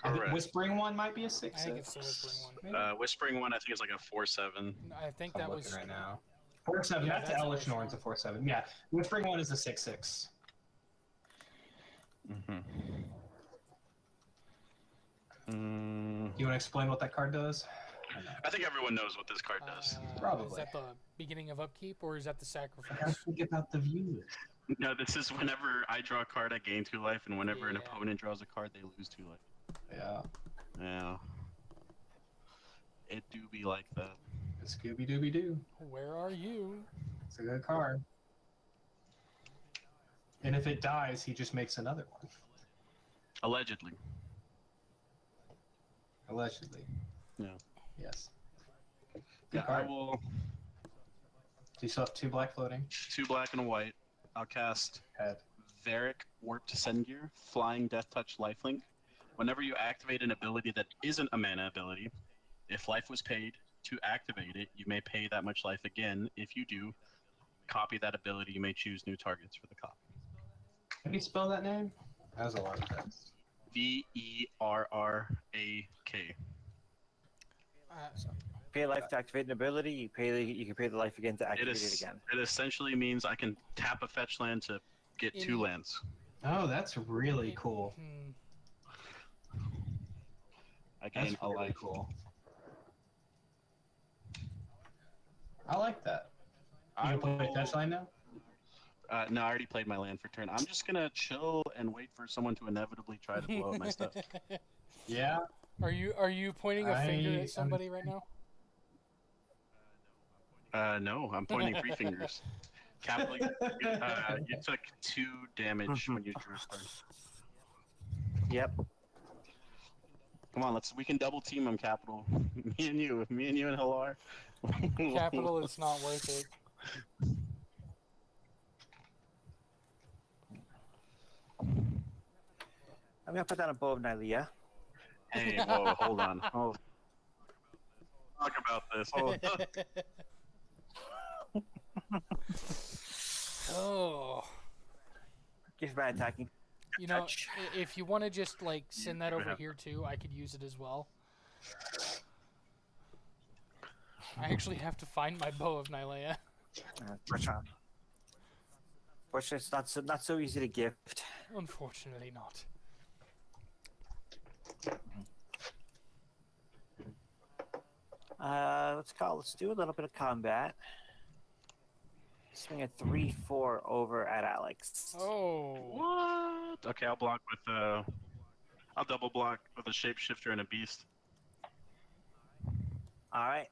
I think Correct. Whispering one might be a I 6/6. think it's the Whispering one. Maybe? Whispering one, I think, is like a 4/7. I think I'm that looking was right now. 4/7. Yeah, that's that's a Elish Norn's a Whispering. 4/7. Yeah, Whispering one is a 6/6. Mm-hmm. Do you want to explain what that card does? I think everyone knows what this card does. Probably. Is that the beginning of upkeep or is that the I gotta sacrifice? think about the viewers. No, this is whenever I draw a card, I gain 2 life, and whenever an Yeah. opponent draws a card, they lose 2 life. Yeah, Yeah. It do be like that. Scooby Dooby Doo. Where are you? It's a good card. And if it dies, he just makes another one. Allegedly. Allegedly. Yeah. Yes. Good Yeah, I card. will. Do you still have 2 black floating? 2 black and a white. I'll cast Head. Varric Warped Sendgear, Flying Death Touch Lifelink. Whenever you activate an ability that isn't a mana ability, if life was paid to activate it, you may pay that much life again. If you do, copy that ability. You may choose new targets for the copy. How do you spell that name? That was a lot of text. Verrak. Pay life to activate an ability. You can pay the life again to activate it again. It essentially means I can tap a fetch land to get In- 2 lands. Oh, that's really cool. I gain That's a really life. cool. I like that. You I can play will- fetch line now? No, I already played my land for turn. I'm just gonna chill and wait for someone to inevitably try to blow up my stuff. Yeah. Are you pointing a finger at somebody right now? No, I'm pointing 3 fingers. Capital, you took 2 damage when you drew a card. Yep. Come on, we can double team them, Capital. Me and you and Hilar. Capital, it's not worth it. I'm gonna put down a bow of Nylea. Hey, whoa, hold on. Oh, talk about this. Hold on. Oh. Give bad attacking. You know, Touch. if you want to just like send that You over have- here too, I could use it as well. I actually have to find my bow of Nylea. Fortunately, it's not so easy to gift. Unfortunately not. Let's do a little bit of combat. Swing a 3/4 over at Alex. Oh. What? Okay, I'll block with I'll double block with a shapeshifter and a beast. All right.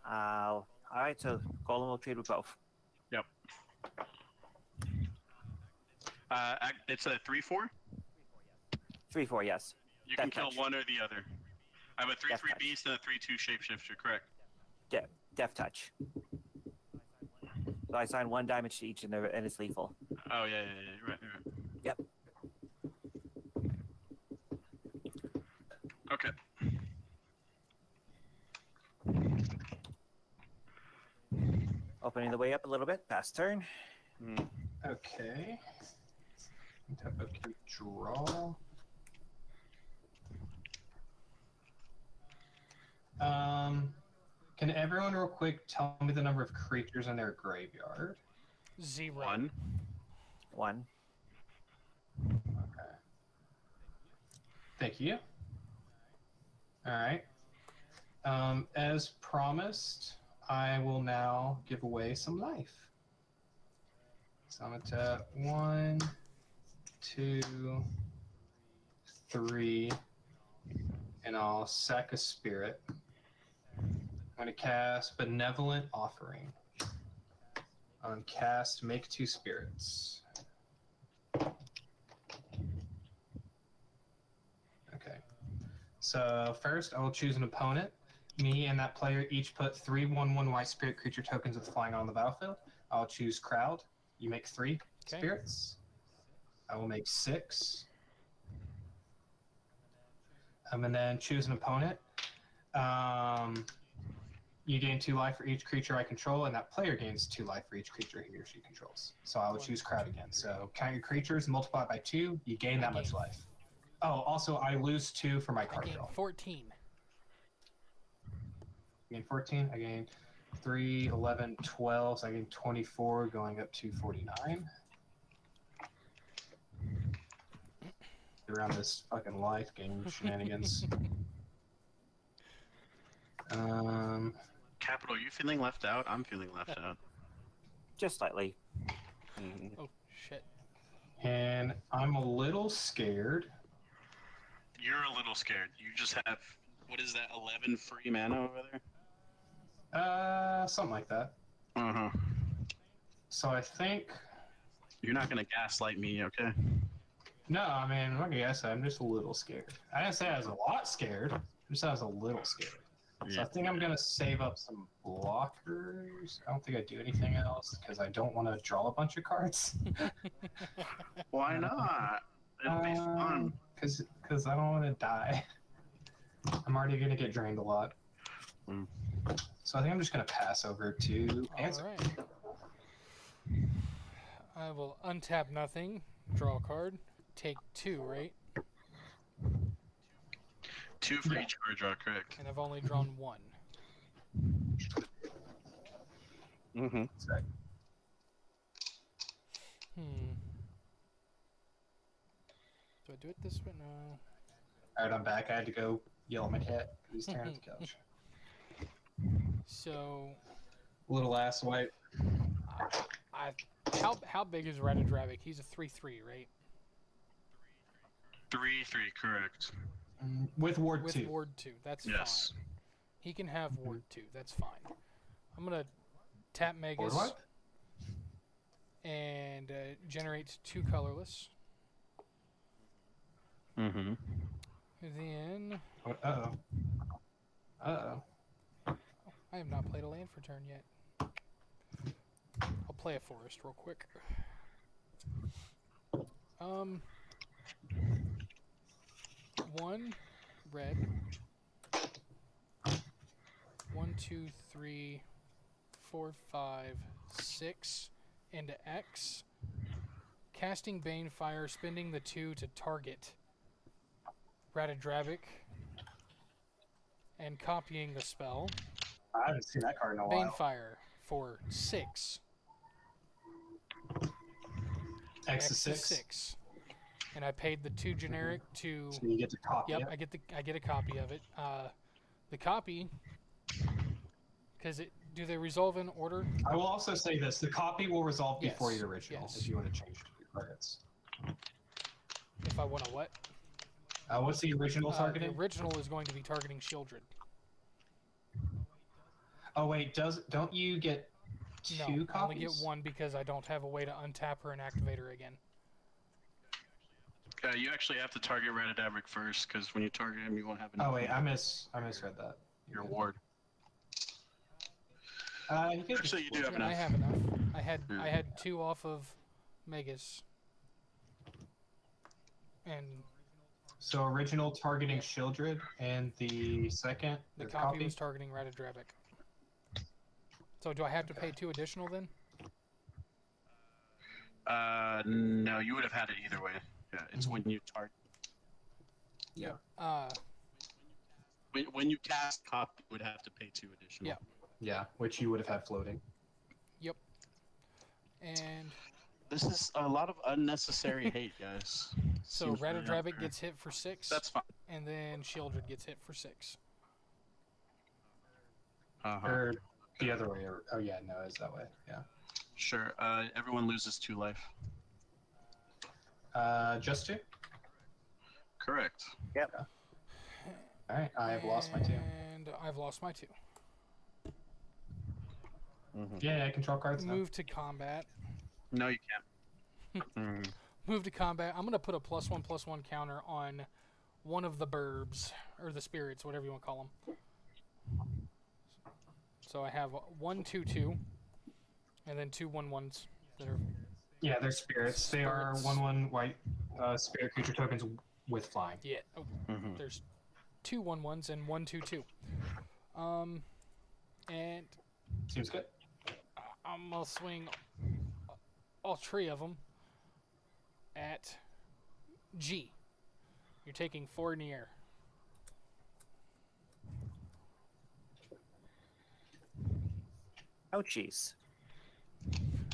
All right. So Golem will trade with both. Yep. It's a 3/4. 3/4, yes. You can Death kill touch. one or the other. I have a 3/3 Death touch. beast and a 3/2 shapeshifter. Correct. Death touch. So I assign 1 damage to each, and it's lethal. Oh yeah. You're right. Yep. Okay. Opening the way up a little bit. Pass turn. Okay. Tap upkeep, draw. Can everyone real quick tell me the number of creatures in their graveyard? 0. 1. 1. Okay. Thank you. All right. As promised, I will now give away some life. So I'm gonna tap 1, 2, 3, and I'll sack a spirit. I'm gonna cast Benevolent Offering. On cast, make 2 spirits. Okay. So first, I will choose an opponent. Me and that player each put 3/1/1 white spirit creature tokens with flying on the battlefield. I'll choose crowd. You make 3 spirits. I will make 6. And then choose an opponent. You gain 2 life for each creature I control, and that player gains 2 life for each creature he or she controls. So I will choose crowd again. So count your creatures, multiply by 2, you gain that much life. Oh, also I lose 2 for my I card gain draw. 14. I gain 14. I gain 3, 11, 12. So I gain 24, going up to 49. Around this fucking life game shenanigans. Capital, you feeling left out? I'm feeling left out. Just slightly. Oh, shit. And I'm a little scared. You're a little scared. You just have, what is that, 11 free mana over there? Something like that. Uh-huh. So I think... You're not going to gaslight me, okay? No, I mean, I guess I'm just a little scared. I didn't say I was a lot scared. I just said I was a little scared. So I think I'm going to save up some blockers. I don't think I do anything else because I don't want to draw a bunch of cards. Why not? It'll be fun. Because I don't want to die. I'm already going to get drained a lot. Mm. So I think I'm just going to pass over to answer. All right. I will untap nothing, draw a card, take 2, right? 2 for each card draw, correct. And I've only drawn 1. Mm-hmm. Sorry. Do I do it this way? No. Alright, I'm back. I had to go yell at my cat. He's tearing at the couch. So, Little ass white. how big is Ratadravic? He's a 3/3, right? 3/3, correct. With Ward With 2. Ward 2, that's Yes. fine. He can have Ward 2, that's fine. I'm gonna tap Ward Magus what? and generate 2 colorless. Mm-hmm. Then Uh-oh. Uh-oh. I have not played a land for turn yet. I'll play a forest real quick. 1 red. 1, 2, 3, 4, 5, 6 into X. Casting Banefire, spending the 2 to target Ratadravic, and copying the spell. I haven't seen that card in a while. Banefire for 6. X is 6. And I paid the 2 generic to. So you get to copy Yep, it. I get a copy of it. The copy, because do they resolve in order? I will also say this: the copy will resolve before Yes, your original yes. if you want to change your cards. If I want to what? What's the original targeting? The original is going to be targeting Shieldred. Oh wait, don't you get 2 No, copies? I only get 1 because I don't have a way to untap her and activate her again. You actually have to target Ratadravic first, because when you target him, you won't have enough. Oh wait, I misread that. Your ward. You can Actually, you do have Yeah, enough. I have enough. I Yeah. had 2 off of Megas. And So original targeting Shieldred, and the second the or copy was targeting Ratadravic. So do I have to pay 2 additional then? No, you would have had it either way. Yeah, it's when you target. Yeah. When you cast copy, you would have to pay 2 additional. Yeah. Yeah, which you would have had floating. Yep. And This is a lot of unnecessary hate, guys. so Seems really Ratadravic unfair. gets hit for 6. That's fine. And then Shieldred gets hit for 6. Uh-huh. Or the other way. Oh yeah, no, it's that way. Yeah. Sure. Everyone loses 2 life. Just 2. Correct. Yep. All right, I've lost my 2. And I've lost my 2. Yeah, I control cards now. Move to combat. No, you can't. Move to combat. I'm going to put a +1/+1 counter on one of the burbs, or the spirits, whatever you want to call them. So I have 1/2/2, and then 2/1/1s that are Yeah, they're spirits. They are Spirits. 1/1 white spirit creature tokens with flying. yeah. Oh, Mm-hmm. there's 2/1/1s and 1/2/2. And Seems good. I'm gonna swing all three of them at G. You're taking 4 in the air. Ouchies.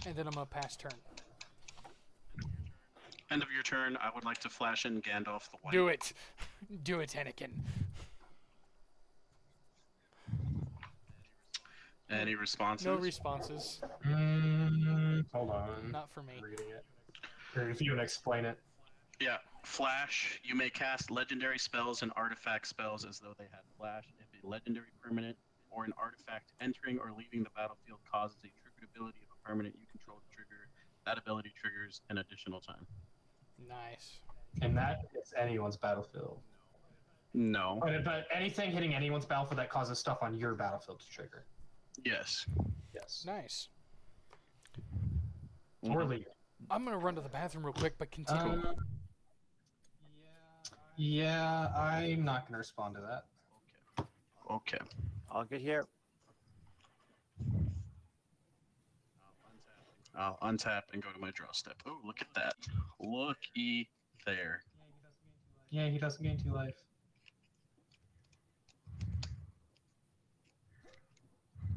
And then I'm gonna pass turn. End of your turn. I would like to flash in Gandalf the White. Do it. Do it, Anakin. Any responses? No responses. Hold on. Not for me. I'm reading it. Or if you want to explain it. Yeah. Flash. You may cast legendary spells and artifact spells as though they had flash. If a legendary permanent or an artifact entering or leaving the battlefield causes a triggered ability of a permanent you control to trigger, that ability triggers an additional time. Nice. And that hits anyone's battlefield. No. But anything hitting anyone's battlefield that causes stuff on your battlefield to trigger. Yes. Yes. Nice. Or legal. I'm gonna run to the bathroom real quick, but continue. Yeah, I'm not going to respond to that. Okay. All good here. I'll untap and go to my draw step. Oh, look at that. Looky there. Yeah, he doesn't gain 2 life.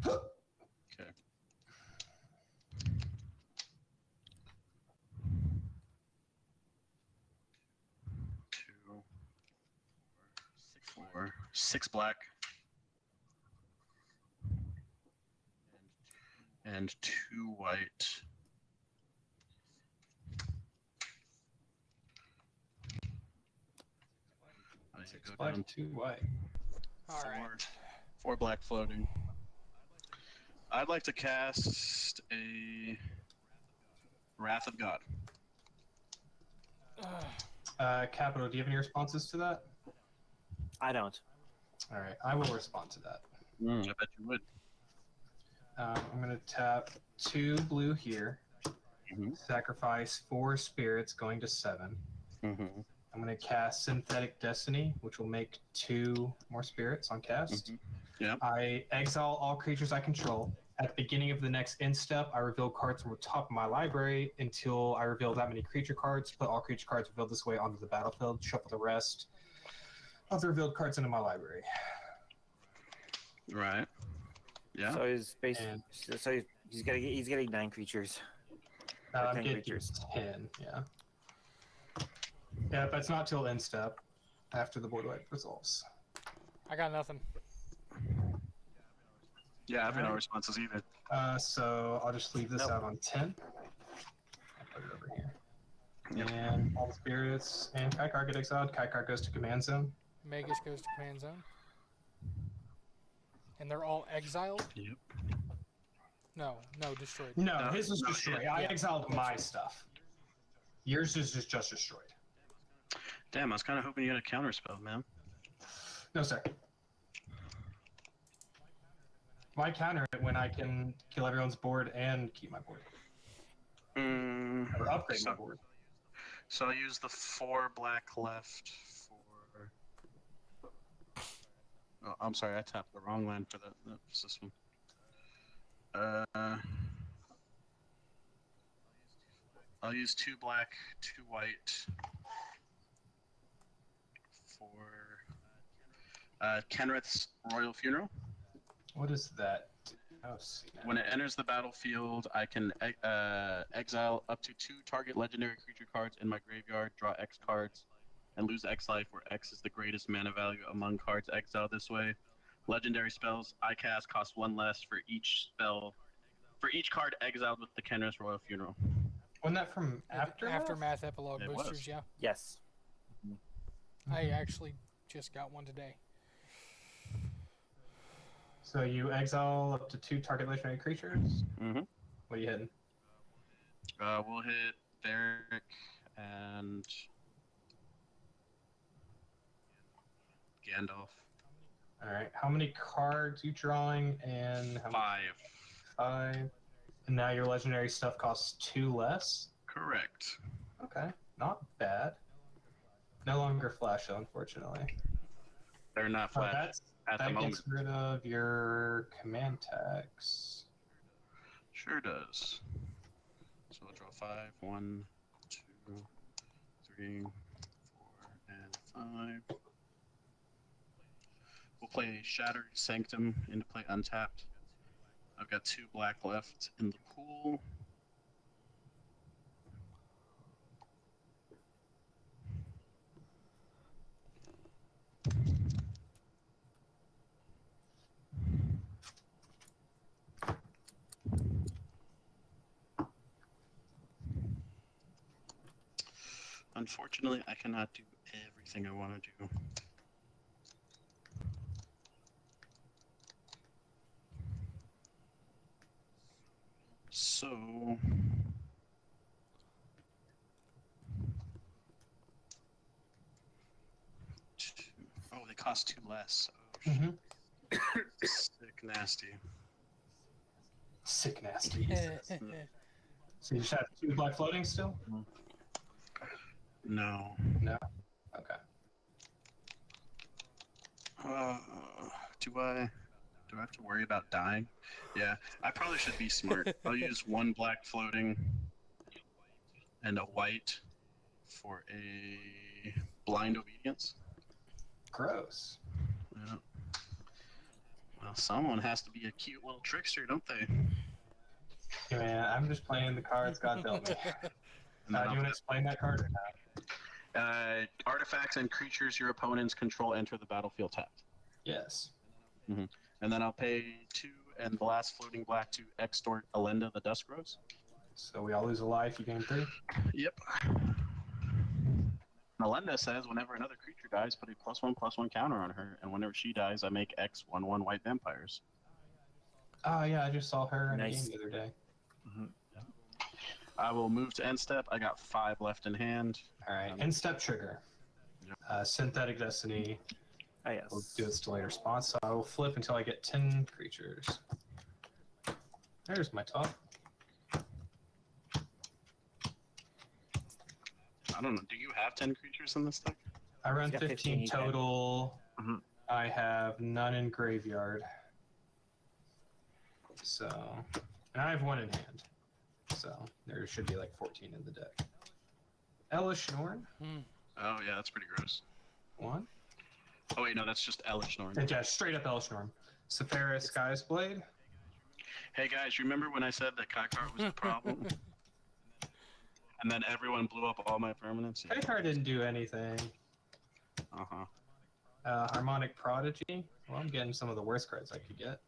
Okay. Two, four, 6 black. And 2 white. I need to 6 go black, down 2 white. All right. 4 black floating. I'd like to cast a Wrath of God. Capital, do you have any responses to that? I don't. All right, I will respond to that. I bet you would. I'm going to tap 2 blue here. Sacrifice 4 spirits, going to 7. Mm-hmm. I'm going to cast Synthetic Destiny, which will make 2 more spirits on cast. Yeah. I exile all creatures I control. At the beginning of the next end step, I reveal cards from the top of my library until I reveal that many creature cards. Put all creature cards revealed this way onto the battlefield. Shuffle the rest of the revealed cards into my library. Right. Yeah. So he's And- he's getting 9 creatures. I'm 10 getting creatures. 10, yeah. Yeah, but it's not till end step after the board wipe resolves. I got nothing. Yeah, I have no Alright. responses either. So I'll just leave this Nope. out on 10. I'll put it over here. And all the spirits and Kaikar get exiled. Kaikar goes to command zone. Magus goes to command zone. And they're all exiled? Yep. No, destroyed. No, No, his was no, destroyed. yeah. I Yeah. exiled my stuff. Yours is just destroyed. Damn, I was kind of hoping you had a counterspell, man. No, sir. Why counter it when I can kill everyone's board and keep my board? Or upgrade my board. So I'll use the 4 black left for. Oh, I'm sorry, I tapped the wrong land for that. That's this one. I'll use 2 black, 2 white for Kenrith's Royal Funeral. What is that? Oh, see. When it enters the battlefield, I can exile up to 2 target legendary creature cards in my graveyard, draw X cards, and lose X life, where X is the greatest mana value among cards exiled this way. Legendary spells I cast cost 1 less for each spell, for each card exiled with the Kenrith's Royal Funeral. Wasn't that from Aftermath epilogue It boosters, was. yeah. Yes. I actually just got one today. So you exile up to 2 target legendary creatures? Mm-hmm. What are you hitting? We'll hit Derek and Gandalf. All right. How many cards you drawing? And how 5. 5. And now your legendary stuff costs 2 less. Correct. Okay, not bad. No longer flash, though, unfortunately. They're not Oh, flash at the that moment. gets rid of your command tax. Sure does. So I'll draw 5. 1, 2, 3, 4, and 5. We'll play Shattered Sanctum into play untapped. I've got 2 black left in the pool. Unfortunately, I cannot do everything I want to do. So... Oh, they cost 2 less. Oh, shit. Mm-hmm. Sick nasty. Sick nasty. he says. So you just have 2 black floating still? No. No. Okay. Do I have to worry about dying? Yeah, I probably should be smart. I'll use 1 black floating and a white for a blind obedience. Gross. Yeah. Well, someone has to be a cute little trickster, don't they? Hey, man, I'm just playing the cards God dealt me. And then Do you want to explain that card or not? artifacts and creatures your opponents control enter the battlefield tapped. Yes. And then I'll pay 2 and blast floating black to extort Alenda the Dusk Rose. So we all lose a life, you gain 3? Yep. Alenda says whenever another creature dies, put a +1/+1 counter on her, and whenever she dies, I make X 1/1 white vampires. Oh, yeah, I just saw her in a Nice. game the other day. I will move to end step. I got 5 left in hand. All right, end step trigger. Synthetic Destiny. Oh, yes. We'll do its delayed response. So I will flip until I get 10 creatures. There's my top. I don't know. Do you have 10 creatures in this deck? I run He's got 15 15, total. Mhm. I have none in graveyard. So, and I have 1 in hand. So there should be like 14 in the deck. Elish Norn, Oh, yeah, that's pretty gross. 1. Oh, wait, no, that's just Elish Norn. Yeah, straight up Elish Norn. Saphira Sky's Blade. Hey, guys, remember when I said that Kaikar was the problem? And then everyone blew up all my permanents? Yeah. Kaikar didn't do anything. Uh-huh. Harmonic Prodigy. Well, I'm getting some of the worst cards I could get.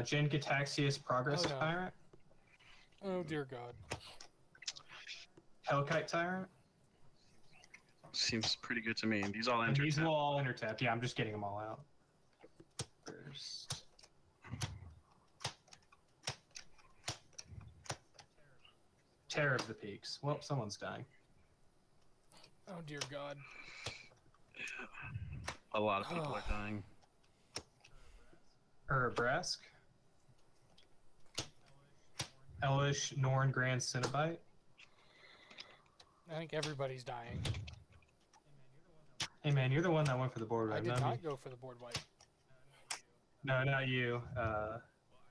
Jin Gataxius Progress Oh, no. Tyrant. Oh dear God. Hellkite Tyrant. Seems pretty good to me. And these all And enter. these will all intertap. Yeah, I'm just getting them all out. First. Terror of the Peaks. Well, someone's dying. Oh dear God. A lot of people are dying. Urabrask. Elish Norn Grand Cinnabite. I think everybody's dying. Hey man, you're the one that went for the board I right did now. not go for the board wipe. No, not you.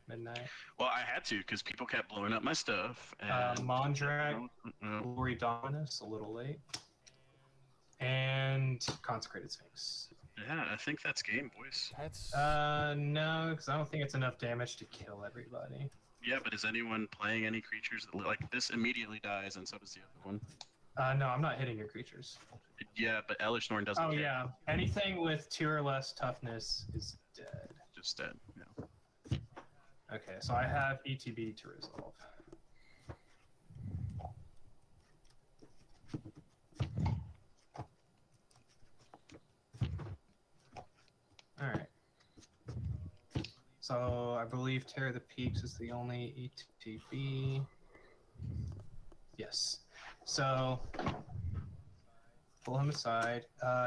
Midnight. Well, I had to because people kept blowing up my stuff. And Mondrak, Uh, Glory Dominus, a little late. And Consecrated Sphinx. yeah, I think that's game, boys. That's No, because I don't think it's enough damage to kill everybody. Yeah, but is anyone playing any creatures that like this immediately dies, and so does the other one? No, I'm not hitting your creatures. Yeah, but Elish Norn doesn't. Oh care. yeah, anything with 2 or less toughness is dead. Just dead. Yeah. Okay, so I have ETB to resolve. Alright. So I believe Terror of the Peaks is the only ETB. Yes. So pull him aside.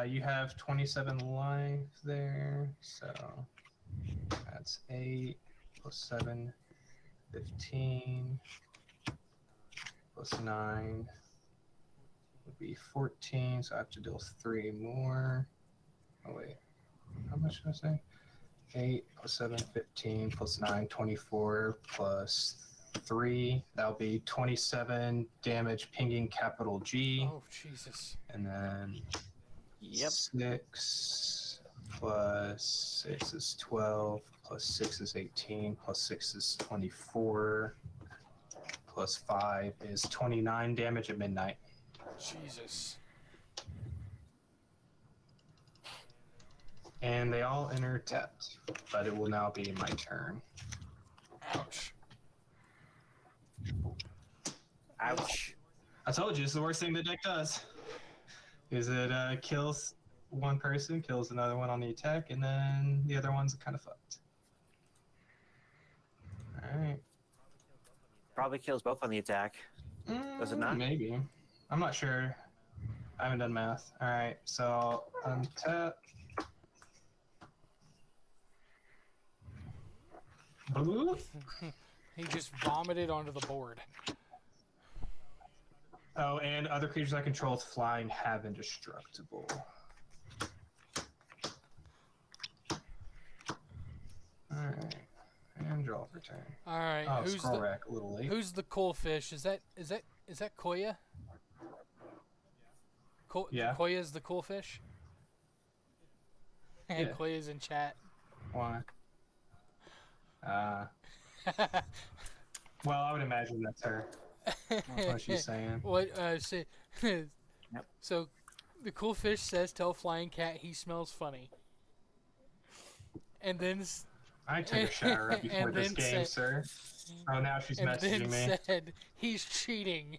You have 27 life there, so that's 8 plus 7, 15 plus 9 would be 14, so I have to deal 3 more. Oh, wait. How much did I say? 8 plus 7, 15 plus 9, 24 plus 3. That'll be 27 damage pinging capital G. Oh, Jesus. And then Yep. 6 plus 6 is 12, plus 6 is 18, plus 6 is 24, plus 5 is 29 damage at midnight. Jesus. And they all enter tapped, but it will now be my turn. Ouch. Ouch. I told you, it's the worst thing the deck does. Is it kills one person, kills another one on the attack, and then the other one's kind of fucked. Alright. Probably kills both on the attack. Does it not? Maybe. I'm not sure. I haven't done math. Alright, so untap. Bloop. He just vomited onto the board. Oh, and other creatures I control with flying have indestructible. Alright. And draw for turn. All right. Oh, who's scroll the rack a little late. who's the cool fish? Is that Koya? Yeah. Koya's the cool fish. And Yeah. Koya's in chat. Why? Well, I would imagine that's her. That's what she's saying. What? So, the cool fish says, "Tell Flying Cat he smells funny." And then, I took a shower right before and this then game, said- sir. Oh, now she's and messaging then me. said, "He's cheating."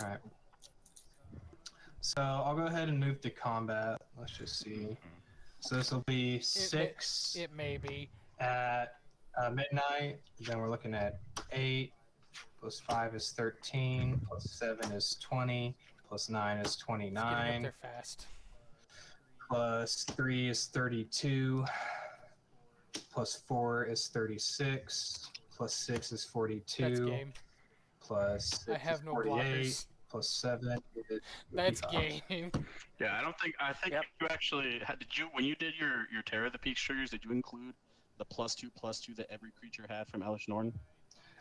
All right. So I'll go ahead and move to combat. Let's just see. So this will be 6 It may be. at midnight. Then we're looking at 8 plus 5 is 13 plus 7 is 20 plus 9 is It's getting up 29 there fast. plus 3 is 32 plus 4 is 36 plus 6 is 42 That's game. plus 6 I have is no 48 blockers. plus 7 is That's 55. game. Yeah, I think Yep. you actually did you when you did your Terror of the Peaks triggers, did you include the +2/+2 that every creature had from Elish Norn?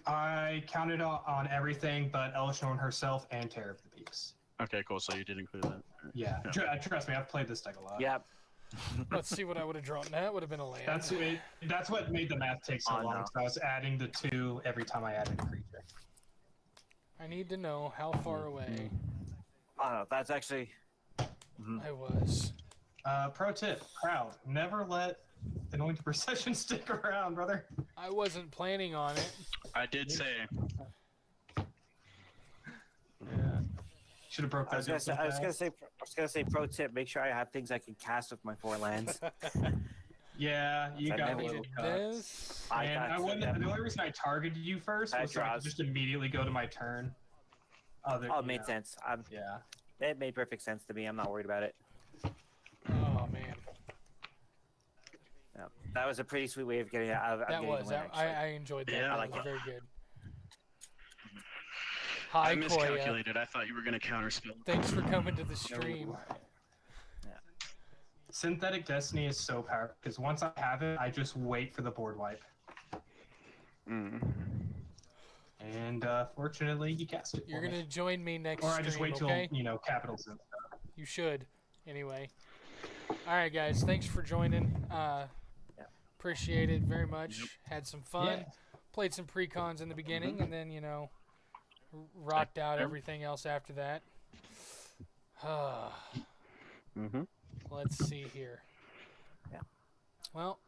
I counted on everything but Elishnorn herself and Terror of the Peaks. Okay, cool. So you did include that. Yeah, trust me, I've played this deck a lot. Yep. Let's see what I would have drawn. That would have been a land. That's what made the math take so Oh, long. no. So I was adding the 2 every time I added a creature. I need to know how far away Oh, no, that's actually. I was. Pro tip, crowd, never let Anointed Procession stick around, brother. I wasn't planning on it. I did say Yeah. Should have broke that. I was gonna deal so fast. say. Pro tip: make sure I have things I can cast with my 4 lands. Yeah, you I got a never little Needed cut. this. I And got I wouldn't, them. the only reason I targeted you first I was so I could draws. just immediately go to my turn. Oh, it yeah. made sense. Yeah. It made perfect sense to me. I'm not worried about it. Oh man, Yeah. That was a pretty sweet way of getting out of that getting was. the win, I actually. enjoyed that. Yeah, That I was like it. very good. I Hi, Koya. miscalculated. I thought you were gonna counterspell. Thanks for coming to the stream. Synthetic Destiny is so powerful because once I have it, I just wait for the board wipe. Mm. And fortunately, you cast it. You're for me. gonna join me next Or I stream, just wait till okay? capitals and stuff. You should. Anyway. All right, guys. Thanks for joining. Appreciate it very much. Had some fun. Yeah. Played some precons in the beginning, and then rocked out Yep. everything else after that. Mm-hmm. Let's see here. Yeah. Well,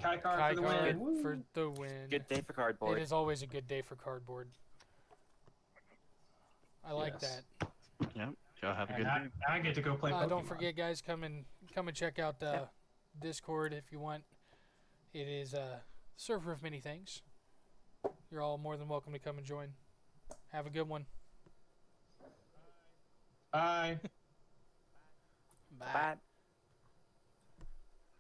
Kai card Kai for the card win. for the win. Good day for cardboard. It is always a good day for cardboard. I like Yes. that. Yep. Y'all have a And good day. I get to go play Pokemon. Don't forget, guys, come and check out Discord if you want. It is a server of many things. You're all more than welcome to come and join. Have a good one. Bye. Bye. Bye.